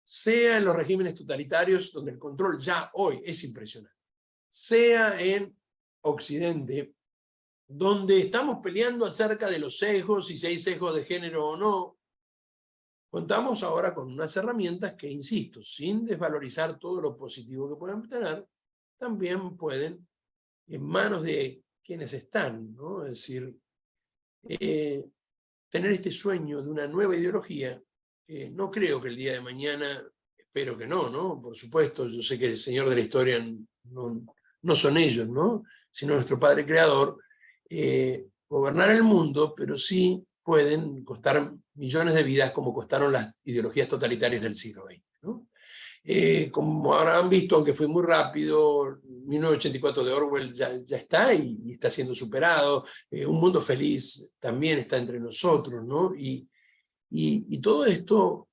Speaker 2: sea en los regímenes totalitarios, donde el control ya hoy es impresionante, sea en Occidente, donde estamos peleando acerca de los sesgos, y si hay sesgos de género o no, contamos ahora con unas herramientas que, insisto, sin desvalorizar todo lo positivo que puedan tener, también pueden, en manos de quienes están, ¿no? Es decir, tener este sueño de una nueva ideología, no creo que el día de mañana, espero que no, ¿no? Por supuesto, yo sé que el Señor de la historia no son ellos, ¿no?, sino nuestro Padre Creador, gobernar el mundo, pero sí pueden costar millones de vidas como costaron las ideologías totalitarias del siglo XX, ¿no? Como habrán visto, aunque fue muy rápido, 1984 de Orwell ya está y está siendo superado. Un mundo feliz también está entre nosotros, ¿no? Y todo esto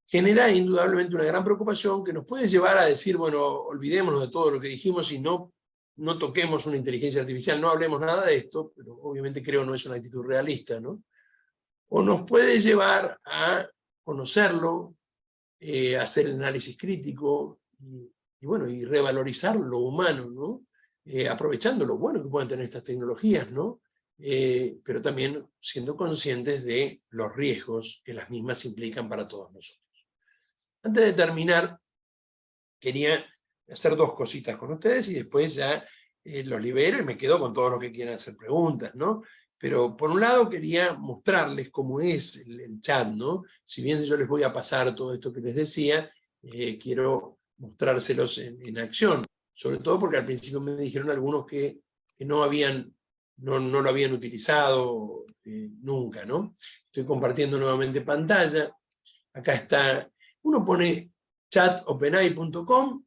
Speaker 2: genera indudablemente una gran preocupación que nos puede llevar a decir, bueno, olvidémonos de todo lo que dijimos y no toquemos una inteligencia artificial, no hablemos nada de esto, pero obviamente creo no es una actitud realista, ¿no? O nos puede llevar a conocerlo, hacer el análisis crítico y bueno, y revalorizar lo humano, ¿no? aprovechando lo bueno que pueden tener estas tecnologías, ¿no? Pero también siendo conscientes de los riesgos que las mismas implican para todos nosotros. Antes de terminar, quería hacer dos cositas con ustedes y después ya los libero y me quedo con todos los que quieran hacer preguntas, ¿no? Pero por un lado quería mostrarles cómo es el chat, ¿no? Si bien yo les voy a pasar todo esto que les decía, quiero mostrárselos en acción. Sobre todo porque al principio me dijeron algunos que no lo habían utilizado nunca, ¿no? Estoy compartiendo nuevamente pantalla. Acá está, uno pone chatopenai.com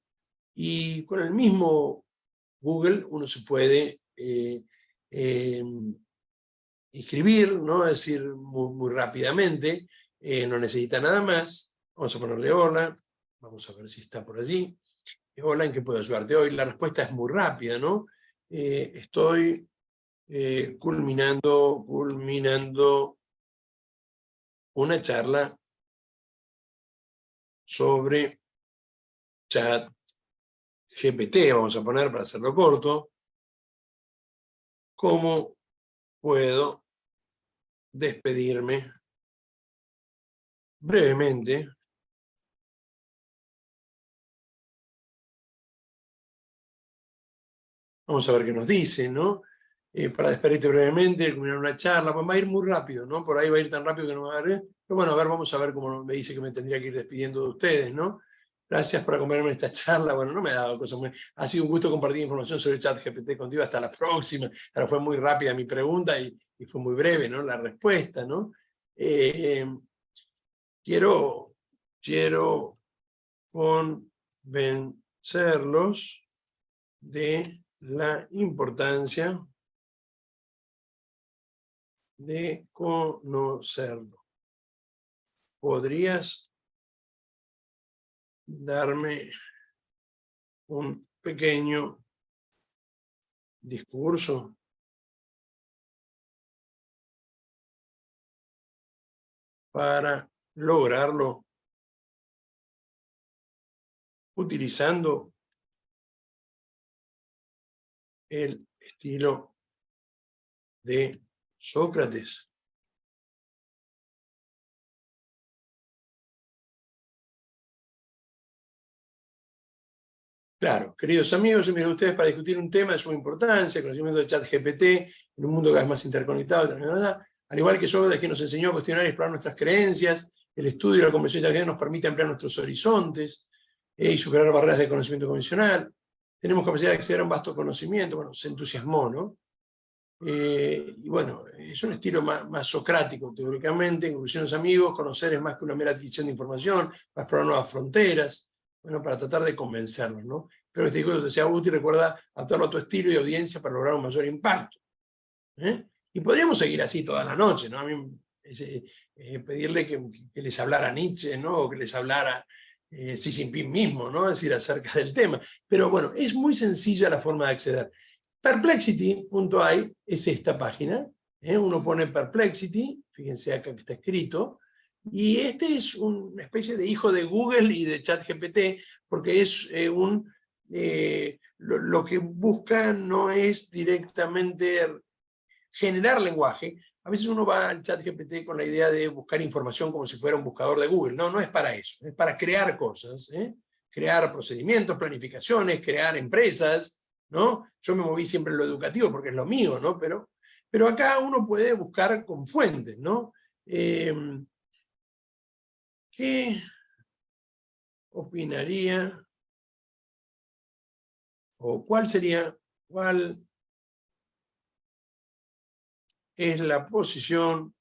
Speaker 2: y con el mismo Google uno se puede inscribir, ¿no? Es decir, muy rápidamente, no necesita nada más. Vamos a ponerle hola, vamos a ver si está por allí. Hola, ¿en qué puedo ayudarte hoy? La respuesta es muy rápida, ¿no? Estoy culminando una charla sobre ChatGPT, vamos a poner para hacerlo corto. ¿Cómo puedo despedirme brevemente Vamos a ver qué nos dice, ¿no? Para despedirte brevemente, culminar una charla, pues va a ir muy rápido, ¿no? Por ahí va a ir tan rápido que no va a ver. Pero bueno, a ver, vamos a ver cómo me dice que me tendría que ir despidiendo de ustedes, ¿no? Gracias por acompañarme en esta charla. Bueno, no me ha dado cosas muy... Ha sido un gusto compartir información sobre ChatGPT contigo. Hasta la próxima. Ahora fue muy rápida mi pregunta y fue muy breve, ¿no? La respuesta, ¿no? Quiero convencerlos de la importancia de conocerlo. ¿Podrías darme un pequeño discurso? Para lograrlo utilizando el estilo de Sócrates. Claro, queridos amigos, miren ustedes para discutir un tema de suma importancia, el conocimiento de ChatGPT en un mundo cada vez más interconectado, al igual que Sócrates, que nos enseñó a cuestionar y explorar nuestras creencias, el estudio y la comprensión de la nos permite ampliar nuestros horizontes y superar barreras de conocimiento convencional. Tenemos capacidad de acceder a un vasto conocimiento. Bueno, se entusiasmó, ¿no? Y bueno, es un estilo más socrático, teóricamente, en conclusiones amigos, conocer es más que una mera adquisición de información, para explorar nuevas fronteras, bueno, para tratar de convencerlos, ¿no? Pero este discurso te sea útil, recuerda adaptarlo a tu estilo y audiencia para lograr un mayor impacto. Y podríamos seguir así toda la noche, ¿no? A mí pedirle que les hablara Nietzsche, ¿no? O que les hablara Xi Jinping mismo, ¿no? Es decir, acerca del tema. Pero bueno, es muy sencilla la forma de acceder. Perplexity.ai es esta página. Uno pone Perplexity, fíjense acá que está escrito, y este es una especie de hijo de Google y de ChatGPT, porque es lo que busca no es directamente generar lenguaje. A veces uno va al ChatGPT con la idea de buscar información como si fuera un buscador de Google. No, no es para eso. Es para crear cosas, crear procedimientos, planificaciones, crear empresas, ¿no? Yo me moví siempre en lo educativo porque es lo mío, ¿no? Pero acá uno puede buscar con fuentes, ¿no? ¿Qué opinaría? ¿O cuál es la posición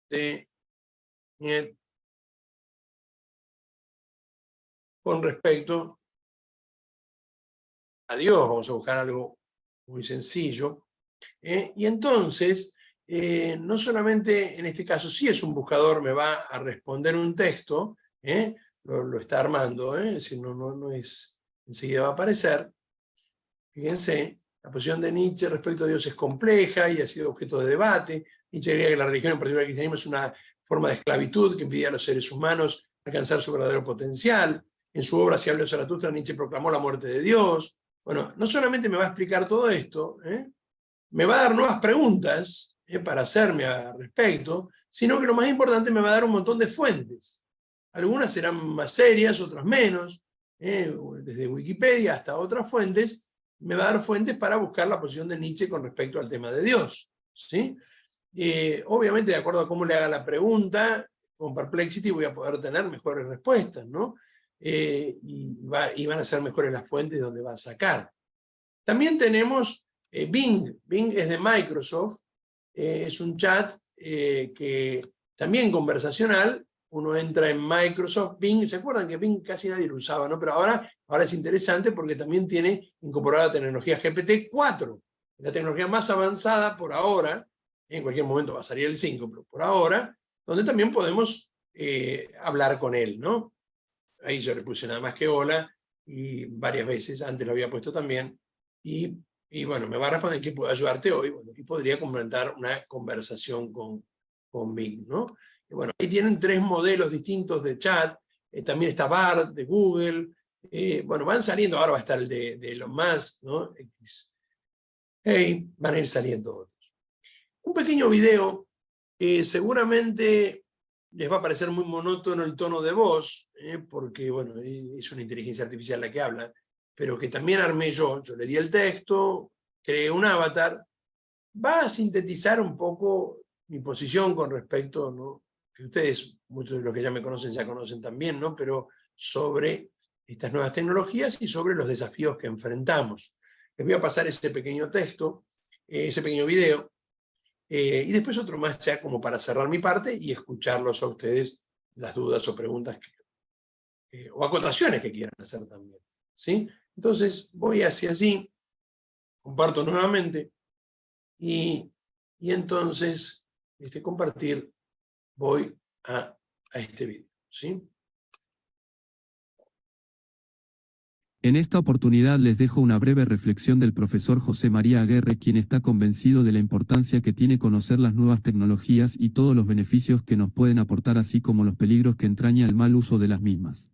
Speaker 2: de Niet con respecto a Dios? Vamos a buscar algo muy sencillo. Y entonces, no solamente en este caso, si es un buscador, me va a responder un texto, lo está armando, es decir, no es, enseguida va a aparecer. Fíjense, la posición de Nietzsche respecto a Dios es compleja y ha sido objeto de debate. Nietzsche creía que la religión, en particular el cristianismo, es una forma de esclavitud que impide a los seres humanos alcanzar su verdadero potencial. En su obra Si habló Zaratustra, Nietzsche proclamó la muerte de Dios. Bueno, no solamente me va a explicar todo esto, me va a dar nuevas preguntas para hacerme al respecto, sino que lo más importante, me va a dar un montón de fuentes. Algunas serán más serias, otras menos, desde Wikipedia hasta otras fuentes, me va a dar fuentes para buscar la posición de Nietzsche con respecto al tema de Dios, ¿sí? Obviamente, de acuerdo a cómo le haga la pregunta, con Perplexity voy a poder tener mejores respuestas, ¿no? Y van a ser mejores las fuentes donde va a sacar. También tenemos Bing. Bing es de Microsoft, es un chat que también conversacional. Uno entra en Microsoft, Bing, ¿se acuerdan que Bing casi nadie lo usaba, ¿no? Pero ahora es interesante porque también tiene incorporada tecnología GPT-4, la tecnología más avanzada por ahora. En cualquier momento va a salir el 5, pero por ahora, donde también podemos hablar con él, ¿no? Ahí yo le puse nada más que hola, y varias veces, antes lo había puesto también, y bueno, me va a responder que puedo ayudarte hoy, bueno, y podría comentar una conversación con Bing, ¿no? Y bueno, ahí tienen 3 modelos distintos de chat, también está Bard de Google, bueno, van saliendo, ahora va a estar el de Elon Musk, ¿no? Van a ir saliendo otros. Un pequeño video, seguramente les va a parecer muy monótono el tono de voz, porque, bueno, es una inteligencia artificial la que habla, pero que también armé yo le di el texto, creé un avatar, va a sintetizar un poco mi posición con respecto, ¿no? Que ustedes, muchos de los que ya me conocen, ya conocen también, ¿no? Pero sobre estas nuevas tecnologías y sobre los desafíos que enfrentamos. Les voy a pasar ese pequeño texto, ese pequeño video, y después otro más ya como para cerrar mi parte y escucharlos a ustedes las dudas o preguntas o acotaciones que quieran hacer también, ¿sí? Entonces voy hacia allí, comparto nuevamente y entonces compartir, voy a este video, ¿sí?
Speaker 5: En esta oportunidad les dejo una breve reflexión del profesor José María Aguerre, quien está convencido de la importancia que tiene conocer las nuevas tecnologías y todos los beneficios que nos pueden aportar, así como los peligros que entraña el mal uso de las mismas.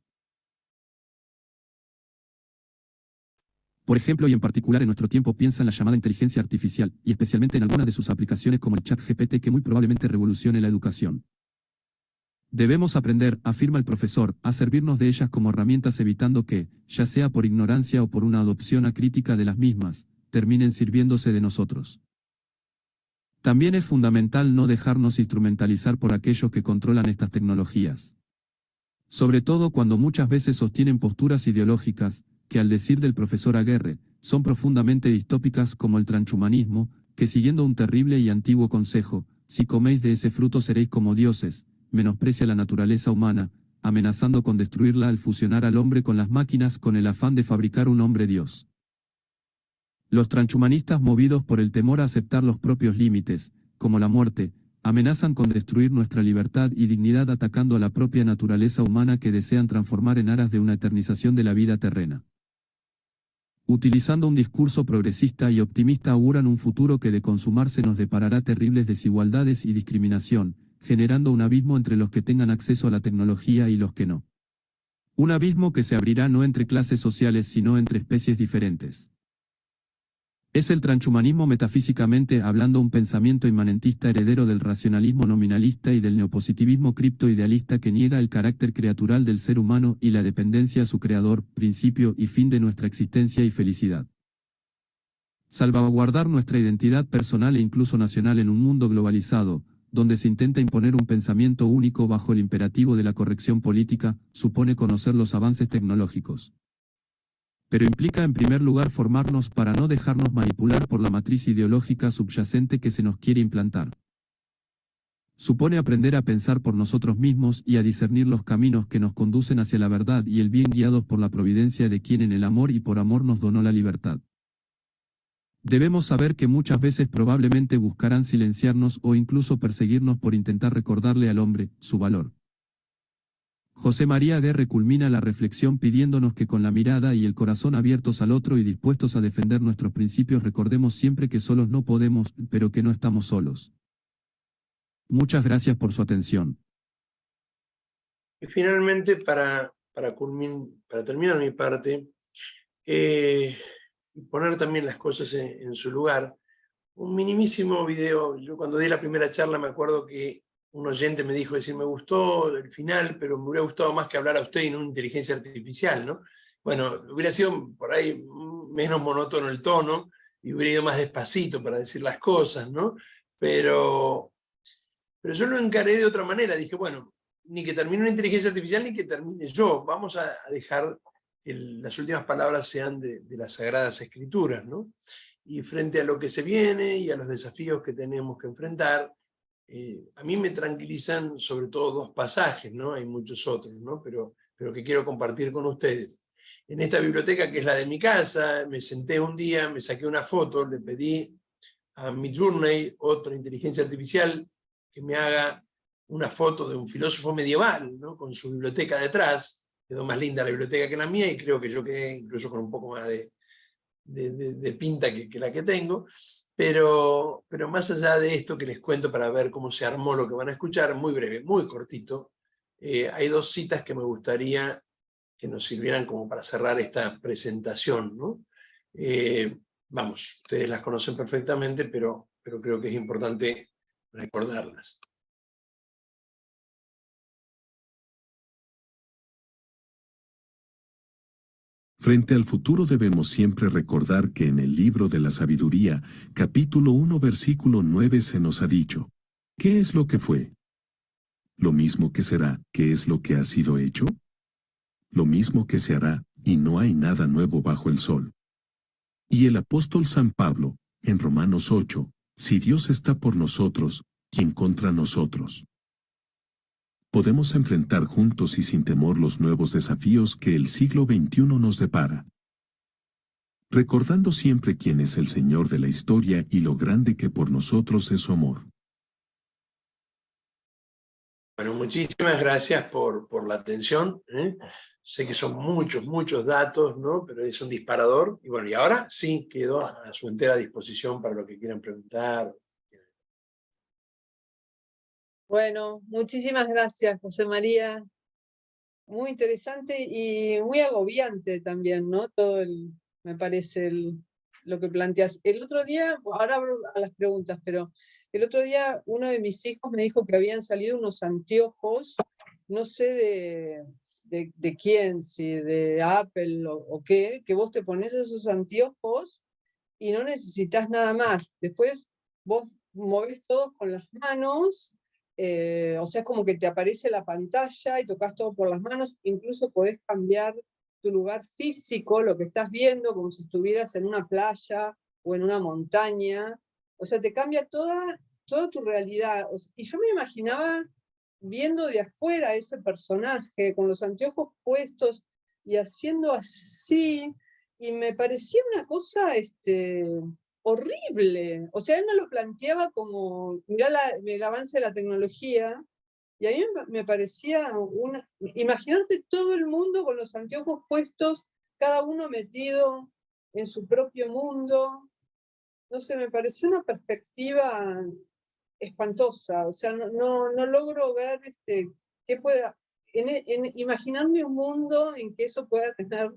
Speaker 5: Por ejemplo, y en particular en nuestro tiempo, piensa en la llamada inteligencia artificial, y especialmente en algunas de sus aplicaciones como el ChatGPT, que muy probablemente revolucione la educación. Debemos aprender, afirma el profesor, a servirnos de ellas como herramientas, evitando que, ya sea por ignorancia o por una adopción acrítica de las mismas, terminen sirviéndose de nosotros. También es fundamental no dejarnos instrumentalizar por aquellos que controlan estas tecnologías. Sobre todo cuando muchas veces sostienen posturas ideológicas, que al decir del profesor Aguerre, son profundamente distópicas, como el transhumanismo, que siguiendo un terrible y antiguo consejo, si coméis de ese fruto seréis como dioses, menosprecia la naturaleza humana, amenazando con destruirla al fusionar al hombre con las máquinas con el afán de fabricar un hombre Dios. Los transhumanistas, movidos por el temor a aceptar los propios límites, como la muerte, amenazan con destruir nuestra libertad y dignidad, atacando a la propia naturaleza humana que desean transformar en aras de una eternización de la vida terrena. Utilizando un discurso progresista y optimista, auguran un futuro que de consumarse nos deparará terribles desigualdades y discriminación, generando un abismo entre los que tengan acceso a la tecnología y los que no. Un abismo que se abrirá no entre clases sociales sino entre especies diferentes. Es el transhumanismo, metafísicamente hablando, un pensamiento inmanentista heredero del racionalismo nominalista y del neopositivismo criptoidealista, que niega el carácter creatural del ser humano y la dependencia a su creador, principio y fin de nuestra existencia y felicidad. Salvaguardar nuestra identidad personal e incluso nacional en un mundo globalizado, donde se intenta imponer un pensamiento único bajo el imperativo de la corrección política, supone conocer los avances tecnológicos. Pero implica en primer lugar formarnos para no dejarnos manipular por la matriz ideológica subyacente que se nos quiere implantar. Supone aprender a pensar por nosotros mismos y a discernir los caminos que nos conducen hacia la verdad y el bien, guiados por la providencia de quien en el amor y por amor nos donó la libertad. Debemos saber que muchas veces probablemente buscarán silenciarnos o incluso perseguirnos por intentar recordarle al hombre su valor. José María Aguerre culmina la reflexión pidiéndonos que con la mirada y el corazón abiertos al otro y dispuestos a defender nuestros principios, recordemos siempre que solos no podemos, pero que no estamos solos. Muchas gracias por su atención.
Speaker 2: Y finalmente, para para terminar mi parte, y poner también las cosas en su lugar, un minimísimo video. Yo cuando di la primera charla me acuerdo que un oyente me dijo, decir, me gustó el final, pero me hubiera gustado más que hablar a usted en una inteligencia artificial, ¿no? Bueno, hubiera sido por ahí menos monótono el tono, y hubiera ido más despacito para decir las cosas, ¿no? Pero yo lo encaré de otra manera. Dije, bueno, ni que termine una inteligencia artificial, ni que termine yo. Vamos a dejar que las últimas palabras sean de las Sagradas Escrituras, ¿no? Y frente a lo que se viene y a los desafíos que tenemos que enfrentar, a mí me tranquilizan sobre todo dos pasajes, ¿no? Hay muchos otros, ¿no? Pero que quiero compartir con ustedes. En esta biblioteca, que es la de mi casa, me senté un día, me saqué una foto, le pedí a Midjourney, otra inteligencia artificial, que me haga una foto de un filósofo medieval, ¿no? Con su biblioteca detrás. Quedó más linda la biblioteca que la mía, y creo que yo quedé incluso con un poco más de pinta que la que tengo. Pero más allá de esto que les cuento para ver cómo se armó lo que van a escuchar, muy breve, muy cortito, hay dos citas que me gustaría que nos sirvieran como para cerrar esta presentación, ¿no? Vamos, ustedes las conocen perfectamente, pero creo que es importante recordarlas.
Speaker 4: Frente al futuro debemos siempre recordar que en el libro de la sabiduría, capítulo 1, versículo 9 se nos ha dicho: ¿qué es lo que fue? Lo mismo que será, ¿qué es lo que ha sido hecho? Lo mismo que se hará, y no hay nada nuevo bajo el sol. Y el apóstol San Pablo, en Romanos 8, si Dios está por nosotros, ¿quién contra nosotros? Podemos enfrentar juntos y sin temor los nuevos desafíos que el siglo XXI nos depara. Recordando siempre quién es el Señor de la historia y lo grande que por nosotros es su amor.
Speaker 2: Bueno, muchísimas gracias por la atención, ¿eh? Sé que son muchos datos, ¿no? Pero es un disparador. Y bueno, y ahora sí, quedo a su entera disposición para lo que quieran preguntar.
Speaker 1: Bueno, muchísimas gracias, José María. Muy interesante y muy agobiante también, ¿no? Me parece lo que planteas. El otro día, ahora abro a las preguntas, pero el otro día uno de mis hijos me dijo que habían salido unos anteojos, no sé de quién, si de Apple o qué, que vos te pones esos anteojos y no necesitas nada más. Después vos movés todo con las manos, o sea, es como que te aparece la pantalla y tocas todo por las manos, incluso podés cambiar tu lugar físico, lo que estás viendo, como si estuvieras en una playa o en una montaña. O sea, te cambia toda tu realidad. Y yo me imaginaba viendo de afuera a ese personaje con los anteojos puestos y haciendo así, y me parecía una cosa horrible. O sea, él me lo planteaba como, mirá el avance de la tecnología, y a mí me parecía imaginarte todo el mundo con los anteojos puestos, cada uno metido en su propio mundo. No sé, me pareció una perspectiva espantosa. O sea, no logro ver qué pueda, imaginarme un mundo en que eso pueda tener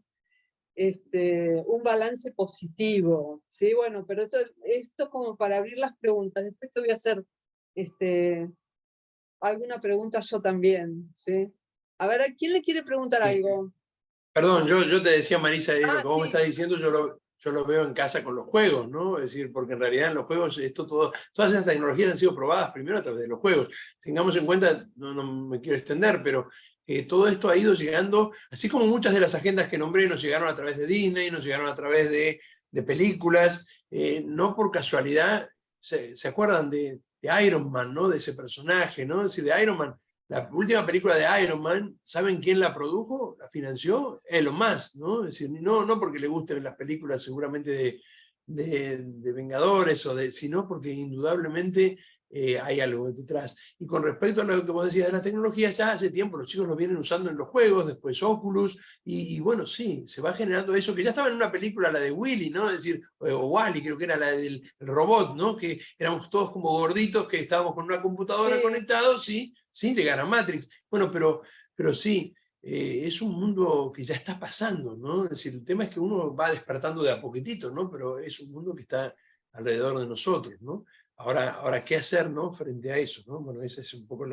Speaker 1: un balance positivo, ¿sí? Bueno, pero esto como para abrir las preguntas. Después te voy a hacer alguna pregunta yo también, ¿sí? A ver, ¿a quién le quiere preguntar algo?
Speaker 2: Perdón, yo te decía, Marisa, lo que vos me
Speaker 1: sí.
Speaker 2: estás diciendo, yo lo veo en casa con los juegos, ¿no? Es decir, porque en realidad en los juegos todas esas tecnologías han sido probadas primero a través de los juegos. Tengamos en cuenta, no me quiero extender, pero todo esto ha ido llegando, así como muchas de las agendas que nombré nos llegaron a través de Disney, nos llegaron a través de películas, no por casualidad, se acuerdan de Iron Man, ¿no? De ese personaje, ¿no? Es decir, de Iron Man. La última película de Iron Man, ¿saben quién la produjo? ¿La financió? Elon Musk, ¿no? Es decir, no porque le gusten las películas seguramente de Vengadores, sino porque indudablemente hay algo detrás. Y con respecto a lo que vos decías de las tecnologías, ya hace tiempo los chicos lo vienen usando en los juegos, después Oculus, y bueno, sí, se va generando eso, que ya estaba en una película, la de Willy, ¿no? Es decir, o Wall-E, creo que era la del robot, ¿no? Que éramos todos como gorditos, que estábamos con una computadora conectados, sí, sin llegar a Matrix. Bueno, pero sí, es un mundo que ya está pasando, ¿no? Es decir, el tema es que uno va despertando de a poquitito, ¿no? Pero es un mundo que está alrededor de nosotros, ¿no? Ahora ¿qué hacer, ¿no? Frente a eso, ¿no? Bueno, ese es un poco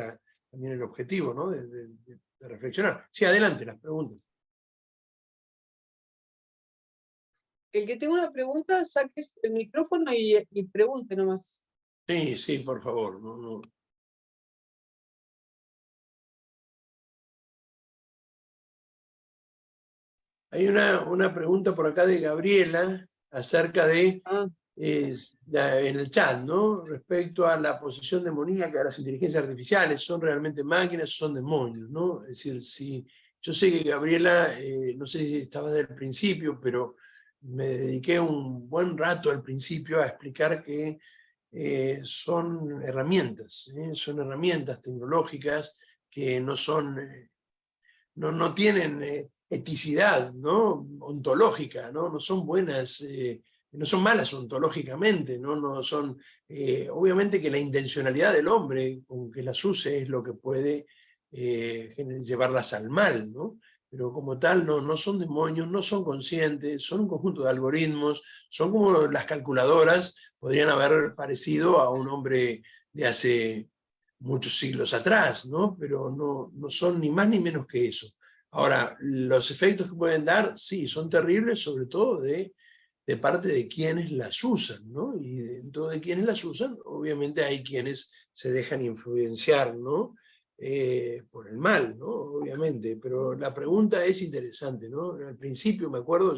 Speaker 2: también el objetivo, ¿no? De reflexionar. Sí, adelante, las preguntas.
Speaker 1: El que tenga una pregunta, saque el micrófono y pregunte nomás.
Speaker 2: Sí, sí, por favor. No. Hay una pregunta por acá de Gabriela acerca de, en el chat, ¿no? Respecto a la posición demoníaca de las inteligencias artificiales, ¿son realmente máquinas o son demonios, ¿no? Es decir, si yo sé que Gabriela, no sé si estaba desde el principio, pero me dediqué un buen rato al principio a explicar que son herramientas tecnológicas que no son, no tienen eticidad, ¿no? Ontológica, ¿no? No son buenas, no son malas ontológicamente, no son, obviamente que la intencionalidad del hombre con que las use es lo que puede llevarlas al mal, ¿no? Pero como tal no son demonios, no son conscientes, son un conjunto de algoritmos, son como las calculadoras, podrían haber parecido a un hombre de hace muchos siglos atrás, ¿no? Pero no son ni más ni menos que eso. Ahora, los efectos que pueden dar, sí, son terribles, sobre todo de parte de quienes las usan, ¿no? Y dentro de quienes las usan, obviamente hay quienes se dejan influenciar, ¿no? Por el mal, ¿no? Obviamente, pero la pregunta es interesante, ¿no? Al principio me acuerdo,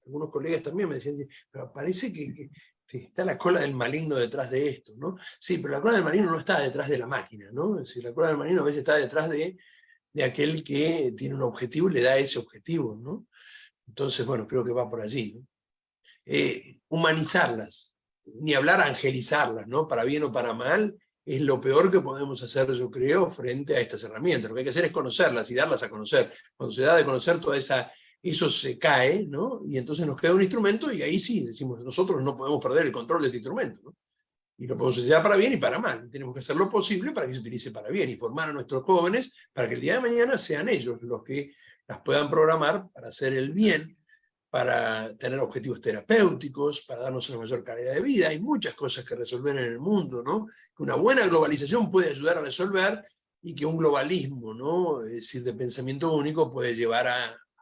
Speaker 2: algunos colegas también me decían, pero parece que está la cola del maligno detrás de esto, ¿no? Sí, pero la cola del maligno no está detrás de la máquina, ¿no? Es decir, la cola del maligno a veces está detrás de aquel que tiene un objetivo y le da ese objetivo, ¿no? Entonces, bueno, creo que va por allí, ¿no? Humanizarlas, ni hablar angelizarlas, ¿no? Para bien o para mal, es lo peor que podemos hacer, yo creo, frente a estas herramientas. Lo que hay que hacer es conocerlas y darlas a conocer. Cuando se da de conocer toda eso se cae, ¿no? Y entonces nos queda un instrumento y ahí sí, decimos, nosotros no podemos perder el control de este instrumento, ¿no? Y lo podemos utilizar para bien y para mal. Tenemos que hacer lo posible para que se utilice para bien y formar a nuestros jóvenes para que el día de mañana sean ellos los que las puedan programar para hacer el bien, para tener objetivos terapéuticos, para darnos una mayor calidad de vida. Hay muchas cosas que resolver en el mundo, ¿no? Que una buena globalización puede ayudar a resolver y que un globalismo, ¿no? Es decir, de pensamiento único puede llevar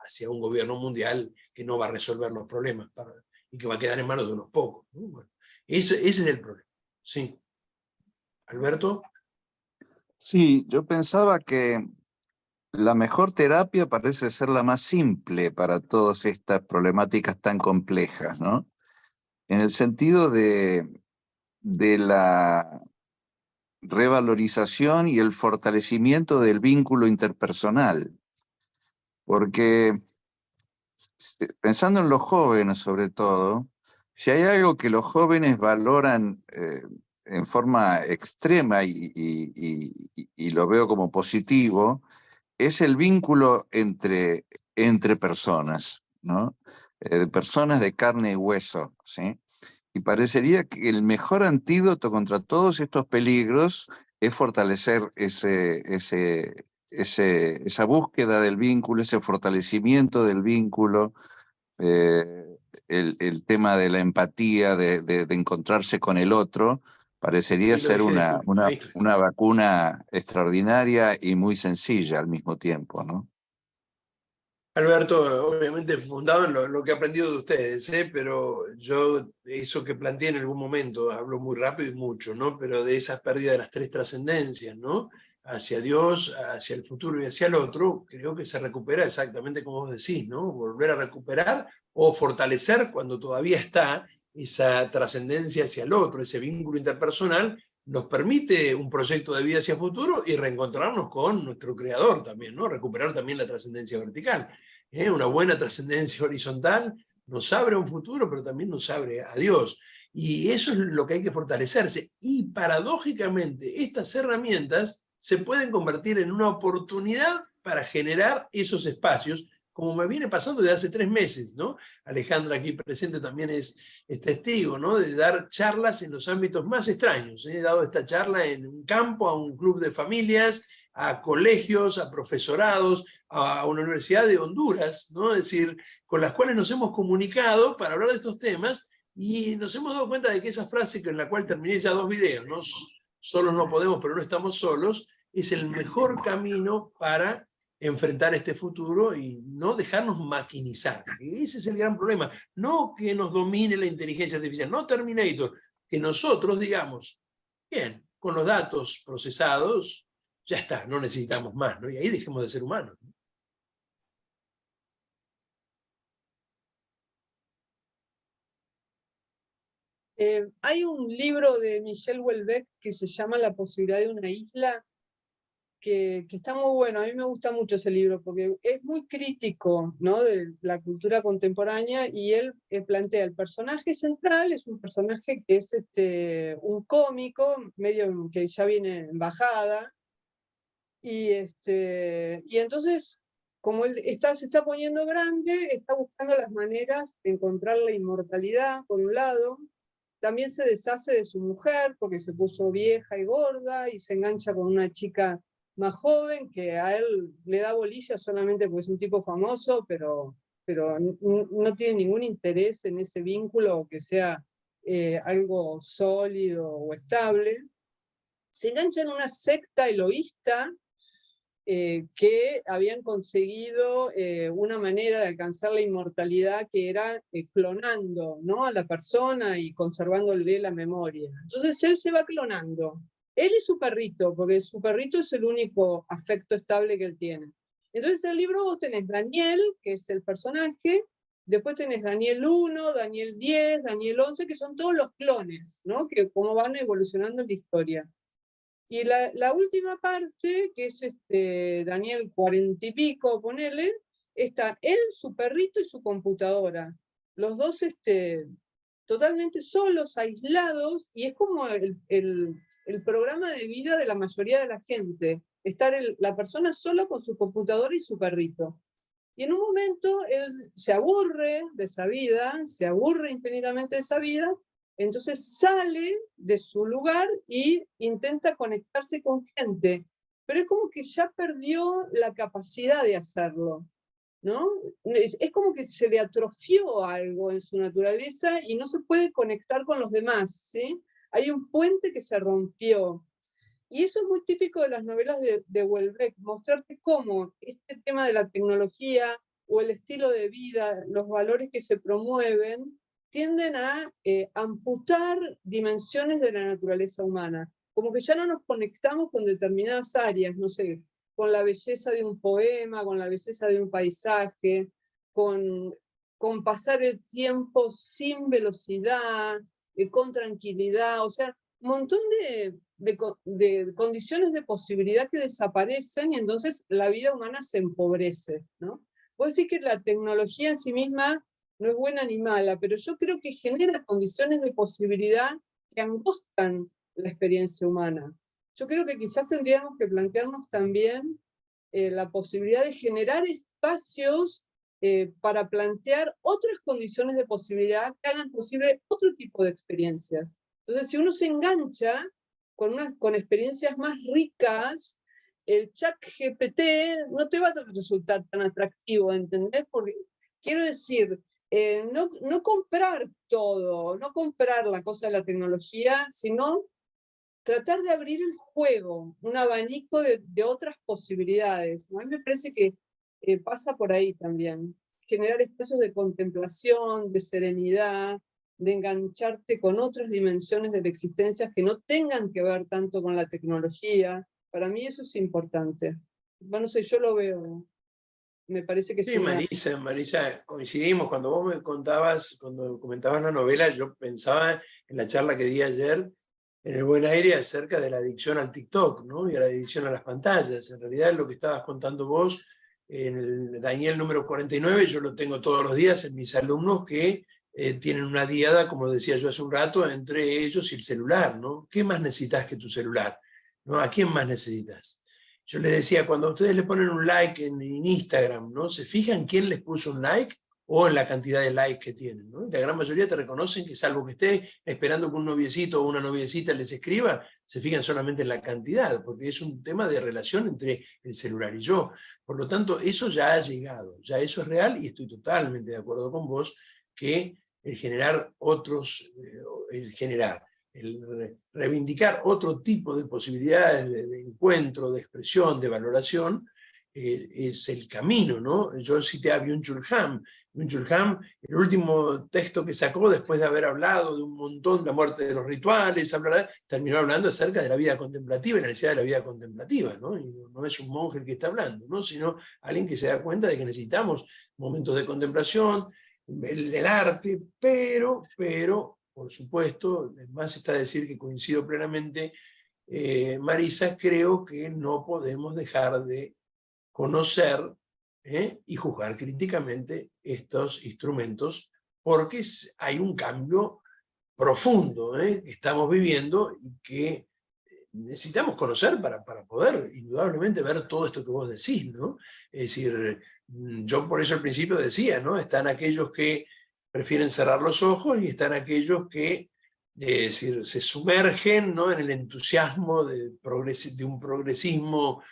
Speaker 2: hacia un gobierno mundial que no va a resolver los problemas y que va a quedar en manos de unos pocos, ¿no? Bueno, ese es el problema. Sí. ¿Alberto?
Speaker 6: Sí, yo pensaba que la mejor terapia parece ser la más simple para todas estas problemáticas tan complejas, ¿no? En el sentido de la revalorización y el fortalecimiento del vínculo interpersonal. Porque pensando en los jóvenes sobre todo, si hay algo que los jóvenes valoran en forma extrema y lo veo como positivo, es el vínculo entre personas, ¿no? Personas de carne y hueso, ¿sí? Y parecería que el mejor antídoto contra todos estos peligros es fortalecer esa búsqueda del vínculo, ese fortalecimiento del vínculo, el tema de la empatía, de encontrarse con el otro, parecería ser una vacuna extraordinaria y muy sencilla al mismo tiempo, ¿no?
Speaker 2: Alberto, obviamente fundado en lo que he aprendido de ustedes, pero yo eso que planteé en algún momento, hablo muy rápido y mucho, ¿no? Pero de esas pérdidas de las tres trascendencias, ¿no? Hacia Dios, hacia el futuro y hacia el otro, creo que se recupera exactamente como vos decís, ¿no? Volver a recuperar o fortalecer cuando todavía está esa trascendencia hacia el otro, ese vínculo interpersonal, nos permite un proyecto de vida hacia el futuro y reencontrarnos con nuestro creador también, ¿no? Recuperar también la trascendencia vertical. Una buena trascendencia horizontal nos abre a un futuro, pero también nos abre a Dios. Y eso es lo que hay que fortalecerse. Y paradójicamente, estas herramientas se pueden convertir en una oportunidad para generar esos espacios, como me viene pasando desde hace 3 meses, ¿no? Alejandra aquí presente también es testigo, ¿no? De dar charlas en los ámbitos más extraños. He dado esta charla en un campo, a un club de familias, a colegios, a profesorados, a una universidad de Honduras, ¿no? Es decir, con las cuales nos hemos comunicado para hablar de estos temas, y nos hemos dado cuenta de que esa frase con la cual terminé ya 2 videos, ¿no? Solos no podemos, pero no estamos solos, es el mejor camino para enfrentar este futuro y no dejarnos maquinizar. Ese es el gran problema. No que nos domine la inteligencia artificial, no Terminator, que nosotros digamos, bien, con los datos procesados, ya está, no necesitamos más, ¿no? Y ahí dejemos de ser humanos.
Speaker 1: Hay un libro de Michel Houellebecq que se llama La posibilidad de una isla, que está muy bueno. A mí me gusta mucho ese libro porque es muy crítico, ¿no?, de la cultura contemporánea, y él plantea el personaje central, es un personaje que es un cómico, medio que ya viene en bajada, y entonces, como él se está poniendo grande, está buscando las maneras de encontrar la inmortalidad, por un lado. También se deshace de su mujer porque se puso vieja y gorda, y se engancha con una chica más joven que a él le da bolilla solamente porque es un tipo famoso, pero no tiene ningún interés en ese vínculo o que sea algo sólido o estable. Se engancha en una secta eloísta que habían conseguido una manera de alcanzar la inmortalidad, que era clonando, ¿no?, a la persona y conservándole la memoria. Entonces él se va clonando, él y su perrito, porque su perrito es el único afecto estable que él tiene. Entonces en el libro vos tenés Daniel, que es el personaje, después tenés Daniel 1, Daniel 10, Daniel 11, que son todos los clones, ¿no?, que cómo van evolucionando en la historia. Y la última parte, que es Daniel 40 y pico, ponele, está él, su perrito y su computadora. Los dos totalmente solos, aislados, y es como el programa de vida de la mayoría de la gente, estar la persona sola con su computadora y su perrito. Y en un momento él se aburre de esa vida, se aburre infinitamente de esa vida, entonces sale de su lugar y intenta conectarse con gente, pero es como que ya perdió la capacidad de hacerlo, ¿no? Es como que se le atrofió algo en su naturaleza y no se puede conectar con los demás, ¿sí? Hay un puente que se rompió. Y eso es muy típico de las novelas de Houellebecq, mostrarte cómo este tema de la tecnología o el estilo de vida, los valores que se promueven, tienden a amputar dimensiones de la naturaleza humana. Como que ya no nos conectamos con determinadas áreas, no sé, con la belleza de un poema, con la belleza de un paisaje, con pasar el tiempo sin velocidad, con tranquilidad, o sea, un montón de condiciones de posibilidad que desaparecen, y entonces la vida humana se empobrece, ¿no? Puedo decir que la tecnología en sí misma no es buena ni mala, pero yo creo que genera condiciones de posibilidad que angostan la experiencia humana. Yo creo que quizás tendríamos que plantearnos también la posibilidad de generar espacios para plantear otras condiciones de posibilidad que hagan posible otro tipo de experiencias. Entonces, si uno se engancha con experiencias más ricas, el ChatGPT no te va a resultar tan atractivo, ¿entendés? Porque, quiero decir, no comprar todo, no comprar la cosa de la tecnología, sino tratar de abrir el juego, un abanico de otras posibilidades. A mí me parece que pasa por ahí también. Generar espacios de contemplación, de serenidad, de engancharte con otras dimensiones de la existencia que no tengan que ver tanto con la tecnología. Para mí eso es importante. Bueno, no sé, yo lo veo. Me parece que
Speaker 2: sí, Marisa, coincidimos. Cuando vos me contabas, cuando comentabas la novela, yo pensaba en la charla que di ayer en El Buen Aire acerca de la adicción al TikTok, ¿no?, y a la adicción a las pantallas. En realidad lo que estabas contando vos, en el Daniel número 49, yo lo tengo todos los días en mis alumnos que tienen una diada, como decía yo hace un rato, entre ellos y el celular, ¿no? ¿Qué más necesitas que tu celular? ¿No? ¿A quién más necesitas? Yo les decía, cuando ustedes le ponen un like en Instagram, ¿no?, ¿se fijan quién les puso un like o en la cantidad de likes que tienen, ¿no? La gran mayoría te reconocen que, salvo que esté esperando que un noviecito o una noviecita les escriba, se fijan solamente en la cantidad, porque es un tema de relación entre el celular y yo. Por lo tanto, eso ya ha llegado, ya eso es real, y estoy totalmente de acuerdo con vos que el reivindicar otro tipo de posibilidades de encuentro, de expresión, de valoración, es el camino, ¿no? Yo cité a Byung-Chul Han. Byung-Chul Han, el último texto que sacó después de haber hablado de un montón de la muerte de los rituales, terminó hablando acerca de la vida contemplativa y la necesidad de la vida contemplativa, ¿no? Y no es un monje el que está hablando, ¿no? Sino alguien que se da cuenta de que necesitamos momentos de contemplación, el arte, pero, por supuesto, más está decir que coincido plenamente, Marisa, creo que no podemos dejar de conocer y juzgar críticamente estos instrumentos, porque hay un cambio profundo que estamos viviendo y que necesitamos conocer para poder indudablemente ver todo esto que vos decís, ¿no? Es decir, yo por eso al principio decía, ¿no? Están aquellos que prefieren cerrar los ojos y están aquellos que decir, se sumergen, ¿no? En el entusiasmo de un progresismo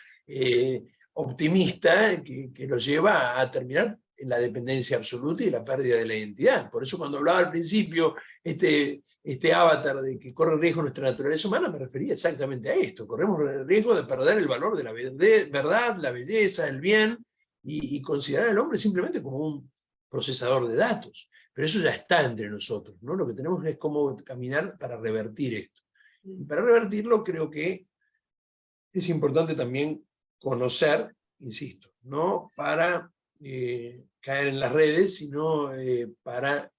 Speaker 2: optimista que los lleva a terminar en la dependencia absoluta y la pérdida de la identidad. Por eso cuando hablaba al principio este avatar de que corre riesgo nuestra naturaleza humana, me refería exactamente a esto. Corremos el riesgo de perder el valor de la verdad, la belleza, el bien, y considerar al hombre simplemente como un procesador de datos. Pero eso ya está entre nosotros, ¿no? Lo que tenemos es cómo caminar para revertir esto. Y para revertirlo creo que es importante también conocer, insisto, no para caer en las redes, sino para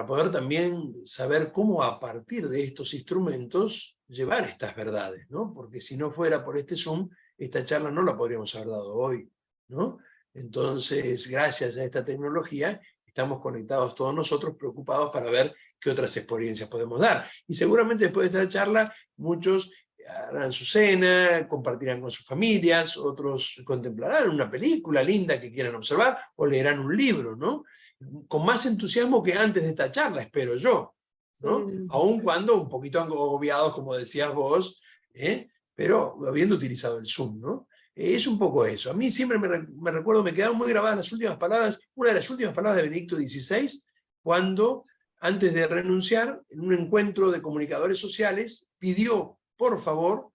Speaker 2: poder también saber cómo a partir de estos instrumentos llevar estas verdades, ¿no? Porque si no fuera por este Zoom, esta charla no la podríamos haber dado hoy, ¿no? Entonces, gracias a esta tecnología, estamos conectados todos nosotros, preocupados para ver qué otras experiencias podemos dar. Y seguramente después de esta charla, muchos harán su cena, compartirán con sus familias, otros contemplarán una película linda que quieran observar, o leerán un libro, ¿no? Con más entusiasmo que antes de esta charla, espero yo, ¿no?
Speaker 1: Sí.
Speaker 2: Aun cuando un poquito agobiados, como decías vos, pero habiendo utilizado el Zoom, ¿no? Es un poco eso. A mí siempre me recuerdo, me quedaron muy grabadas las últimas palabras, una de las últimas palabras de Benedicto XVI, cuando, antes de renunciar, en un encuentro de comunicadores sociales, pidió, por favor,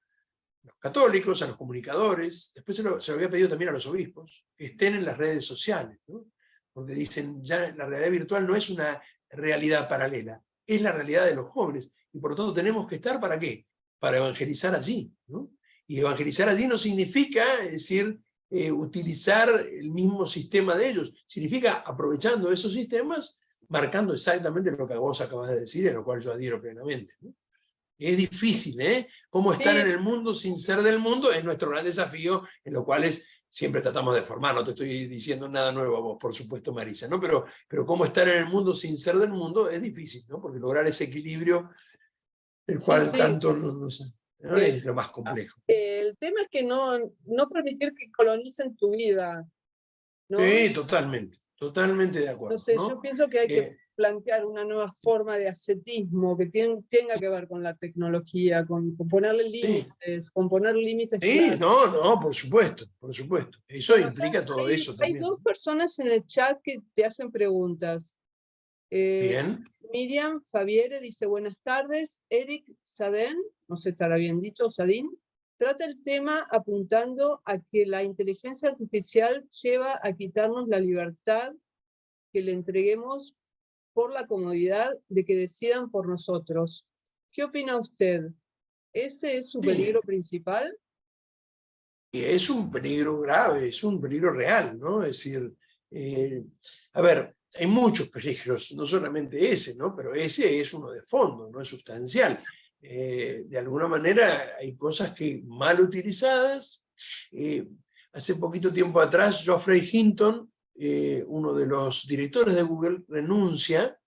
Speaker 2: a los católicos, a los comunicadores, después se lo había pedido también a los obispos, que estén en las redes sociales, ¿no? Porque dicen, ya la realidad virtual no es una realidad paralela, es la realidad de los jóvenes, y por lo tanto tenemos que estar, ¿para qué? Para evangelizar allí, ¿no? Y evangelizar allí no significa, es decir, utilizar el mismo sistema de ellos, significa aprovechando esos sistemas, marcando exactamente lo que vos acabas de decir, a lo cual yo adhiero plenamente, ¿no? Es difícil, ¿eh? Cómo estar en el mundo sin ser del mundo es nuestro gran desafío, en lo cual siempre tratamos de formar, no te estoy diciendo nada nuevo a vos, por supuesto, Marisa, ¿no? Pero cómo estar en el mundo sin ser del mundo es difícil, ¿no? Porque lograr ese equilibrio, el cual tanto ¿no? Es lo más complejo.
Speaker 1: El tema es que no permitir que colonicen tu vida, ¿no?
Speaker 2: Sí, totalmente de acuerdo.
Speaker 1: Entonces,
Speaker 2: ¿no?
Speaker 1: yo pienso que hay que plantear una nueva forma de ascetismo que tenga que ver con la tecnología, con ponerle límites, con poner límites.
Speaker 2: Sí,
Speaker 1: claros.
Speaker 2: no, por supuesto. Eso implica todo eso también.
Speaker 1: Hay dos personas en el chat que te hacen preguntas.
Speaker 2: Bien.
Speaker 1: Miriam Fabiere dice, buenas tardes. Eric Sadén, no sé si estará bien dicho, Sadín, trata el tema apuntando a que la inteligencia artificial lleva a quitarnos la libertad que le entreguemos por la comodidad de que decidan por nosotros. ¿Qué opina usted? ¿Ese es su peligro principal?
Speaker 2: Y es un peligro grave, es un peligro real, ¿no? Es decir, a ver, hay muchos peligros, no solamente ese, ¿no? Pero ese es uno de fondo, no es sustancial. De alguna manera hay cosas que mal utilizadas. Hace poquito tiempo atrás, Geoffrey Hinton, uno de los directores de Google, renuncia,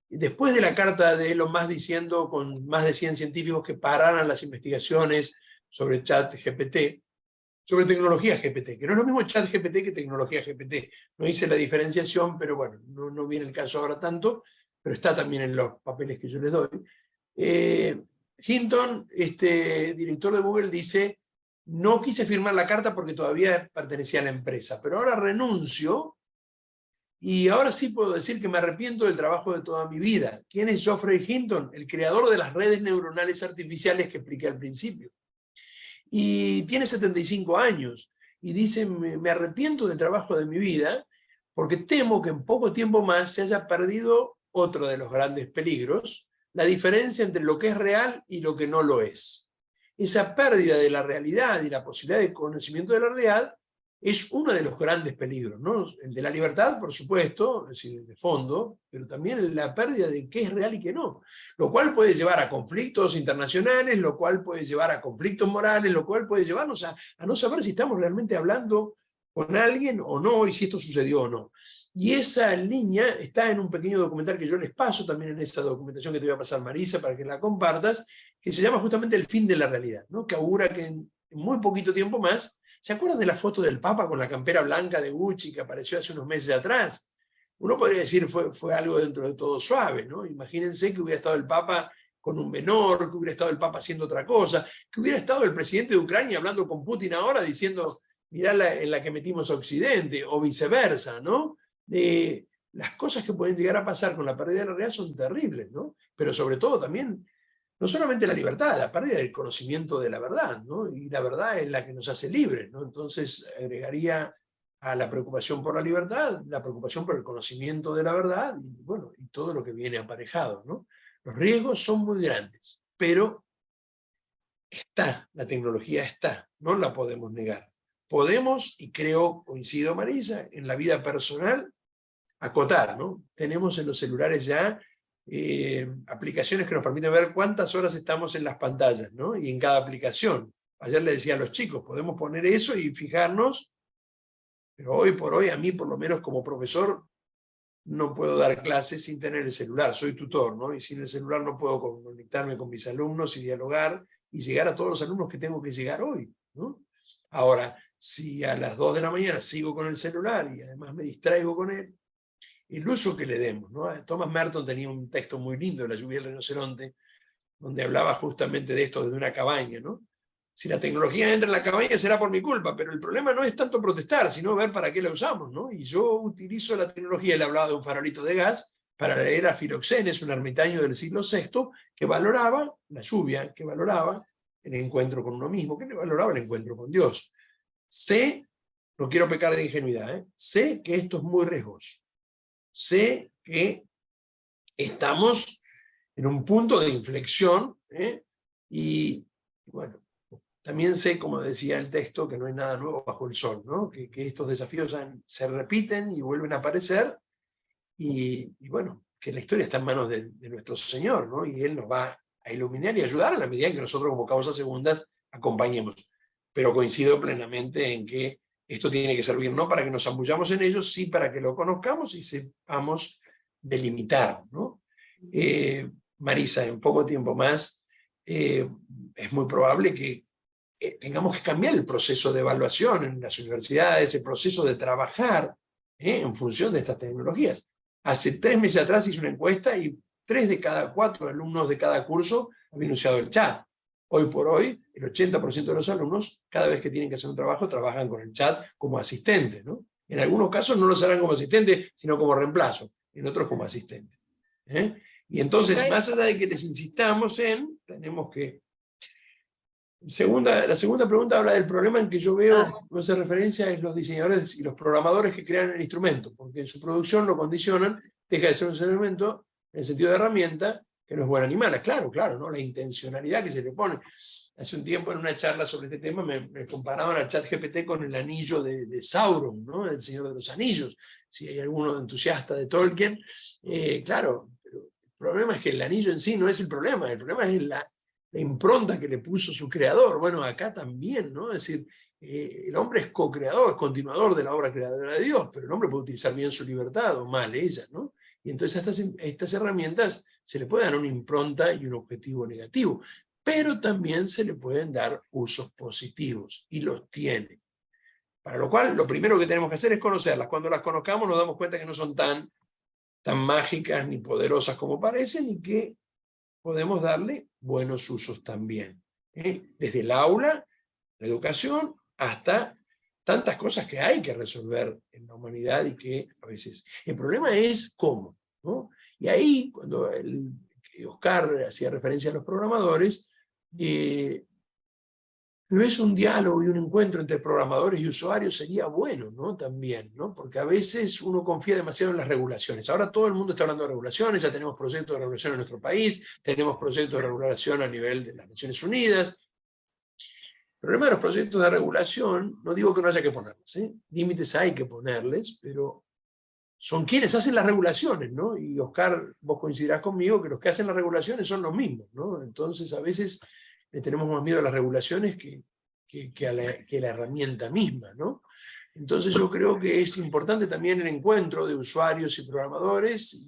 Speaker 2: después de la carta de Elon Musk diciendo con más de 100 científicos que pararan las investigaciones sobre ChatGPT, sobre tecnología GPT, que no es lo mismo chat GPT que tecnología GPT. No hice la diferenciación, pero bueno, no viene el caso ahora tanto, pero está también en los papeles que yo les doy. Hinton, director de Google, dice: no quise firmar la carta porque todavía pertenecía a la empresa, pero ahora renuncio y ahora sí puedo decir que me arrepiento del trabajo de toda mi vida. ¿Quién es Geoffrey Hinton? El creador de las redes neuronales artificiales que expliqué al principio. Y tiene 75 años y dice: me arrepiento del trabajo de mi vida porque temo que en poco tiempo más se haya perdido otro de los grandes peligros, la diferencia entre lo que es real y lo que no lo es. Esa pérdida de la realidad y la posibilidad de conocimiento de la realidad es uno de los grandes peligros, ¿no? El de la libertad, por supuesto, es decir, de fondo, pero también la pérdida de qué es real y qué no, lo cual puede llevar a conflictos internacionales, lo cual puede llevar a conflictos morales, lo cual puede llevarnos a no saber si estamos realmente hablando con alguien o no, y si esto sucedió o no. Y esa línea está en un pequeño documental que yo les paso, también en esa documentación que te voy a pasar, Marisa, para que la compartas, que se llama justamente El fin de la realidad, ¿no? Que augura que en muy poquito tiempo más. ¿Se acuerdan de la foto del Papa con la campera blanca de Gucci que apareció hace unos meses atrás? Uno podría decir fue algo dentro de todo suave, ¿no? Imagínense que hubiera estado el Papa con un menor, que hubiera estado el Papa haciendo otra cosa, que hubiera estado el presidente de Ucrania hablando con Putin ahora diciendo: mirá en la que metimos a Occidente, o viceversa, ¿no? Las cosas que pueden llegar a pasar con la pérdida de la realidad son terribles, ¿no? Pero sobre todo también, no solamente la libertad, la pérdida del conocimiento de la verdad, ¿no? Y la verdad es la que nos hace libres, ¿no? Entonces agregaría a la preocupación por la libertad, la preocupación por el conocimiento de la verdad, y bueno, y todo lo que viene aparejado, ¿no? Los riesgos son muy grandes, pero la tecnología está, no la podemos negar. Podemos, y creo, coincido Marisa, en la vida personal, acotar, ¿no? Tenemos en los celulares ya aplicaciones que nos permiten ver cuántas horas estamos en las pantallas, ¿no? Y en cada aplicación. Ayer le decía a los chicos, podemos poner eso y fijarnos, pero hoy por hoy, a mí por lo menos como profesor, no puedo dar clases sin tener el celular, soy tutor, ¿no? Y sin el celular no puedo conectarme con mis alumnos y dialogar y llegar a todos los alumnos que tengo que llegar hoy, ¿no? Ahora, si a las 2 de la mañana sigo con el celular y además me distraigo con él, el uso que le demos, ¿no? Thomas Merton tenía un texto muy lindo de La lluvia del rinoceronte, donde hablaba justamente de esto desde una cabaña, ¿no? Si la tecnología entra en la cabaña será por mi culpa, pero el problema no es tanto protestar, sino ver para qué la usamos, ¿no? Y yo utilizo la tecnología, él hablaba de un farolito de gas, para leer a Filoxenes, un ermitaño del siglo VI, que valoraba la lluvia, que valoraba el encuentro con uno mismo, que valoraba el encuentro con Dios. Sé, no quiero pecar de ingenuidad, sé que esto es muy riesgoso. Sé que estamos en un punto de inflexión, y bueno, también sé, como decía el texto, que no hay nada nuevo bajo el sol, ¿no? Que estos desafíos se repiten y vuelven a aparecer, y bueno, que la historia está en manos de nuestro Señor, ¿no? Y Él nos va a iluminar y ayudar a la medida en que nosotros como causas segundas acompañemos. Pero coincido plenamente en que esto tiene que servir no para que nos zambullamos en ellos, sí para que lo conozcamos y sepamos delimitar, ¿no? Marisa, en poco tiempo más, es muy probable que tengamos que cambiar el proceso de evaluación en las universidades, el proceso de trabajar en función de estas tecnologías. Hace 3 meses atrás hice una encuesta y 3 de cada 4 alumnos de cada curso habían usado el chat. Hoy por hoy, el 80% de los alumnos, cada vez que tienen que hacer un trabajo, trabajan con el chat como asistente, ¿no? En algunos casos no lo harán como asistente, sino como reemplazo, en otros como asistente. Y entonces, más allá de que les insistamos tenemos que... La segunda pregunta habla del problema en que yo veo, no hace referencia, es los diseñadores y los programadores que crean el instrumento, porque en su producción lo condicionan, deja de ser un instrumento en el sentido de herramienta, que no es buena ni mala, claro, ¿no? La intencionalidad que se le pone. Hace un tiempo en una charla sobre este tema me comparaban al ChatGPT con el anillo de Sauron, ¿no? El Señor de los Anillos. Si hay alguno entusiasta de Tolkien, claro, pero el problema es que el anillo en sí no es el problema es la impronta que le puso su creador. Bueno, acá también, ¿no? Es decir, el hombre es co-creador, es continuador de la obra creadora de Dios, pero el hombre puede utilizar bien su libertad o mal ella, ¿no? Y entonces a estas herramientas se le puede dar una impronta y un objetivo negativo. pero también se le pueden dar usos positivos, y los tiene. Para lo cual, lo primero que tenemos que hacer es conocerlas. Cuando las conozcamos nos damos cuenta que no son tan mágicas ni poderosas como parecen, y que podemos darle buenos usos también. Desde el aula, la educación, hasta tantas cosas que hay que resolver en la humanidad y que a veces... El problema es cómo, ¿no? Y ahí, cuando Oscar hacía referencia a los programadores, no es un diálogo y un encuentro entre programadores y usuarios, sería bueno, ¿no? También, ¿no? Porque a veces uno confía demasiado en las regulaciones. Ahora todo el mundo está hablando de regulaciones, ya tenemos proyectos de regulación en nuestro país, tenemos proyectos de regulación a nivel de las Naciones Unidas. El problema de los proyectos de regulación, no digo que no haya que ponerles, límites hay que ponerles, pero son quienes hacen las regulaciones, ¿no? Y Oscar, vos coincidirás conmigo que los que hacen las regulaciones son los mismos, ¿no? Entonces a veces le tenemos más miedo a las regulaciones que a la herramienta misma, ¿no? Entonces yo creo que es importante también el encuentro de usuarios y programadores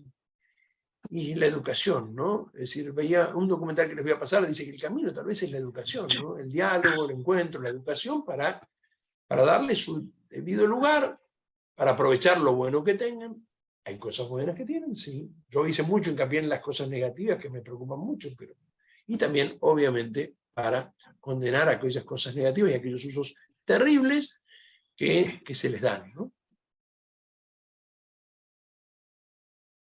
Speaker 2: y la educación, ¿no? Es decir, veía un documental que les voy a pasar, dice que el camino tal vez es la educación, ¿no? El diálogo, el encuentro, la educación para darle su debido lugar, para aprovechar lo bueno que tengan. Hay cosas buenas que tienen, sí. Yo hice mucho hincapié en las cosas negativas que me preocupan mucho, pero... Y también, obviamente, para condenar aquellas cosas negativas y aquellos usos terribles que se les dan, ¿no?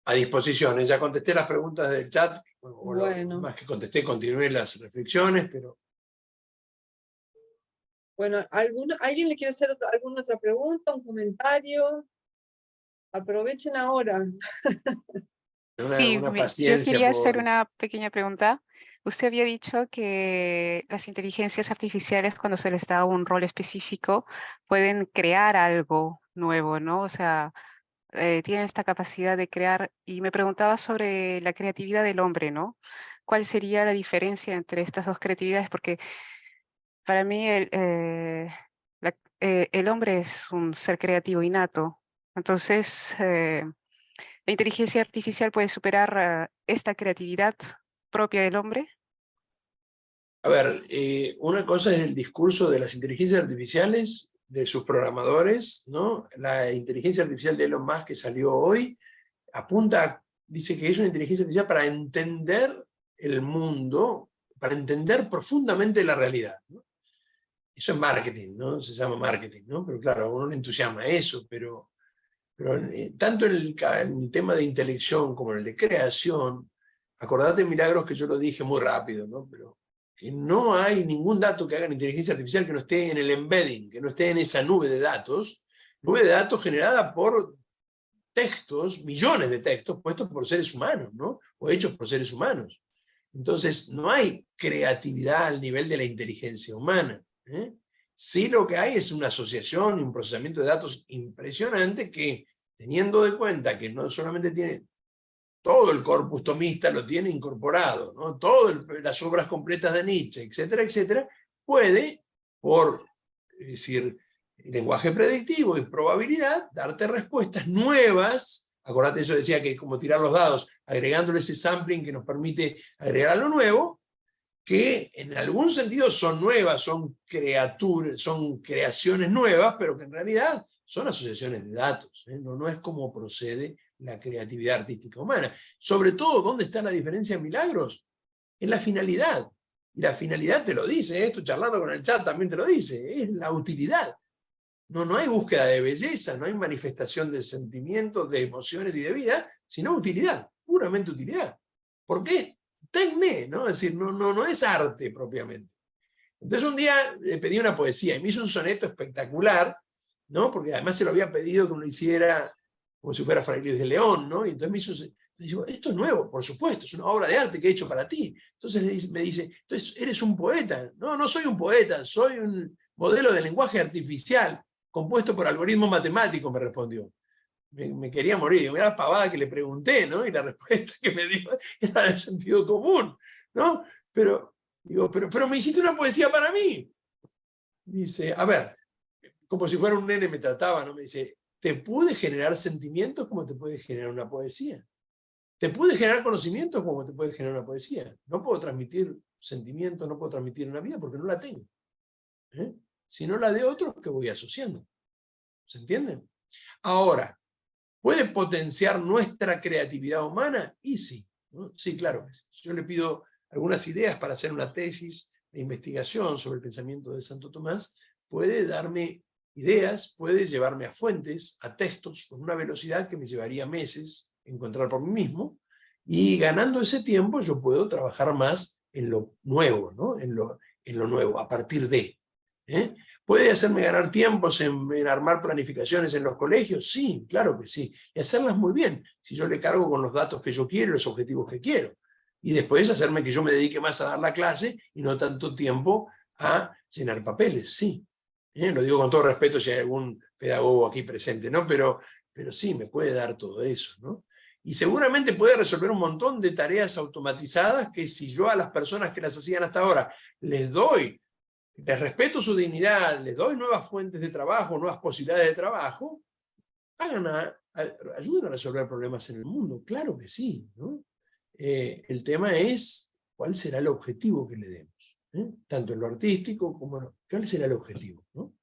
Speaker 2: A disposición. Ya contesté las preguntas del chat. Bueno. Más que contesté, continué las reflexiones, pero...
Speaker 1: Bueno, ¿alguien le quiere hacer alguna otra pregunta, un comentario? Aprovechen ahora.
Speaker 7: Una yo quería hacer una pequeña pregunta. Usted había dicho que las inteligencias artificiales, cuando se les da un rol específico, pueden crear algo nuevo, ¿no? O sea, tienen esta capacidad de crear, y me preguntaba sobre la creatividad del hombre, ¿no? ¿Cuál sería la diferencia entre estas dos creatividades? Porque para mí el hombre es un ser creativo innato. Entonces, ¿la inteligencia artificial puede superar esta creatividad propia del hombre?
Speaker 2: A ver, una cosa es el discurso de las inteligencias artificiales, de sus programadores, ¿no? La inteligencia artificial de Elon Musk que salió hoy, dice que es una inteligencia artificial para entender el mundo, para entender profundamente la realidad, ¿no? Eso es marketing, ¿no? Se llama marketing, ¿no? Pero claro, a uno le entusiasma eso, pero tanto en el tema de intelección como en el de creación, acordate, Milagros, que yo lo dije muy rápido, ¿no? Pero que no hay ningún dato que haga en inteligencia artificial que no esté en el embedding, que no esté en esa nube de datos generada por textos, millones de textos puestos por seres humanos, ¿no? O hechos por seres humanos. Entonces, no hay creatividad al nivel de la inteligencia humana, ¿eh? Sí, lo que hay es una asociación y un procesamiento de datos impresionante que, teniendo de cuenta que no solamente tiene todo el corpus tomista, lo tiene incorporado, ¿no? Todas las obras completas de Nietzsche, etcétera, etcétera, puede, por lenguaje predictivo y probabilidad, darte respuestas nuevas. Acordate, eso decía que como tirar los dados, agregándole ese sampling que nos permite agregar algo nuevo, que en algún sentido son nuevas, son creaciones nuevas, pero que en realidad son asociaciones de datos, ¿eh? No es como procede la creatividad artística humana. Sobre todo, ¿dónde está la diferencia, Milagros? En la finalidad. Y la finalidad te lo dice, esto charlando con el chat también te lo dice, es la utilidad. No hay búsqueda de belleza, no hay manifestación de sentimientos, de emociones y de vida, sino utilidad, puramente utilidad. ¿Por qué? Tecné, ¿no? Es decir, no es arte propiamente. Entonces un día le pedí una poesía y me hizo un soneto espectacular, ¿no? Porque además se lo había pedido que me lo hiciera como si fuera Fray Luis de León, ¿no? Y entonces me dijo, esto es nuevo, por supuesto, es una obra de arte que he hecho para ti. Entonces me dice, entonces eres un poeta. No soy un poeta, soy un modelo de lenguaje artificial compuesto por algoritmos matemáticos, me respondió. Me quería morir, digo, mirá la pavada que le pregunté, ¿no? Y la respuesta que me dio era de sentido común, ¿no? Pero me hiciste una poesía para mí. Dice, a ver, como si fuera un nene me trataba, ¿no? Me dice, te pude generar sentimientos como te puede generar una poesía. Te pude generar conocimientos como te puede generar una poesía. No puedo transmitir sentimientos, no puedo transmitir una vida porque no la tengo. Sino la de otros que voy asociando. ¿Se entiende? Ahora, ¿puede potenciar nuestra creatividad humana? Y sí, ¿no? Sí, claro que sí. Yo le pido algunas ideas para hacer una tesis de investigación sobre el pensamiento de Santo Tomás, puede darme ideas, puede llevarme a fuentes, a textos, con una velocidad que me llevaría meses encontrar por mí mismo, y ganando ese tiempo yo puedo trabajar más en lo nuevo, ¿no? En lo nuevo, a partir de. ¿Puede hacerme ganar tiempos en armar planificaciones en los colegios? Sí, claro que sí. Y hacerlas muy bien, si yo le cargo con los datos que yo quiero, los objetivos que quiero. Y después hacerme que yo me dedique más a dar la clase y no tanto tiempo a llenar papeles, sí. Lo digo con todo respeto si hay algún pedagogo aquí presente, ¿no? Pero sí, me puede dar todo eso, ¿no? Y seguramente puede resolver un montón de tareas automatizadas que si yo a las personas que las hacían hasta ahora les respeto su dignidad, les doy nuevas fuentes de trabajo, nuevas posibilidades de trabajo, ayuden a resolver problemas en el mundo, claro que sí, ¿no? El tema es cuál será el objetivo que le demos, tanto en lo artístico como cuál será el objetivo, ¿no?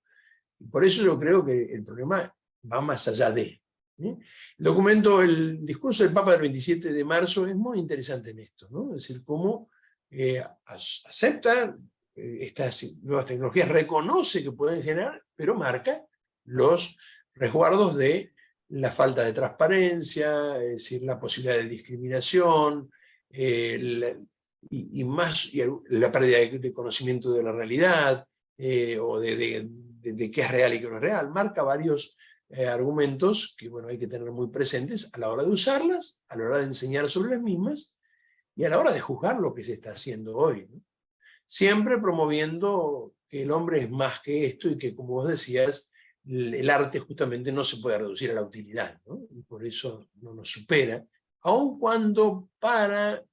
Speaker 2: Y por eso yo creo que el problema va más allá de. El discurso del Papa del 27 de marzo es muy interesante en esto, ¿no? Es decir, cómo acepta estas nuevas tecnologías, reconoce que pueden generar, pero marca los resguardos de la falta de transparencia, es decir, la posibilidad de discriminación, y la pérdida de conocimiento de la realidad, o de qué es real y qué no es real. Marca varios argumentos que hay que tener muy presentes a la hora de usarlas, a la hora de enseñar sobre las mismas, y a la hora de juzgar lo que se está haciendo hoy, ¿no? Siempre promoviendo que el hombre es más que esto y que, como vos decías, el arte justamente no se puede reducir a la utilidad, ¿no? Y por eso no nos supera, aun cuando para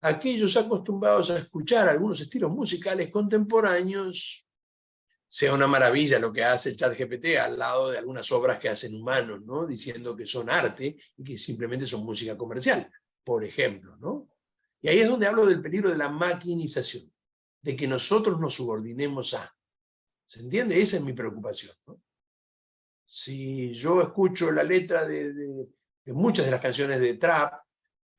Speaker 2: aquellos acostumbrados a escuchar algunos estilos musicales contemporáneos sea una maravilla lo que hace el ChatGPT al lado de algunas obras que hacen humanos, ¿no? Diciendo que son arte y que simplemente son música comercial, por ejemplo, ¿no? Y ahí es donde hablo del peligro de la maquinización, de que nosotros nos subordinemos a. ¿Se entiende? Esa es mi preocupación, ¿no? Si yo escucho la letra de muchas de las canciones de trap,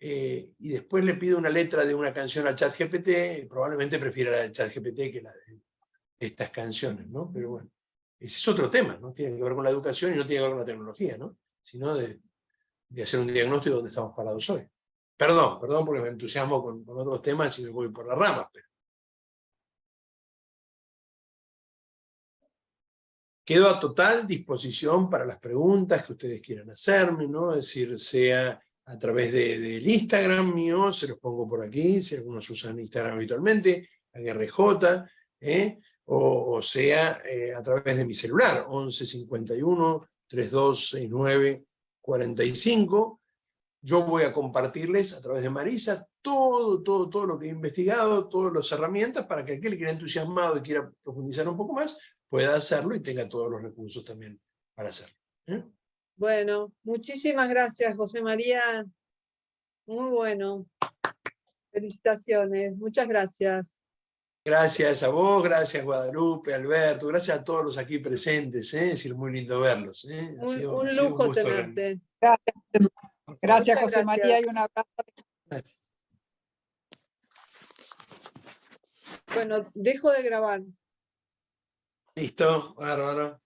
Speaker 2: y después le pido una letra de una canción al ChatGPT, probablemente prefiera la del ChatGPT que la de estas canciones, ¿no? Pero bueno, ese es otro tema, ¿no? Tiene que ver con la educación y no tiene que ver con la tecnología, ¿no? Sino de hacer un diagnóstico de dónde estamos parados hoy. Perdón porque me entusiasmo con otros temas y me voy por las ramas, pero quedo a total disposición para las preguntas que ustedes quieran hacerme, ¿no? Es decir, sea a través del Instagram mío, se los pongo por aquí, si algunos usan Instagram habitualmente, AGRJ, o sea a través de mi celular, 11 51 3269 45. Yo voy a compartirles a través de Marisa todo lo que he investigado, todas las herramientas, para que aquel que quiera entusiasmado y quiera profundizar un poco más, pueda hacerlo y tenga todos los recursos también para hacerlo.
Speaker 1: Bueno, muchísimas gracias, José María. Muy bueno. Felicitaciones. Muchas gracias.
Speaker 2: Gracias a vos, gracias Guadalupe, Alberto, gracias a todos los aquí presentes, es decir, muy lindo verlos.
Speaker 1: Un lujo tenerte.
Speaker 8: Gracias, José María, y un abrazo.
Speaker 2: Gracias.
Speaker 1: Bueno, dejo de grabar.
Speaker 2: Listo, bárbaro.